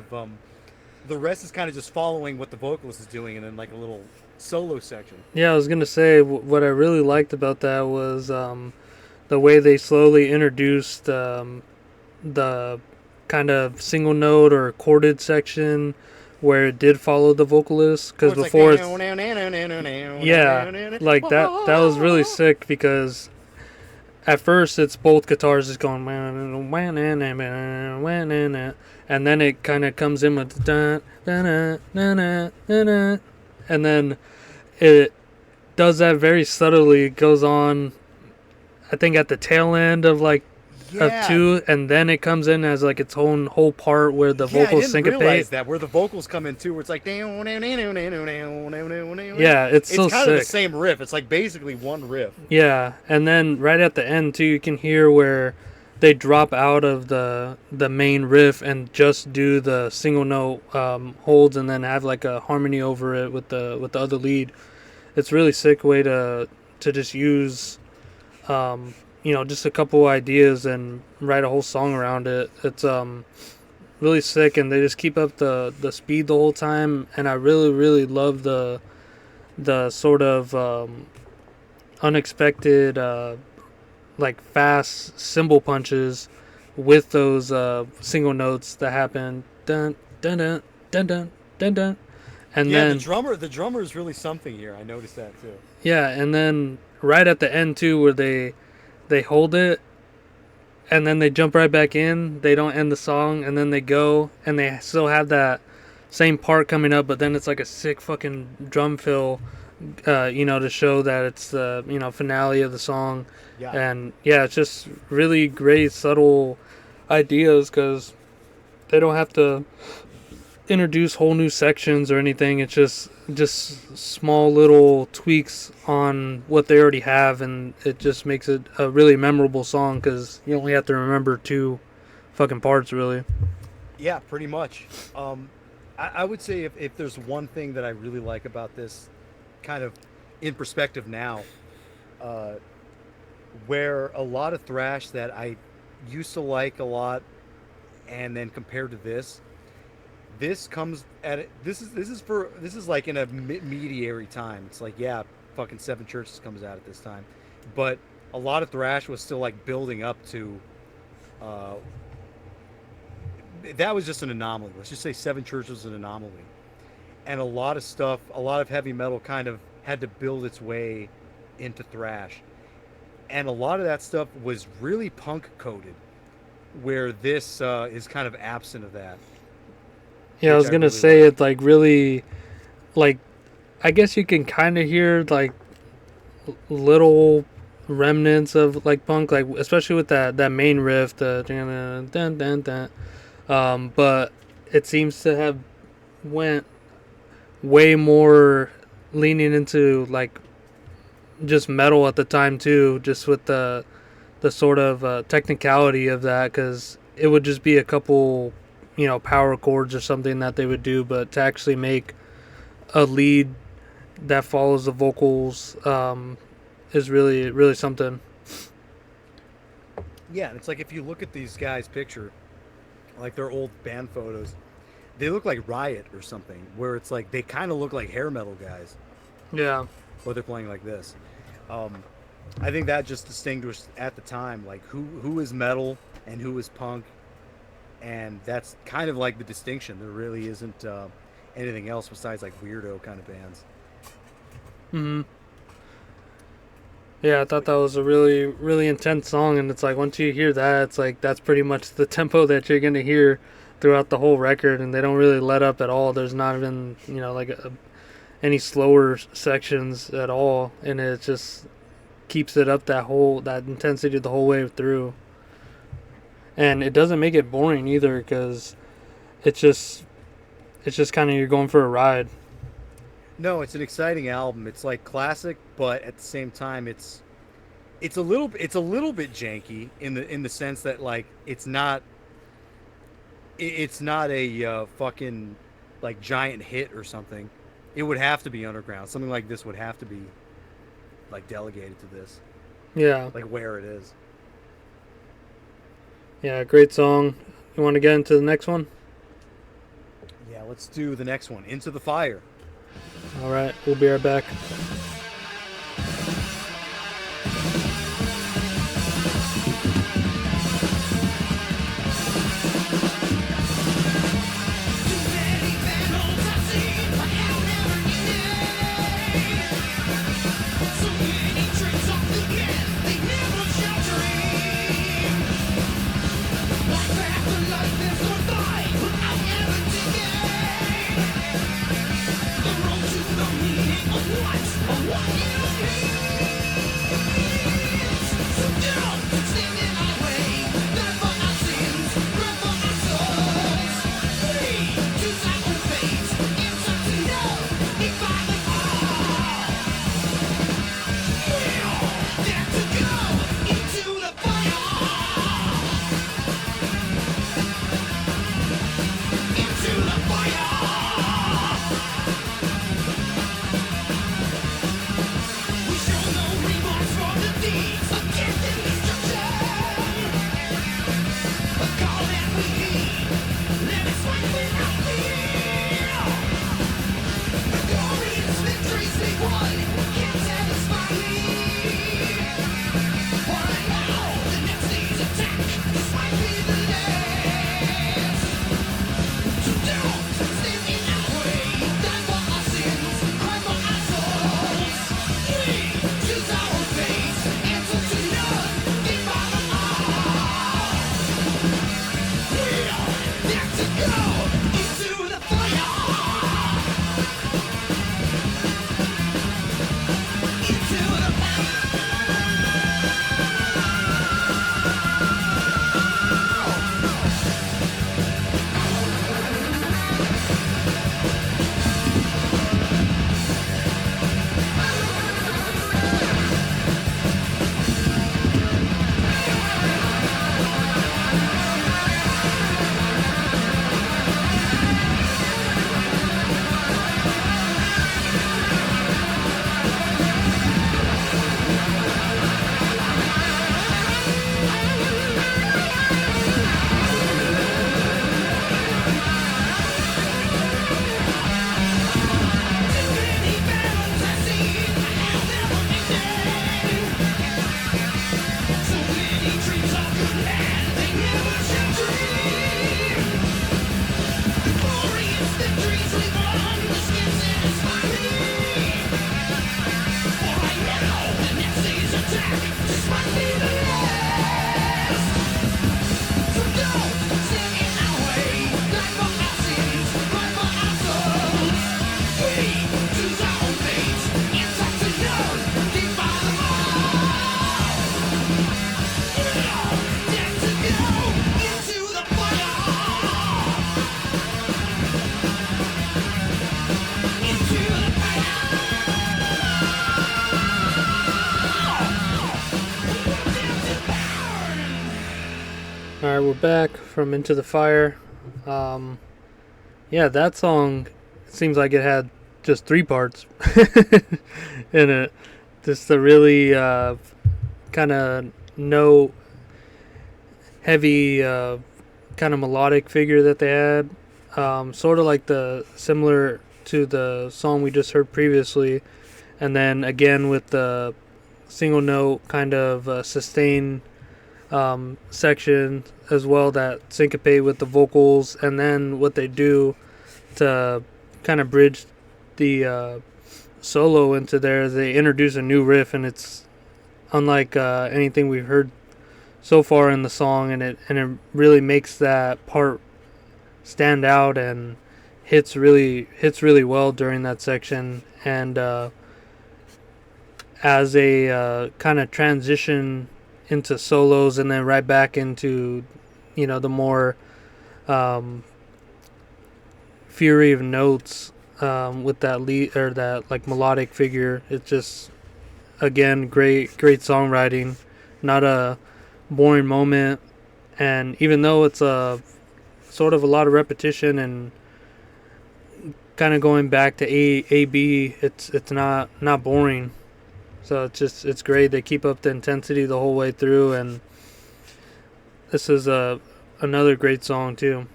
The rest is kind of just following what the vocalist is doing, and then like a little solo section. Yeah, I was gonna say what I really liked about that was the way they slowly introduced the kind of single note or chorded section where it did follow the vocalist, because before yeah, like that was really sick, because at first it's both guitars just going and then it kind of comes in with and then it does that very subtly. It goes on, I think, at the tail end of like of two, and then it comes in as like its own whole part where the vocals syncopate. Realize that where the vocals come in too, where it's like yeah, it's so kind sick. of the same riff. It's like basically one riff. Yeah, and then right at the end too, you can hear where they drop out of the main riff and just do the single note holds, and then have like a harmony over it with the other lead. It's really sick way to just use just a couple ideas and write a whole song around it. It's really sick, and they just keep up the speed the whole time, and I really love the sort of unexpected like fast cymbal punches with those single notes that happen dun dun dun dun dun dun dun. And then the drummer is really something here. I noticed that too. Yeah, and then right at the end too, where they hold it and then they jump right back in. They don't end the song, and then they go and they still have that same part coming up, but then it's like a sick fucking drum fill, to show that it's the finale of the song. Yeah. And yeah, it's just really great subtle ideas, because they don't have to introduce whole new sections or anything. It's just small little tweaks on what they already have, and it just makes it a really memorable song, because you only have to remember two fucking parts, really. Yeah, pretty much. I would say if there's one thing that I really like about this, kind of in perspective now, where a lot of thrash that I used to like a lot, and then compared to this comes at it. This is like in a mediary time. It's like, yeah, fucking Seven Churches comes out at this time, but a lot of thrash was still like building up to. That was just an anomaly. Let's just say Seven Churches was an anomaly, and a lot of heavy metal kind of had to build its way into thrash, and a lot of that stuff was really punk coded, where this is kind of absent of that. Yeah, I was gonna say it's like really, like, I guess you can kind of hear like little remnants of like punk, like especially with that main riff, the dun dun dun dun. But it seems to have went way more leaning into like just metal at the time too, just with the sort of technicality of that, because it would just be a couple power chords or something that they would do, but to actually make a lead that follows the vocals is really something. Yeah, it's like if you look at these guys' picture, like their old band photos, they look like Riot or something, where it's like they kind of look like hair metal guys. Yeah. But they're playing like this. I think that just distinguished at the time, like who is metal and who is punk, and that's kind of like the distinction. There really isn't anything else besides like weirdo kind of bands. Mm-hmm. Yeah, I thought that was a really intense song, and it's like once you hear that, it's like that's pretty much the tempo that you're gonna hear throughout the whole record, and they don't really let up at all. There's not even like any slower sections at all, and it just keeps it up that intensity the whole way through. And it doesn't make it boring either, because it's just kind of, you're going for a ride. No, it's an exciting album. It's like classic, but at the same time, it's a little bit janky in the sense that like it's not a fucking like giant hit or something. It would have to be underground. Something like this would have to be like delegated to this. Yeah. like where it is. Yeah, great song. You want to get into the next one? Yeah, let's do the next one, Into the Fire. All right, we'll be right back. Alright, we're back from Into the Fire. Yeah, that song seems like it had just 3 parts in it. Just a really kind of no heavy kind of melodic figure that they had. Sort of like the similar to the song we just heard previously. And then again with the single note kind of sustain section as well that syncopate with the vocals, and then what they do to kind of bridge the solo into there, they introduce a new riff, and it's unlike anything we've heard so far in the song, and it really makes that part stand out and hits really well during that section. And as a kind of transition into solos and then right back into, you know, the more fury of notes with that lead or that like melodic figure. It's just again great songwriting, not a boring moment. And even though it's a sort of a lot of repetition and kind of going back to A B, it's not boring. So it's great. They keep up the intensity the whole way through, and this is another great song too.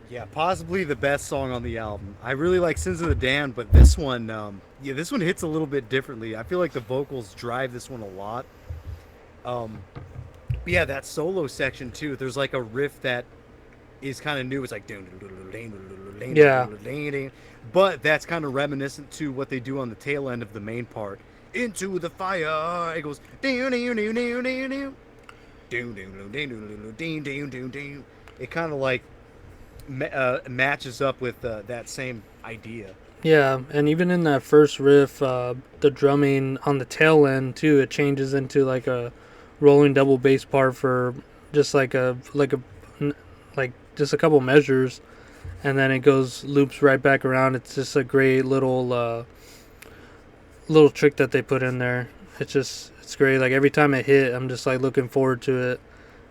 Yeah, possibly the best song on the album. I really like Sins of the Damned, but this one, this one hits a little bit differently. I feel like the vocals drive this one a lot. Um, yeah, that solo section too. There's like a riff that is kind of new. It's like, Yeah, but that's kind of reminiscent to what they do on the tail end of the main part. Into the fire, it goes. It kind of like matches up with that same idea. yeah, and even in that first riff, the drumming on the tail end too, it changes into like a rolling double bass part for just like just a couple measures, and then it goes loops right back around. It's just a great little trick that they put in there. It's great. Like every time it hit, I'm just like looking forward to it,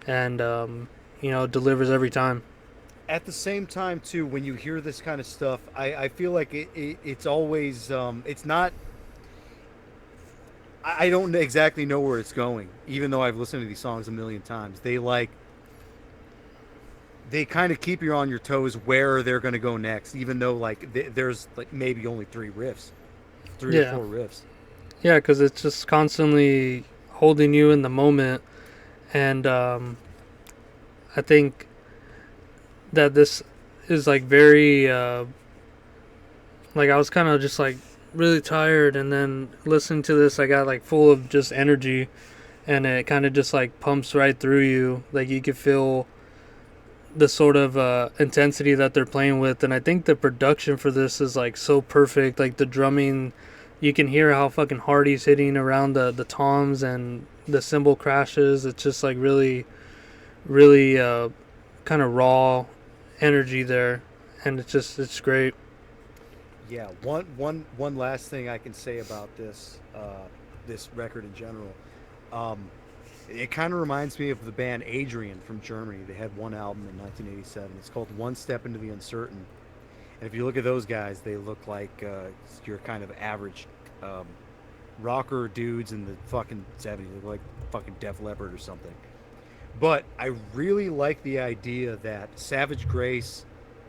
and it delivers every time. At the same time, too, when you hear this kind of stuff, I feel like it's always it's not. I don't exactly know where it's going, even though I've listened to these songs a million times. They kind of keep you on your toes where they're going to go next, even though like there's like maybe only three riffs, three or Yeah, four riffs. yeah, because it's just constantly holding you in the moment, and I think that this is like very like I was kind of just like really tired, and then listening to this I got like full of just energy, and it kind of just like pumps right through you. Like you could feel the sort of intensity that they're playing with, and I think the production for this is like so perfect. Like the drumming, you can hear how fucking hard he's hitting around the toms, and the cymbal crashes. It's just like really really kind of raw energy there, and it's great. Yeah, one last thing I can say about this record in general. Um, it kind of reminds me of the band Adrian from Germany. They had one album in 1987. It's called One Step into the Uncertain. And if you look at those guys, they look like your kind of average um, rocker dudes in the fucking 70s. They look like fucking Def Leppard or something. But I really like the idea that Savage Grace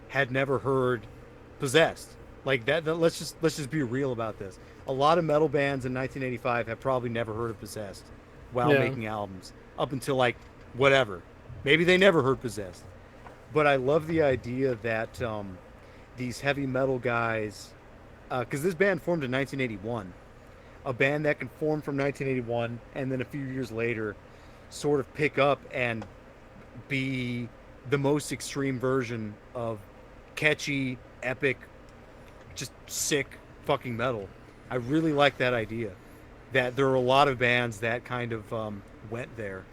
had never heard Possessed. Like that let's just be real about this. A lot of metal bands in 1985 have probably never heard of Possessed while Yeah, making albums up until like whatever. Maybe they never heard Possessed. But I love the idea that these heavy metal guys, because this band formed in 1981, a band that can form from 1981 and then a few years later sort of pick up and be the most extreme version of catchy, epic, just sick fucking metal. I really like that idea. That there are a lot of bands that kind of went there,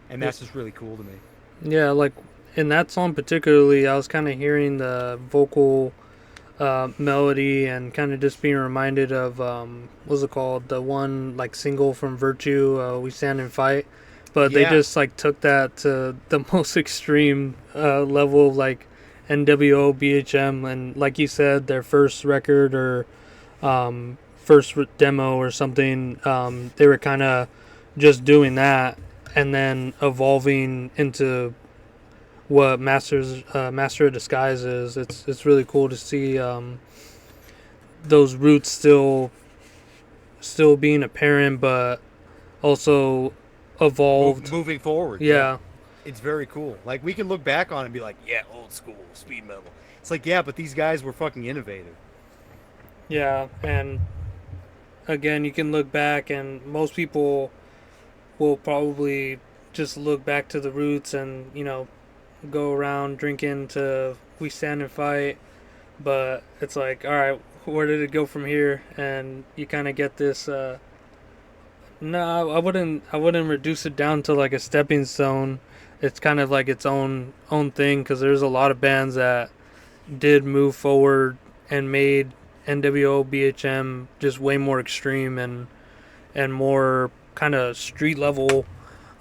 and that's just really cool to me. yeah. Like in that song particularly, I was kind of hearing the vocal melody and kind of just being reminded of what's it called, the one like single from Virtue, We Stand and Fight. But they Yeah, just like took that to the most extreme level of like NWO BHM, and like you said, their first record or demo or something, they were kind of just doing that and then evolving into what Master of Disguise is. It's really cool to see those roots still being apparent, but also evolved. moving forward. Yeah, Yeah, it's very cool. Like we can look back on it and be like, yeah, old school speed metal. It's like, yeah, but these guys were fucking innovative. yeah, and again, you can look back, and most people will probably just look back to the roots and go around drinking to We Stand and Fight, but it's like, all right, where did it go from here? And you kind of get this. No, I wouldn't reduce it down to like a stepping stone. It's kind of like its own thing, because there's a lot of bands that did move forward and made NWO BHM just way more extreme and more kind of street level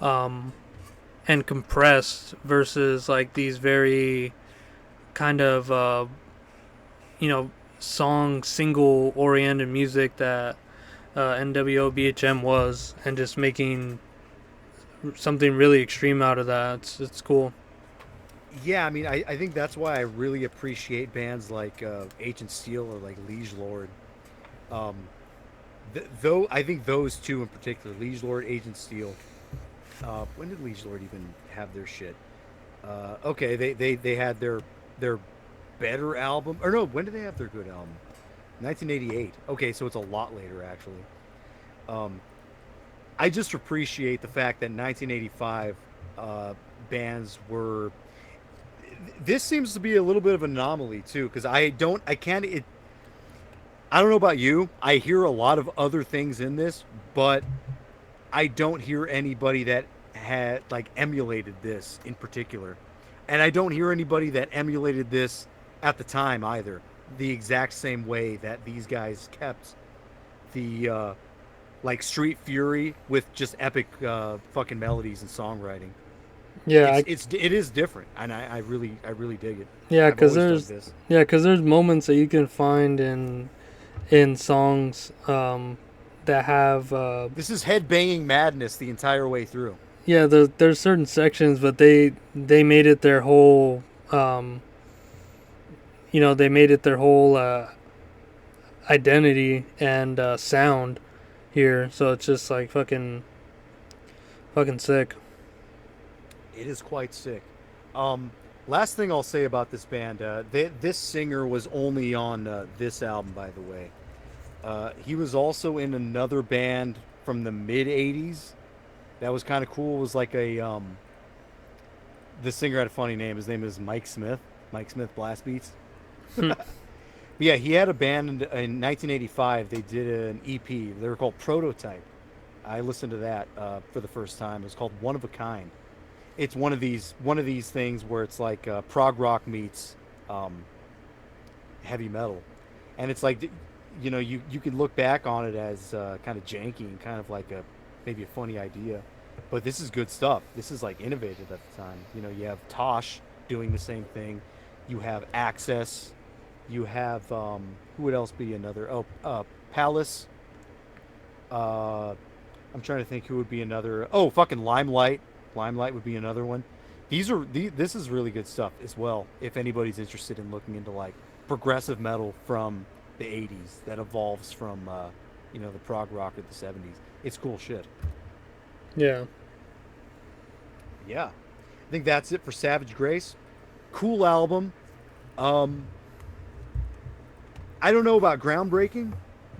um, and compressed versus like these very kind of song single oriented music that NWO BHM was, and just making something really extreme out of that. It's cool. Yeah, I mean, I think that's why I really appreciate bands like Agent Steel or like Liege Lord. Um, though I think those two in particular, Liege Lord, Agent Steel. When did Liege Lord even have their shit? Okay, they had their better album, or no, when did they have their good album? 1988. Okay, so it's a lot later actually. Um, I just appreciate the fact that 1985 bands were. This seems to be a little bit of an anomaly too, because I can't. I don't know about you. I hear a lot of other things in this, but I don't hear anybody that had like emulated this in particular, and I don't hear anybody that emulated this at the time either. The exact same way that these guys kept the like Street Fury with just epic fucking melodies and songwriting. Yeah, It is different, and I really dig it. yeah, I've because always dug this. there's moments that you can find in songs that have This is head banging madness the entire way through. yeah, there's certain sections, but they made it their whole they made it their whole identity and sound here, so it's just like fucking sick. It is quite sick. Last thing I'll say about this band, this singer was only on this album, by the way. He was also in another band from the mid '80s. That was kind of cool. It was like the singer had a funny name. His name is Mike Smith. Mike Smith Blast Beats. Yeah, he had a band in 1985. They did an EP. They were called Prototype. I listened to that for the first time. It was called One of a Kind. It's one of these things where it's like prog rock meets heavy metal, and it's like you can look back on it as kind of janky and kind of like maybe a funny idea, but this is good stuff. This is like innovative at the time. You have Tosh doing the same thing. You have Access. You have who would else be another? Palace. I'm trying to think who would be another. Oh, fucking Limelight. Limelight would be another one. This is really good stuff as well. If anybody's interested in looking into like progressive metal from the '80s that evolves from the prog rock of the '70s, it's cool shit. Yeah. Yeah, I think that's it for Savage Grace. Cool album. I don't know about groundbreaking,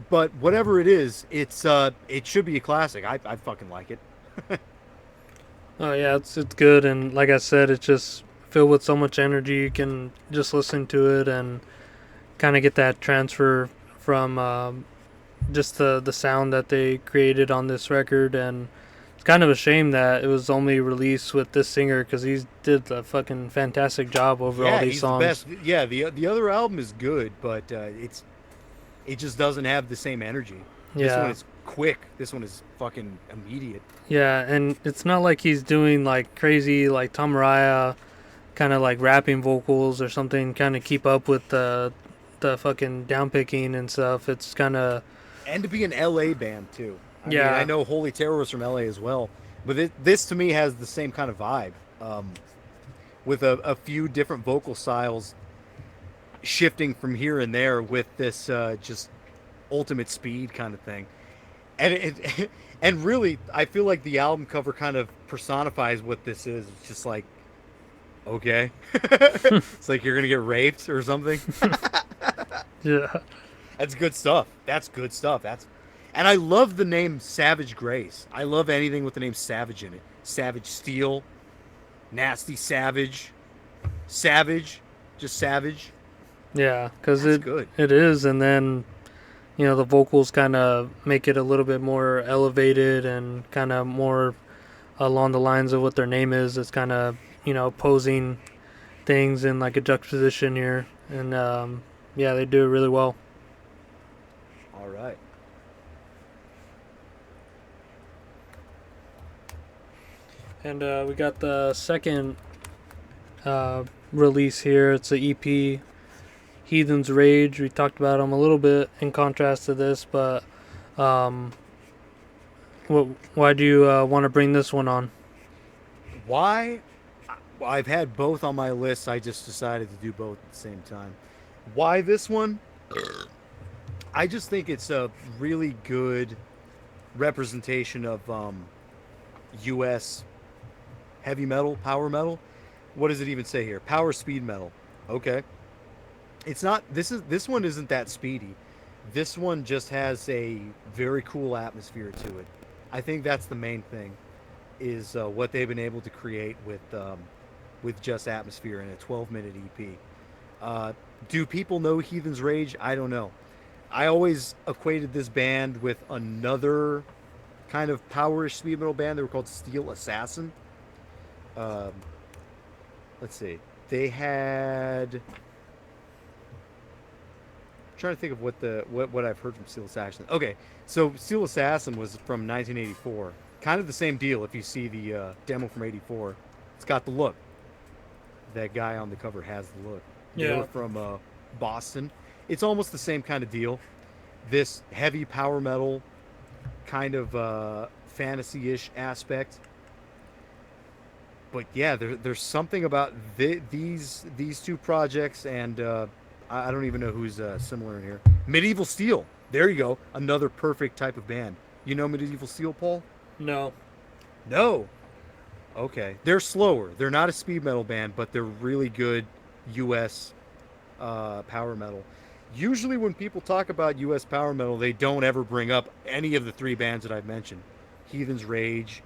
but whatever it is, it should be a classic. I fucking like it. Oh yeah, it's good, and like I said, it's just filled with so much energy. You can just listen to it and kind of get that transfer from just the sound that they created on this record. And it's kind of a shame that it was only released with this singer, because he did a fucking fantastic job over all these songs. The best. Yeah, the other album is good, but it just doesn't have the same energy. This one is quick. This one is fucking immediate. Yeah, and it's not like he's doing like crazy like Tom Araya kind of like rapping vocals or something, kind of keep up with the fucking downpicking and stuff. It's kind of, and to be an LA band too. I mean, I know Holy Terror was from LA as well, but this to me has the same kind of vibe, with a few different vocal styles shifting from here and there with this just ultimate speed kind of thing. And and really, I feel like the album cover kind of personifies what this is. It's just like, okay, it's like you're gonna get raped or something. yeah, that's good stuff. And I love the name Savage Grace. I love anything with the name Savage in it. Savage Steel, Nasty Savage, Savage, just Savage. Yeah, because good. It is, and then the vocals kind of make it a little bit more elevated and kind of more along the lines of what their name is. It's kind of posing things in like a juxtaposition here, and they do it really well. All right. And we got the second release here. It's an EP, Heathen's Rage. We talked about them a little bit in contrast to this, but Um, why do you want to bring this one on? Why? Well, I've had both on my list. I just decided to do both at the same time. Why this one? I just think it's a really good representation of U.S. heavy metal, power metal. What does it even say here? Power speed metal. Okay. It's not. This one isn't that speedy. This one just has a very cool atmosphere to it. I think that's the main thing. Is what they've been able to create with just atmosphere in a 12-minute EP. Do people know Heathen's Rage? I don't know. I always equated this band with another kind of powerish speed metal band. They were called Steel Assassin. Um, let's see. They had. I'm trying to think of what I've heard from Steel Assassin. Okay, so Steel Assassin was from 1984. Kind of the same deal. If you see the demo from '84, it's got the look. That guy on the cover has the look. Yeah. They were from Boston. It's almost the same kind of deal. This heavy power metal, kind of fantasy-ish aspect. But yeah, there's something about these two projects, and I don't even know who's similar in here. Medieval Steel. There you go. Another perfect type of band. You know Medieval Steel, Paul? No. No. Okay. They're slower. They're not a speed metal band, but they're really good U.S. Power metal. Usually when people talk about U.S. power metal, they don't ever bring up any of the three bands that I've mentioned. Heathen's Rage,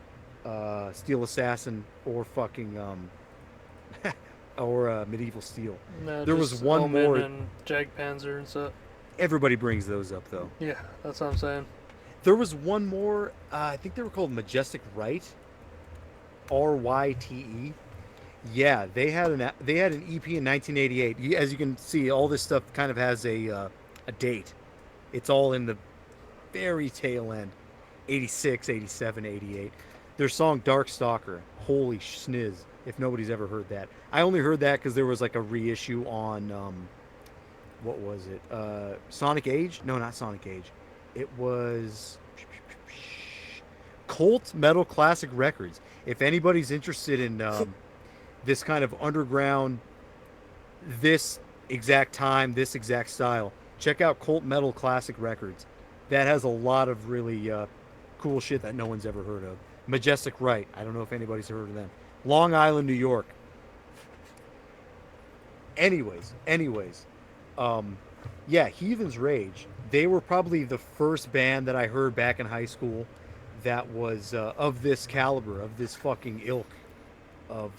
Steel Assassin, or fucking or Medieval Steel. No, there was one Omen more. And Panzer and stuff. Everybody brings those up though. Yeah, that's what I'm saying. There was one more. I think they were called Majestic Right. RYTE. Yeah, they had an EP in 1988. As you can see, all this stuff kind of has a date. It's all in the very tail end. 86, 87, 88. Their song Dark Stalker. Holy sniz, if nobody's ever heard that. I only heard that because there was like a reissue on, what was it? Sonic Age? No, not Sonic Age. It was Cult Metal Classic Records. If anybody's interested in this kind of underground, this exact time, this exact style, check out Cult Metal Classic Records. That has a lot of really cool shit that no one's ever heard of. Majestic Right. I don't know if anybody's heard of them. Long Island, New York. Anyways, yeah, Heathen's Rage. They were probably the first band that I heard back in high school that was of this caliber, of this fucking ilk, of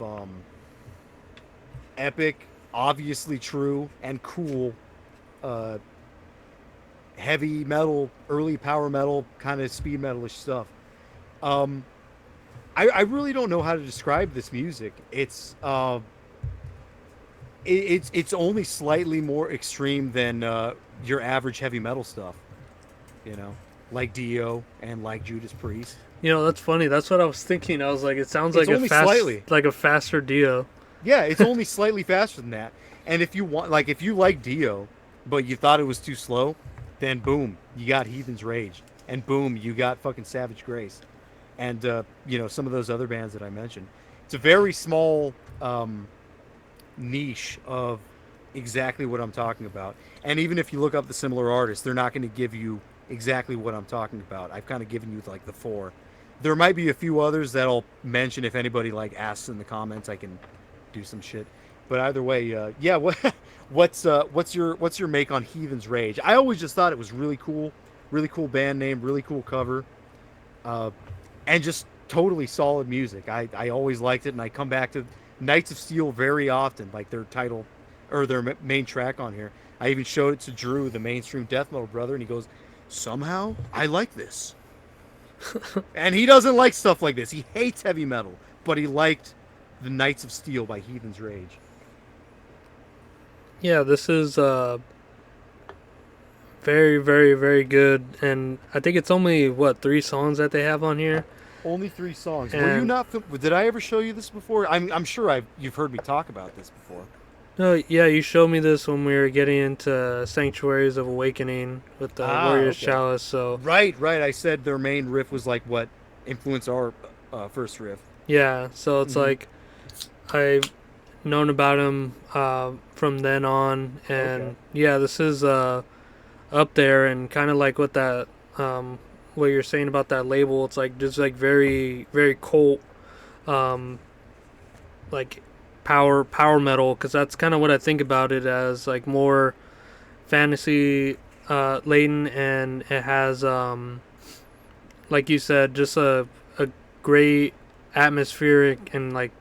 epic, obviously true, and cool heavy metal, early power metal, kind of speed metalish stuff. I really don't know how to describe this music. It's only slightly more extreme than your average heavy metal stuff, you know, like Dio and like Judas Priest. You know, that's funny. That's what I was thinking. I was like, it sounds like a faster Dio. Yeah, it's only slightly faster than that. And if you want, like, if you like Dio, but you thought it was too slow, then boom, you got Heathen's Rage, and boom, you got fucking Savage Grace, and you know, some of those other bands that I mentioned. It's a very small niche of exactly what I'm talking about. And even if you look up the similar artists, they're not going to give you exactly what I'm talking about. I've kind of given you like the four. There might be a few others that I'll mention if anybody like asks in the comments. I can do some shit. But either way, yeah. What's your make on Heathen's Rage? I always just thought it was really cool band name, really cool cover, and just totally solid music. I always liked it, and I come back to Knights of Steel very often, like their title or their main track on here. I even showed it to Drew, the mainstream death metal brother, and he goes, "Somehow I like this." And he doesn't like stuff like this. He hates heavy metal, but he liked the Knights of Steel by Heathen's Rage. Yeah, this is very, very, very good. And I think it's only, 3 songs that they have on here? Only 3 songs. Were you not? Did I ever show you this before? I'm sure you've heard me talk about this before. No, yeah, you showed me this when we were getting into Sanctuaries of Awakening with the Warrior's Okay. Chalice. So Right. I said their main riff was like what influenced our first riff. yeah, so it's Hmm. like I've known about him from then on, Okay. and yeah, this is up there and kind of like um, what you're saying about that label. It's like just like very cult, um, like power metal, because that's kind of what I think about it as, like more fantasy laden, and it has like you said, just a great atmospheric and like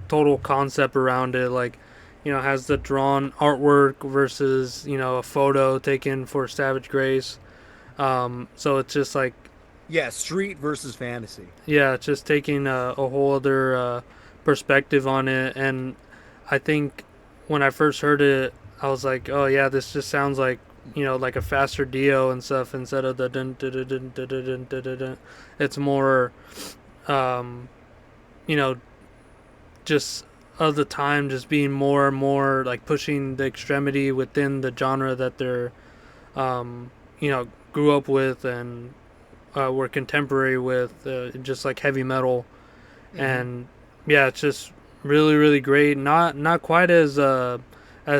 total concept around it. Like, has the drawn artwork versus a photo taken for Savage Grace. So it's just like, Yeah, street versus fantasy. yeah, it's just taking a whole other perspective on it. And I think when I first heard it, I was like, oh yeah, this just sounds like like a faster Dio and stuff instead of the dun dun dun dun dun dun dun dun dun. It's more, um, you know, just of the time, just being more and more like pushing the extremity within the genre that they're, grew up with and were contemporary with, just like heavy metal. Hmm. And yeah, it's just really great. Not quite as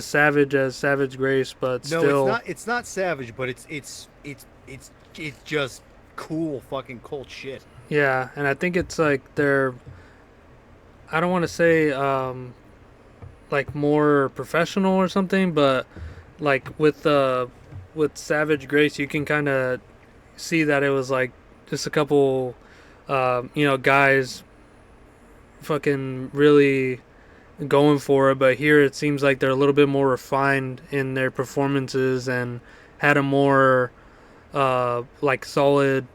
savage as Savage Grace, but No, it's still, not. It's not savage, but it's just cool fucking cult shit. yeah. And I think it's like they're, I don't want to say like more professional or something, but like with Savage Grace, you can kind of see that it was like just a couple, guys fucking really going for it. But here it seems like they're a little bit more refined in their performances and had a more like solid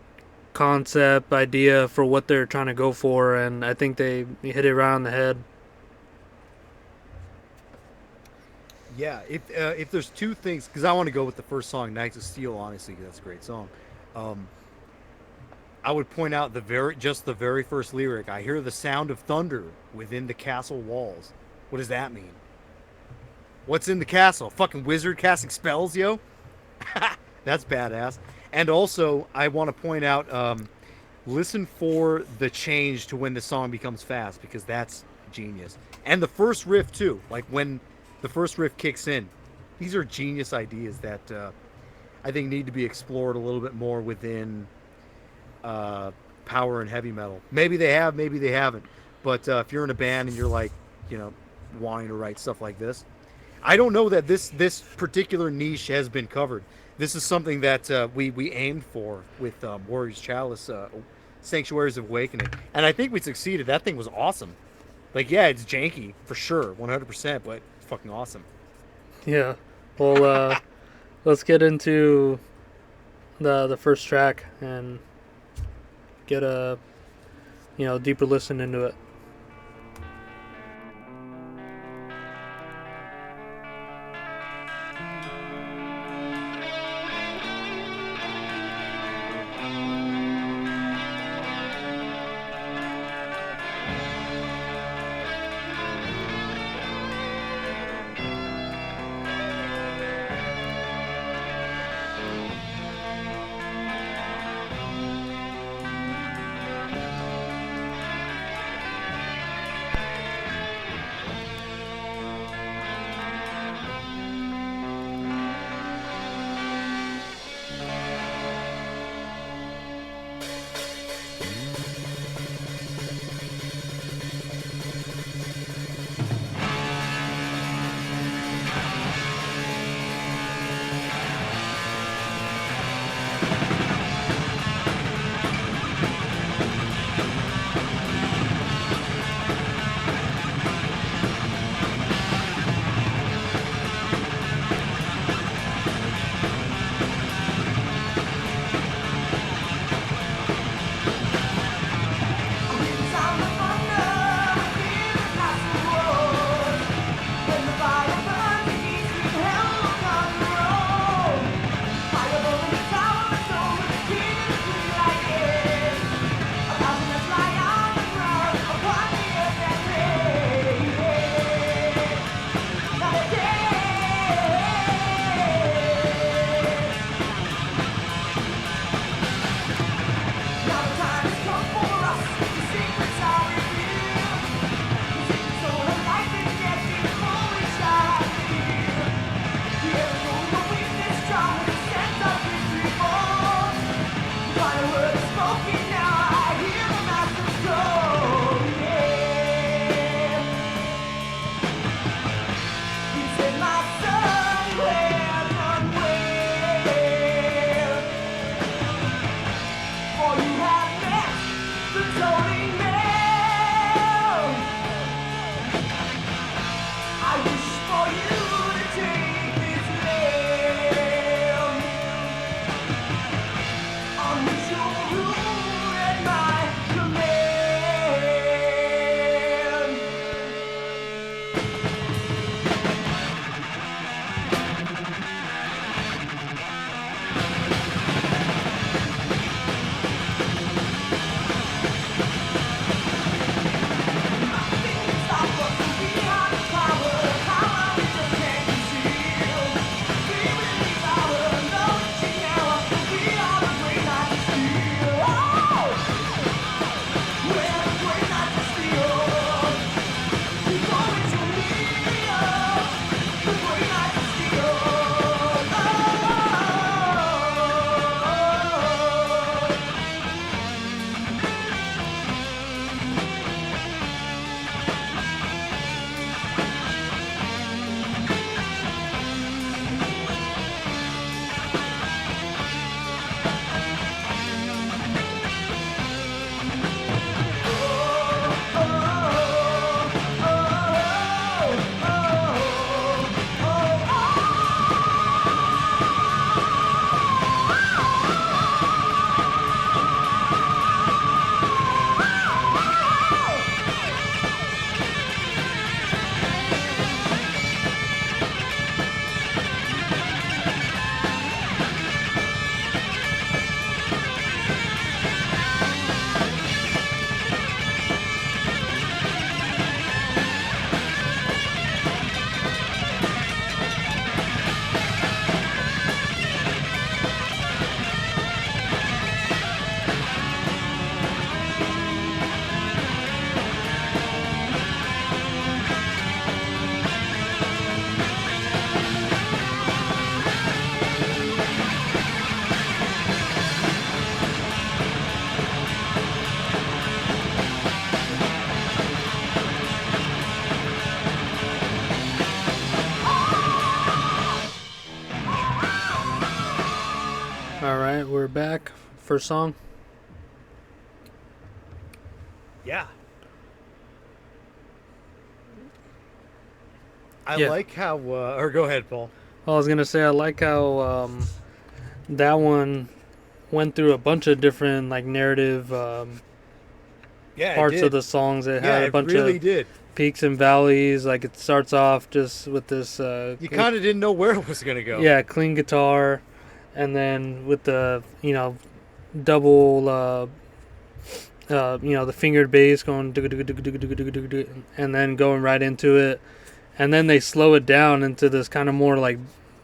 concept idea for what they're trying to go for, and I think they hit it right on the head. Yeah, if there's two things, because I want to go with the first song, "Knights of Steel," honestly, 'cause that's a great song. Um, I would point out the very first lyric. I hear the sound of thunder within the castle walls. What does that mean? What's in the castle? Fucking wizard casting spells, yo. That's badass. And also, I want to point out, listen for the change to when the song becomes fast because that's genius. And the first riff too, like when the first riff kicks in. These are genius ideas that I think need to be explored a little bit more within uh, power and heavy metal. Maybe they have, maybe they haven't. But if you're in a band and you're like, you know, wanting to write stuff like this, I don't know that this particular niche has been covered. This is something that we aimed for with Warriors Chalice, Sanctuaries of Awakening, and I think we succeeded. That thing was awesome. Like, yeah, it's janky for sure, 100%, but it's fucking awesome. Yeah. Well, let's get into the first track and get a deeper listen into it. Alright, we're back. First song. Yeah. I Yeah. like how, or go ahead, Paul. I was gonna say I like how that one went through a bunch of different like narrative parts of the songs. It had a bunch really of did. peaks and valleys. Like it starts off just with this. You kind of didn't know where it was gonna go. Yeah, clean guitar, and then with the double the fingered bass going and then going right into it, and then they slow it down into this kind of more like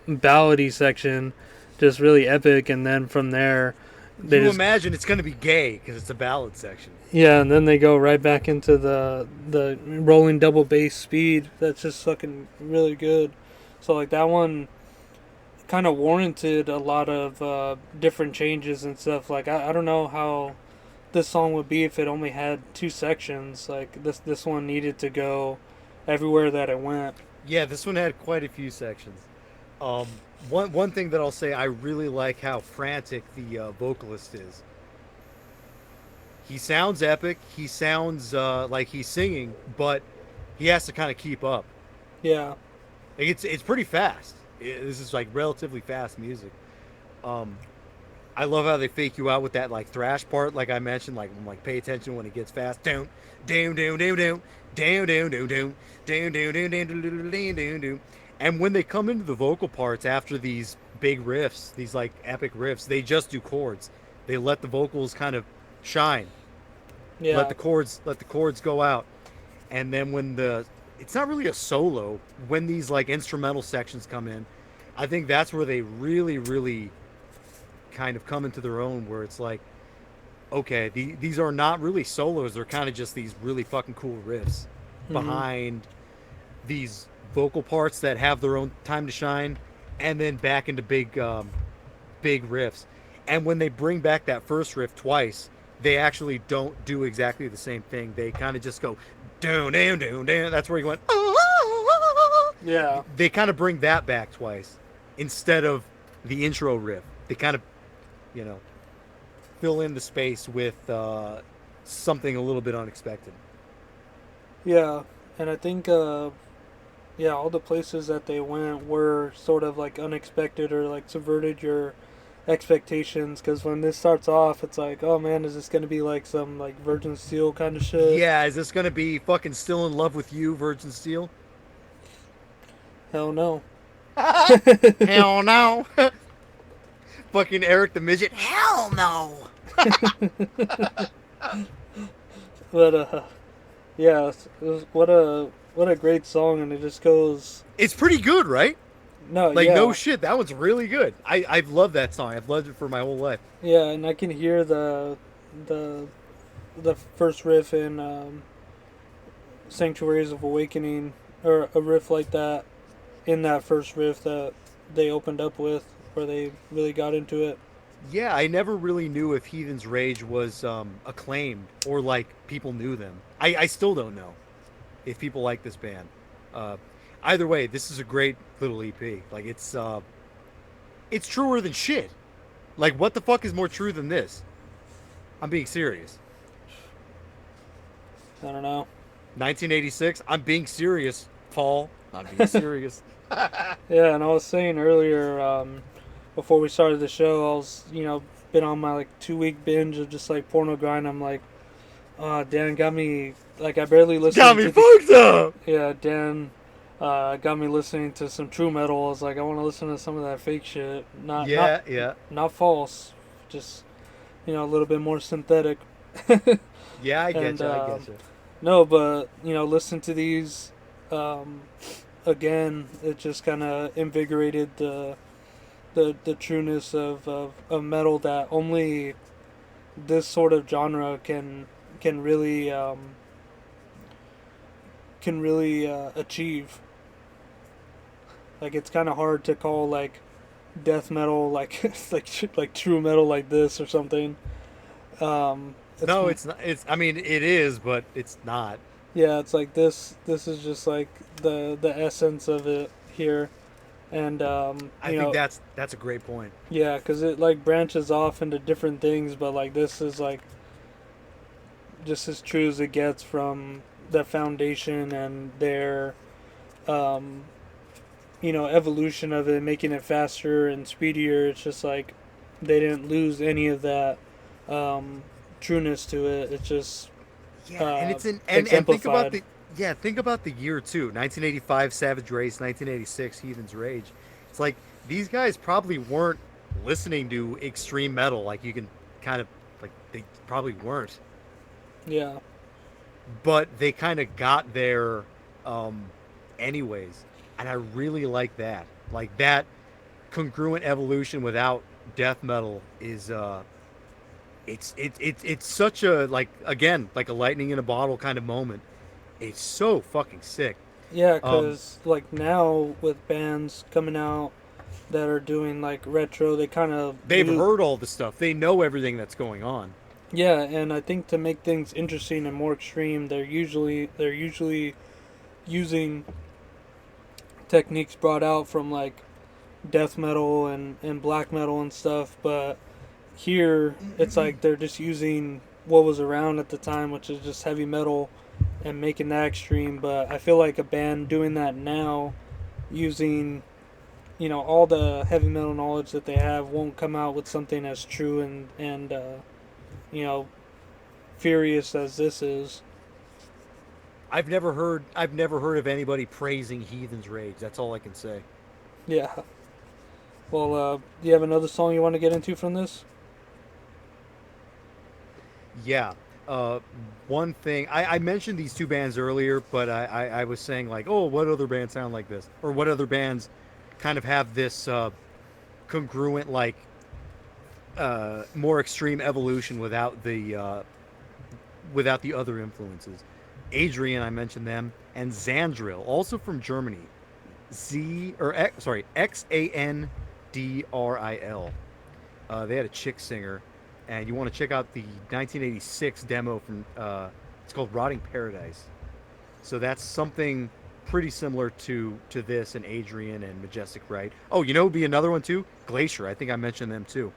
ballady section, just really epic, and then from there they You imagine it's gonna be gay because it's a ballad section. yeah, and then they go right back into the rolling double bass speed. That's just fucking really good. So like that one kind of warranted a lot of different changes and stuff. Like I don't know how this song would be if it only had two sections. Like this one needed to go everywhere that it went. Yeah, this one had quite a few sections. One thing that I'll say, I really like how frantic the vocalist is. He sounds epic. He sounds like he's singing, but he has to kind of keep up. Yeah. Like it's pretty fast. This is like relatively fast music. I love how they fake you out with that like thrash part, like I mentioned. Like pay attention when it gets fast. Down, down, down, down, down, down, down, down, down, down, down, down, down, down, down, down. And when they come into the vocal parts after these big riffs, these like epic riffs, they just do chords. They let the vocals kind of shine. Yeah. Let the chords go out. And then when it's not really a solo, when these like instrumental sections come in, I think that's where they really, really kind of come into their own, where it's like, okay, these are not really solos. They're kind of just these really fucking cool riffs behind these vocal parts that have their own time to shine, and then back into big riffs. And when they bring back that first riff twice, they actually don't do exactly the same thing. They kind of just go down, down, down, down. That's where you went. Yeah. They kind of bring that back twice instead of the intro riff. They kind of, fill in the space with something a little bit unexpected. Yeah, and I think Yeah, all the places that they went were sort of like unexpected or like subverted your expectations. Because when this starts off, it's like, oh man, is this gonna be like some like Virgin Steel kind of shit? Yeah, is this gonna be fucking Still in Love with You, Virgin Steel? Hell no. Hell no. Fucking Eric the Midget. Hell no. But yeah, what a great song, and it just goes. It's pretty good, right? No, Like no yeah, shit, that one's really good. I've loved that song. I've loved it for my whole life. yeah, and I can hear the the first riff in Sanctuaries of Awakening, or a riff like that in that first riff that they opened up with, where they really got into it. Yeah, I never really knew if Heathen's Rage was acclaimed or like people knew them. I still don't know if people like this band. Uh, Either way, this is a great little EP. Like it's truer than shit. Like what the fuck is more true than this? I'm being serious. I don't know. 1986. I'm being serious, Paul. I'm being serious. Yeah, and I was saying earlier, before we started the show, I was, been on my like 2 week binge of just like pornogrind. I'm like, oh, Dan got me, like I barely listened Got me to fucked up. yeah, Dan got me listening to some true metal. I was like, I want to listen to some of that fake shit. Yeah. Not false, just, a little bit more synthetic. Yeah, I get And you. I get you. no, but, listen to these, um, again, it just kind of invigorated the trueness of metal that only this sort of genre can really achieve. Like it's kind of hard to call like death metal like like true metal like this or something. No, it's not. It's. I mean, it is, but it's not. Yeah, it's like this. This is just like the essence of it here, and I think that's a great point. yeah, because it like branches off into different things, but like this is like just as true as it gets from the foundation and their um, evolution of it, making it faster and speedier. It's just like they didn't lose any of that trueness to it. It's just Yeah, and it's an and think about exemplified. think about the year too. 1985 Savage Race, 1986 Heathen's Rage. It's like these guys probably weren't listening to extreme metal like you can kind of like they probably weren't, Yeah, but they kind of got there um anyways. And I really like that. Like that congruent evolution without death metal is it's such a like again like a lightning in a bottle kind of moment. It's so fucking sick. yeah, Um, because like now with bands coming out that are doing like retro, they kind of they've heard all the stuff. They know everything that's going on. yeah, and I think to make things interesting and more extreme, they're usually using techniques brought out from like death metal and black metal and stuff, but here it's like they're just using what was around at the time, which is just heavy metal, and making that extreme. But I feel like a band doing that now, using all the heavy metal knowledge that they have, won't come out with something as true and you know furious as this is. I've never heard of anybody praising Heathen's Rage. That's all I can say. Yeah. Well, do you have another song you want to get into from this? Yeah. Uh, One thing I mentioned these two bands earlier, but I was saying like, oh, what other bands sound like this, or what other bands kind of have this congruent like more extreme evolution without the other influences. Adrian, I mentioned them, and Xandril, also from Germany. Xandril. They had a chick singer, and you want to check out the 1986 demo from. It's called "Rotting Paradise." So that's something pretty similar to this and Adrian and Majestic Right. Oh, it'd be another one too. Glacier. I think I mentioned them too.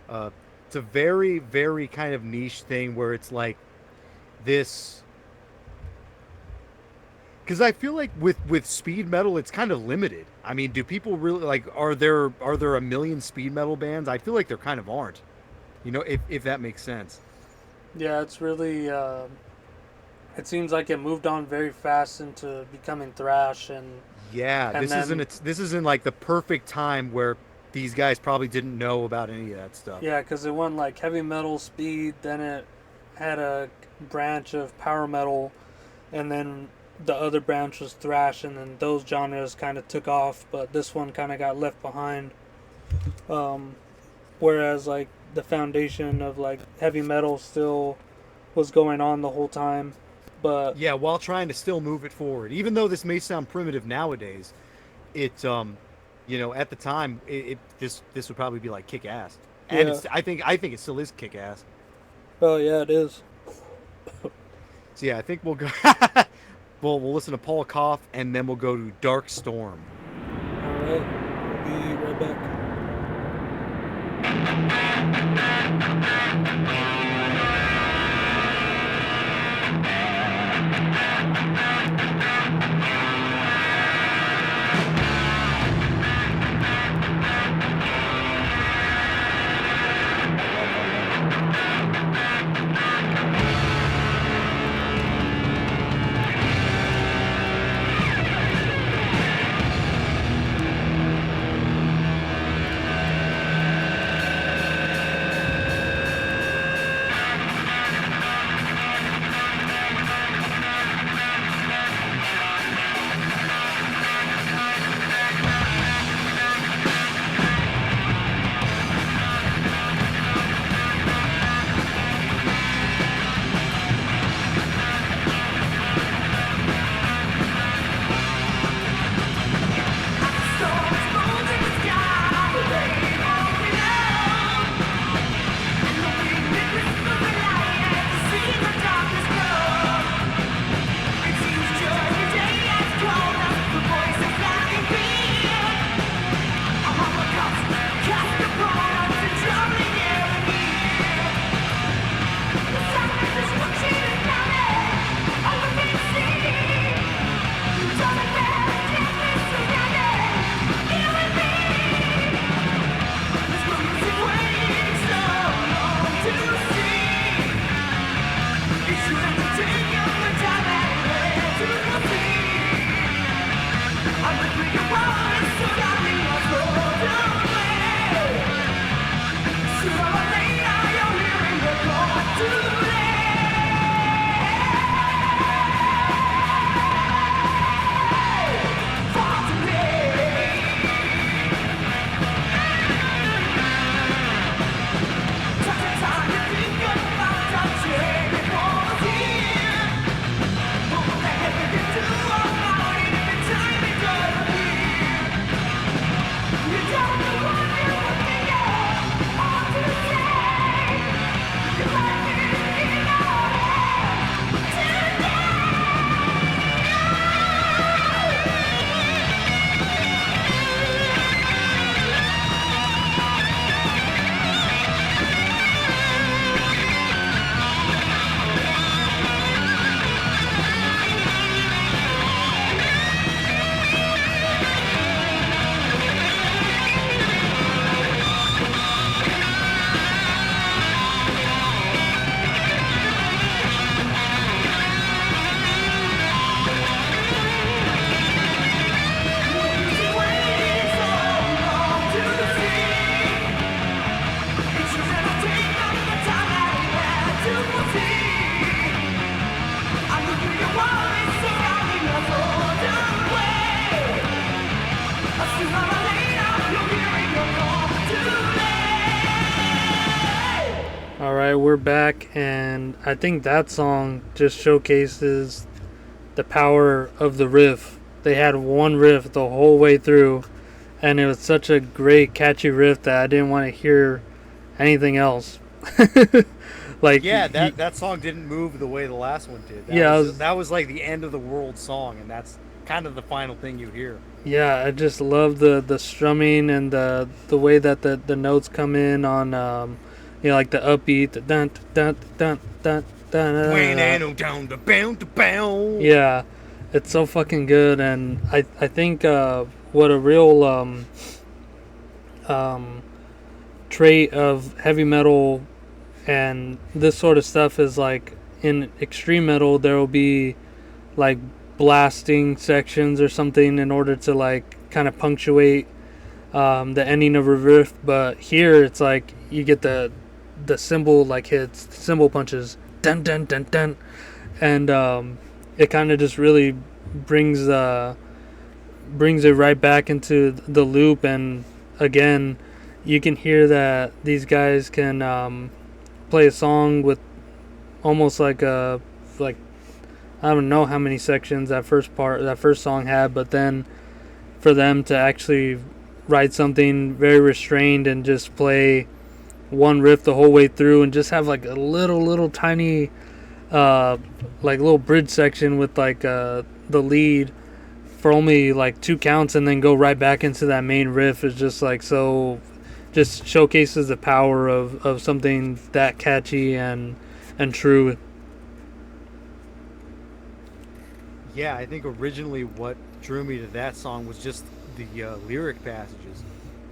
Uh, it's a very very kind of niche thing where it's like this because I feel like with speed metal, it's kind of limited. I mean, do people really like? Are there a million speed metal bands? I feel like there kind of aren't. If that makes sense. Yeah, it's really. It seems like it moved on very fast into becoming thrash, Yeah, and then this isn't like the perfect time where these guys probably didn't know about any of that stuff. yeah, because it went like heavy metal, speed, then it had a branch of power metal, and then the other branch was thrash, and then those genres kind of took off, but this one kind of got left behind. Um, Whereas like the foundation of like heavy metal still was going on the whole time, but Yeah, while trying to still move it forward, even though this may sound primitive nowadays, at the time, this would probably be like kick ass, and yeah, I think it still is kick ass. oh yeah, it is. So yeah, I think we'll go. We'll listen to Paul Koff, and then we'll go to Dark Storm. All right, we'll be right back. All right, we're back, and I think that song just showcases the power of the riff. They had one riff the whole way through, and it was such a great, catchy riff that I didn't want to hear anything else. Like, yeah, that song didn't move the way the last one did. That was like the end of the world song, and that's kind of the final thing you hear. Yeah, I just love the strumming and the way that the notes come in on like the upbeat, the dun dun dun dun dun. Down the bound. Yeah, It's so fucking good, and I think what a real um, trait of heavy metal and this sort of stuff is like in extreme metal there will be like blasting sections or something in order to like kind of punctuate the ending of a riff, but here it's like you get the cymbal like hits, cymbal punches, dun dun dun dun, and it kind of just really brings brings it right back into the loop. And again, you can hear that these guys can play a song with almost like a like I don't know how many sections that first song had, but then for them to actually write something very restrained and just play one riff the whole way through and just have like a little tiny like little bridge section with like the lead for only like 2 counts and then go right back into that main riff is just like so just showcases the power of something that catchy and true. Yeah, I think originally what drew me to that song was just the lyric passages.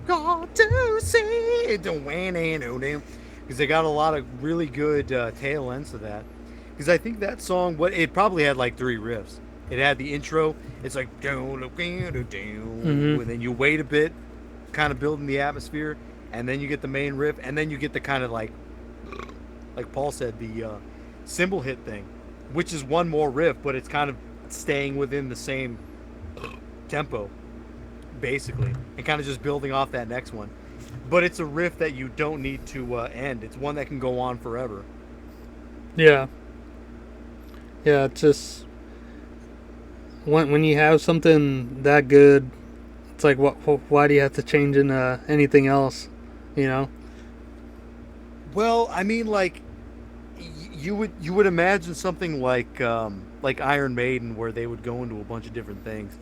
Got to see it, because they got a lot of really good tail ends to that. Because I think that song, what it probably had like 3 riffs. It had the intro. It's like Mm-hmm. and then you wait a bit, kind of building the atmosphere, and then you get the main riff, and then you get the kind of like Paul said, the cymbal hit thing, which is one more riff, but it's kind of staying within the same tempo, basically, and kind of just building off that next one. But it's a riff that you don't need to end. It's one that can go on forever. Yeah, yeah. It's just when you have something that good, it's like why do you have to change into anything else? You know? Well, I mean, like you would imagine something like Iron Maiden, where they would go into a bunch of different things,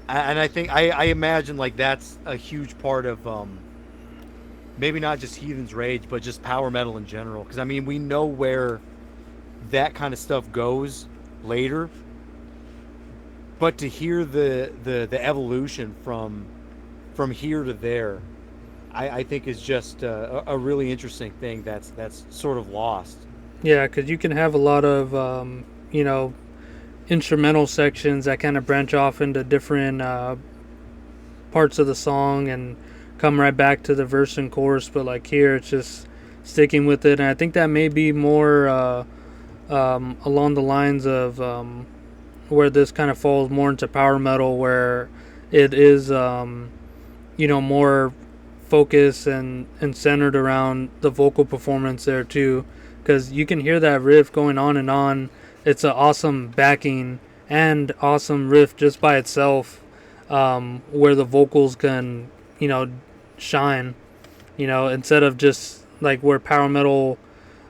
and I think I imagine like that's a huge part of maybe not just Heathen's Rage, but just power metal in general. Because I mean, we know where that kind of stuff goes later, but to hear the evolution from here to there, I think is just a really interesting thing that's sort of lost. Yeah, because you can have a lot of instrumental sections that kind of branch off into different parts of the song and come right back to the verse and chorus. But like here, it's just sticking with it, and I think that may be more along the lines of where this kind of falls more into power metal, where it is more focused and centered around the vocal performance there too, because you can hear that riff going on and on. It's an awesome backing and awesome riff just by itself, where the vocals can shine, instead of just like where power metal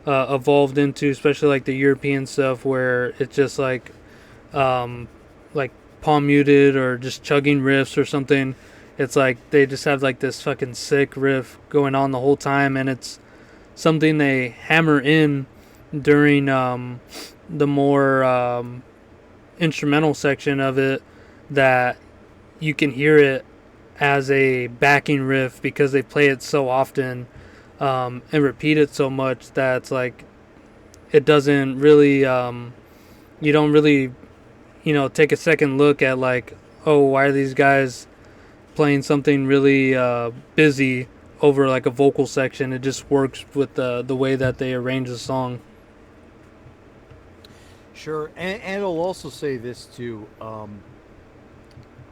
evolved into, especially like the European stuff, where it's just um, like palm muted or just chugging riffs or something. It's like they just have like this fucking sick riff going on the whole time, and it's something they hammer in during the more instrumental section of it, that you can hear it as a backing riff because they play it so often and repeat it so much that it's like it doesn't really you don't really take a second look at like, oh, why are these guys playing something really busy over like a vocal section. It just works with the way that they arrange the song. Sure, and I'll also say this too.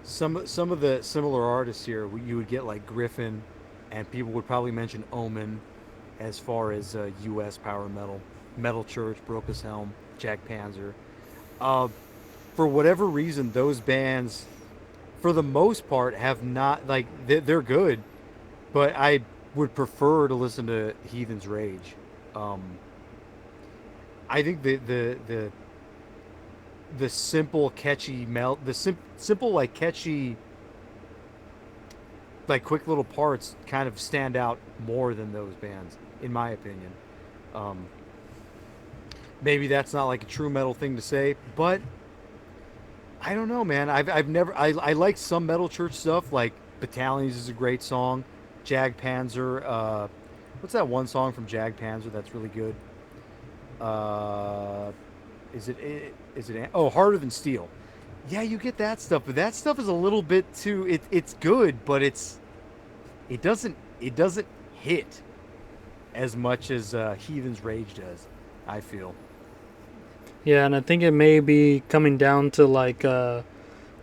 Some of the similar artists here, you would get like Griffin, and people would probably mention Omen, as far as U.S. power metal, Metal Church, Brokus Helm, Jack Panzer. Uh, for whatever reason, those bands, for the most part, have not like they're good, but I would prefer to listen to Heathen's Rage. Um, I think the simple catchy simple like catchy like quick little parts kind of stand out more than those bands, in my opinion. um, Maybe that's not like a true metal thing to say, but I don't know, man. I've never I like some Metal Church stuff. Like Battalions is a great song. Jag Panzer. What's that one song from Jag Panzer that's really good? Uh, oh, Harder Than Steel. Yeah, you get that stuff, but that stuff is a little bit too. It's good, but it doesn't hit as much as Heathen's Rage does. I feel. Yeah, and I think it may be coming down to like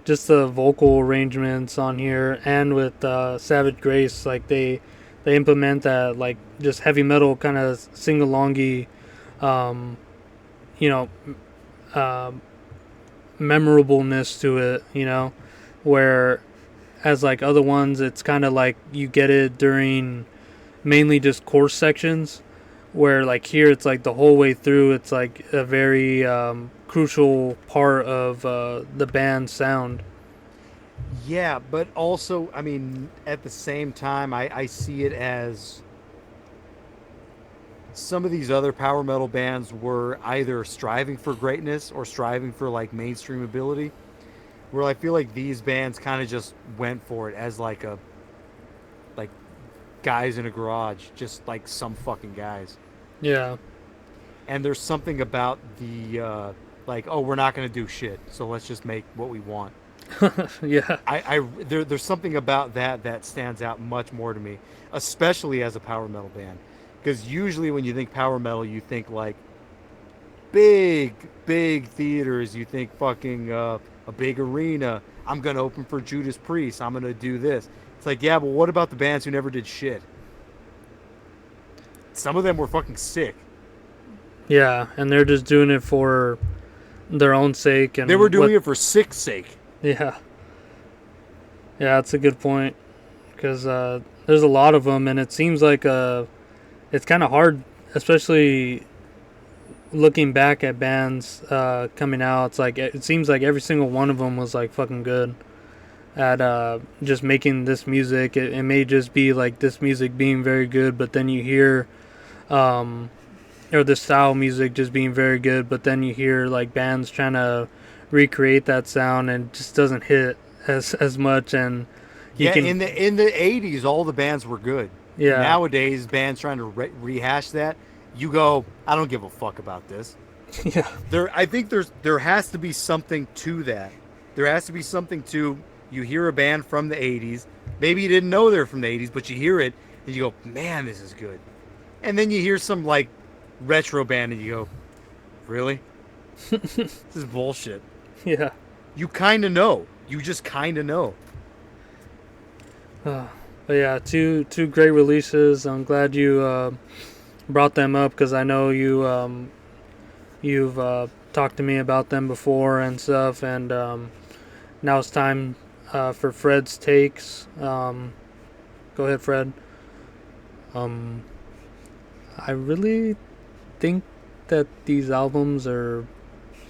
just the vocal arrangements on here, and with Savage Grace, like they implement that like just heavy metal kind of sing alongy, um, you know, uh, memorableness to it. Where as like other ones, it's kind of like you get it during mainly just chorus sections, where like here it's like the whole way through it's like a very crucial part of the band's sound. Yeah, but also, I mean, at the same time, I see it as some of these other power metal bands were either striving for greatness or striving for like mainstream ability. Where I feel like these bands kind of just went for it as like guys in a garage, just like some fucking guys. Yeah. And there's something about the like, oh, we're not gonna do shit, so let's just make what we want. Yeah. There's something about that stands out much more to me, especially as a power metal band, because usually when you think power metal, you think like big theaters, you think fucking a big arena. I'm gonna open for Judas Priest. I'm gonna do this. It's like, yeah, but what about the bands who never did shit? Some of them were fucking sick. Yeah, and they're just doing it for their own sake, and they were doing it for sick's sake. Yeah. Yeah, that's a good point, because there's a lot of them, and it seems like it's kind of hard, especially looking back at bands coming out. It's like it seems like every single one of them was like fucking good at just making this music. It may just be like this music being very good, but then you hear or the style music just being very good, but then you hear like bands trying to recreate that sound and it just doesn't hit as much. And in the 80s, all the bands were good. Yeah. Nowadays, bands trying to rehash that, you go, I don't give a fuck about this. Yeah. I think there has to be something to that. There has to be something to, you hear a band from the 80s, maybe you didn't know they're from the 80s, but you hear it and you go, man, this is good. And then you hear some like retro band and you go, really? This is bullshit. Yeah. You kind of know. You just kind of know. But yeah, two great releases. I'm glad you brought them up, because I know you've talked to me about them before and stuff. And now it's time for Fred's takes. Go ahead, Fred. I really think that these albums are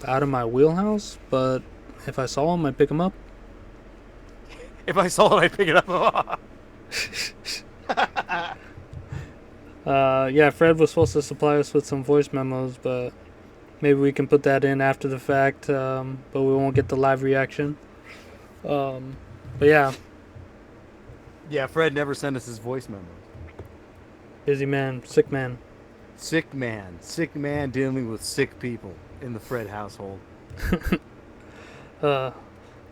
out of my wheelhouse, but if I saw them, I'd pick them up. If I saw it, I'd pick it up. Yeah, Fred was supposed to supply us with some voice memos, but maybe we can put that in after the fact, but we won't get the live reaction. But yeah. Yeah, Fred never sent us his voice memos. Busy man, sick man. Sick man dealing with sick people in the Fred household. But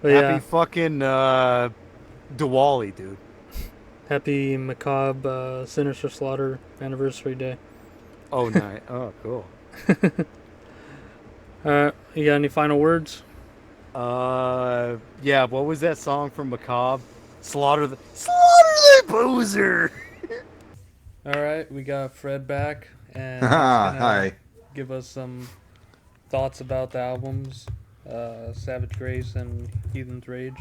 Happy fucking Diwali, dude. Happy macabre Sinister Slaughter anniversary day. Oh, nice. Oh, cool. You got any final words? Yeah. What was that song from Macabre? Slaughter the Boozer. All right, we got Fred back, and he's gonna Hi. give us some thoughts about the albums, Savage Grace and Heathen's Rage.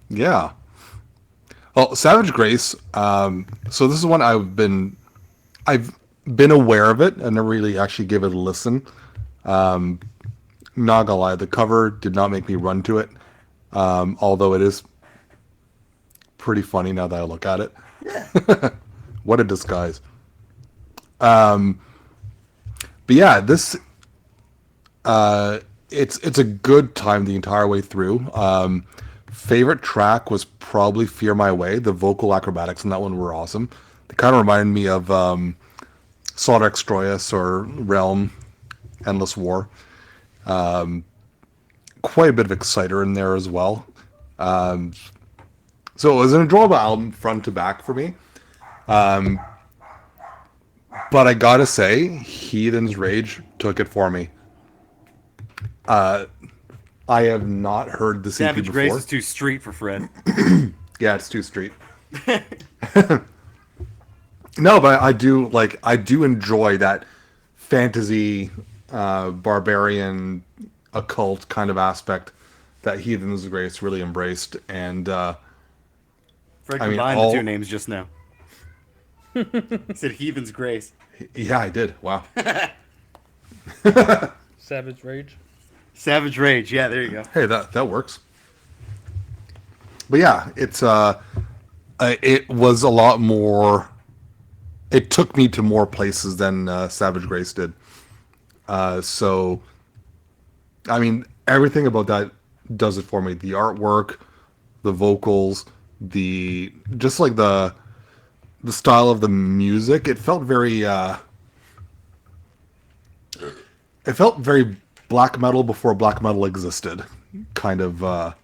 Yeah. Well, Savage Grace. So this is one I've been aware of it. I never really actually gave it a listen. Not gonna lie, the cover did not make me run to it. Although it is pretty funny now that I look at it. Yeah. What a disguise. But yeah, this it's a good time the entire way through. Favorite track was probably "Fear My Way." The vocal acrobatics in that one were awesome. They kind of reminded me of Solid Extroyus or Realm, Endless War. Quite a bit of Exciter in there as well. So it was an enjoyable album front to back for me. But I gotta say, Heathen's Rage took it for me. I have not heard the EP Savage before. Grace is too street for Fred. Yeah, it's too street. No, but I do enjoy that fantasy, barbarian, occult kind of aspect that Heathen's Grace really embraced, and Fred I mean, combined the two names just now. He said Heathen's Grace. yeah, I did. Wow. Savage Rage. Savage Rage. Yeah, there you go. Hey, that works. But yeah, it was a lot more. It took me to more places than Savage Grace did. So, I mean, everything about that does it for me. The artwork, the vocals, just like the style of the music. It felt very. It felt very black metal before black metal existed. Kind of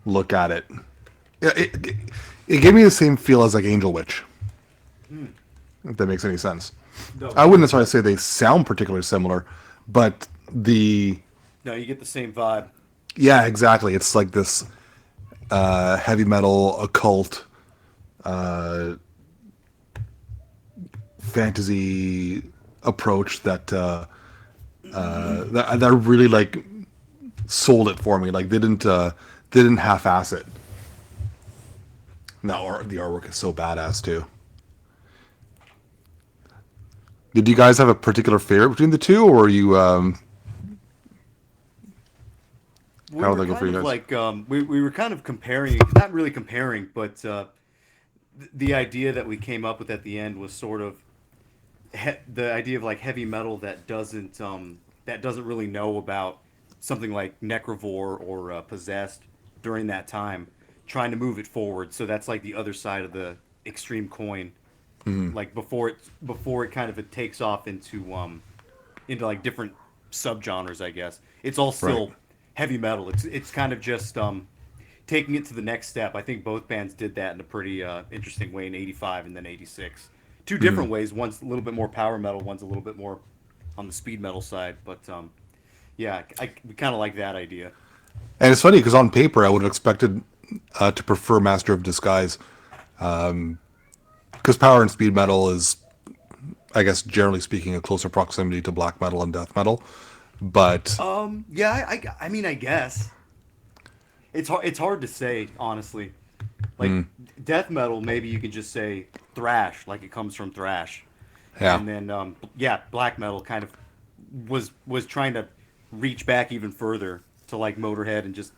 look at it. It gave me the same feel as like Angel Witch. If that makes any sense. No, I wouldn't necessarily say they sound particularly similar, but no, you get the same vibe. yeah, exactly. It's like this heavy metal, occult, fantasy approach that that really like sold it for me. Like they didn't half-ass it. No, the artwork is so badass too. Did you guys have a particular favorite between the two, or are you? We How were would they go for you kind of guys? like we were kind of comparing, not really comparing, but the idea that we came up with at the end was sort of the idea of like heavy metal that doesn't really know about something like Necrovore or Possessed during that time, trying to move it forward. So that's like the other side of the extreme coin. Like before it kind of it takes off into like different subgenres, I guess. It's all still Right. heavy metal. It's kind of just taking it to the next step. I think both bands did that in a pretty interesting way in '85 and then '86. Two different ways. One's a little bit more power metal. One's a little bit more on the speed metal side. But yeah, we kind of like that idea. And it's funny because on paper I would have expected to prefer Master of Disguise, because power and speed metal is, I guess, generally speaking, a closer proximity to black metal and death metal. But Yeah, I mean, I guess it's hard to say honestly. Like death metal, maybe you could just say thrash, like it comes from thrash. yeah, And then yeah, black metal kind of was trying to reach back even further to like Motorhead and just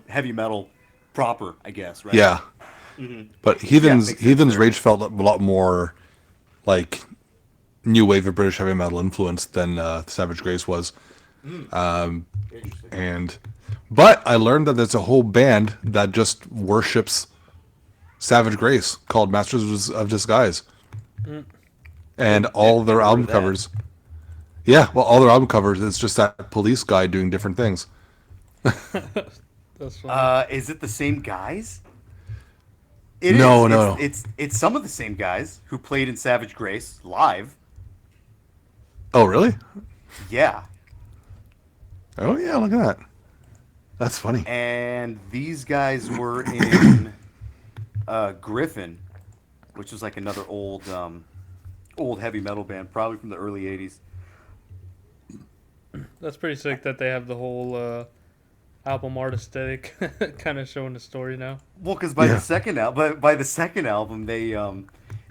heavy metal proper, I guess, right? yeah. But Yeah, makes sense Heathen's there. Rage felt a lot more like new wave of British heavy metal influence than Savage Grace was. Interesting. And but I learned that there's a whole band that just worships Savage Grace called Masters of Disguise, and all their never heard album of that. covers. Yeah, well, all their album covers, it's just that police guy doing different things. That's funny. Is it the same guys? It No, is. no, no. It's some of the same guys who played in Savage Grace live. Oh, really? Yeah. Oh, yeah, look at that. That's funny. And these guys were in Griffin, which was like another old heavy metal band, probably from the early '80s. That's pretty sick that they have the whole album art aesthetic kind of showing the story now. Well, because by Yeah. the second album, they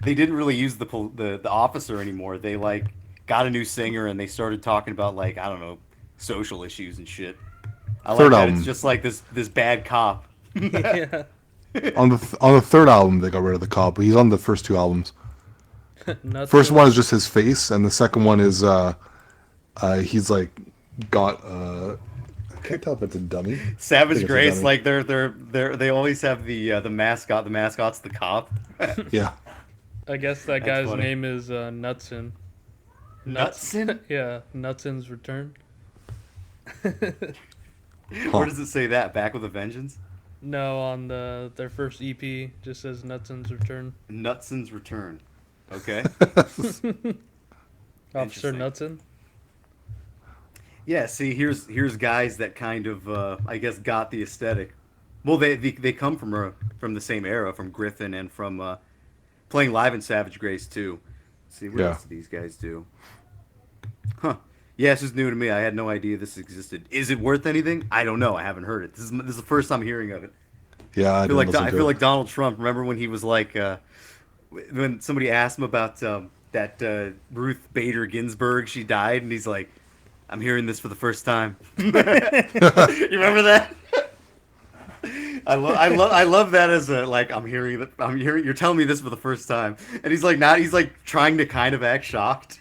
didn't really use the officer anymore. They like got a new singer and they started talking about like I don't know social issues and shit. I like Third that album. it's just like this bad cop. Yeah. On the third album, they got rid of the cop. He's on the first two albums. Nuts. First one is just his face, and the second one is he's like got I can't tell if it's a dummy. Savage Grace, like they always have the mascot. The mascot's the cop. Yeah. I guess that guy's name is Nutson. Nutson? Yeah, Nutson's Return. Where does it say that? Back with a Vengeance? No, on their first EP, just says Nutson's Return. Nutson's Return. Okay. Officer Nutson. Yeah. See, here's guys that kind of I guess got the aesthetic. Well, they come from the same era, from Griffin and from playing live in Savage Grace too. Let's see, what else do these guys do? Huh. Yeah, this is new to me. I had no idea this existed. Is it worth anything? I don't know. I haven't heard it. This is the first time hearing of it. Yeah, I feel like Donald Trump. Remember when he was like, when somebody asked him about that Ruth Bader Ginsburg, she died, and he's like, "I'm hearing this for the first time." You remember that? I love that as a like I'm hearing you're telling me this for the first time, and he's like trying to kind of act shocked.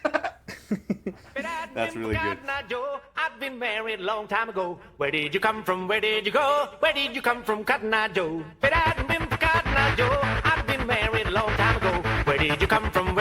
That's really good. I've been married a long time ago. Where did you come from? Where did you go? Where did you come from, Cotton Eye Joe? But I hadn't been for Cotton Eye Joe. I've been married a long time ago. Where did you come from?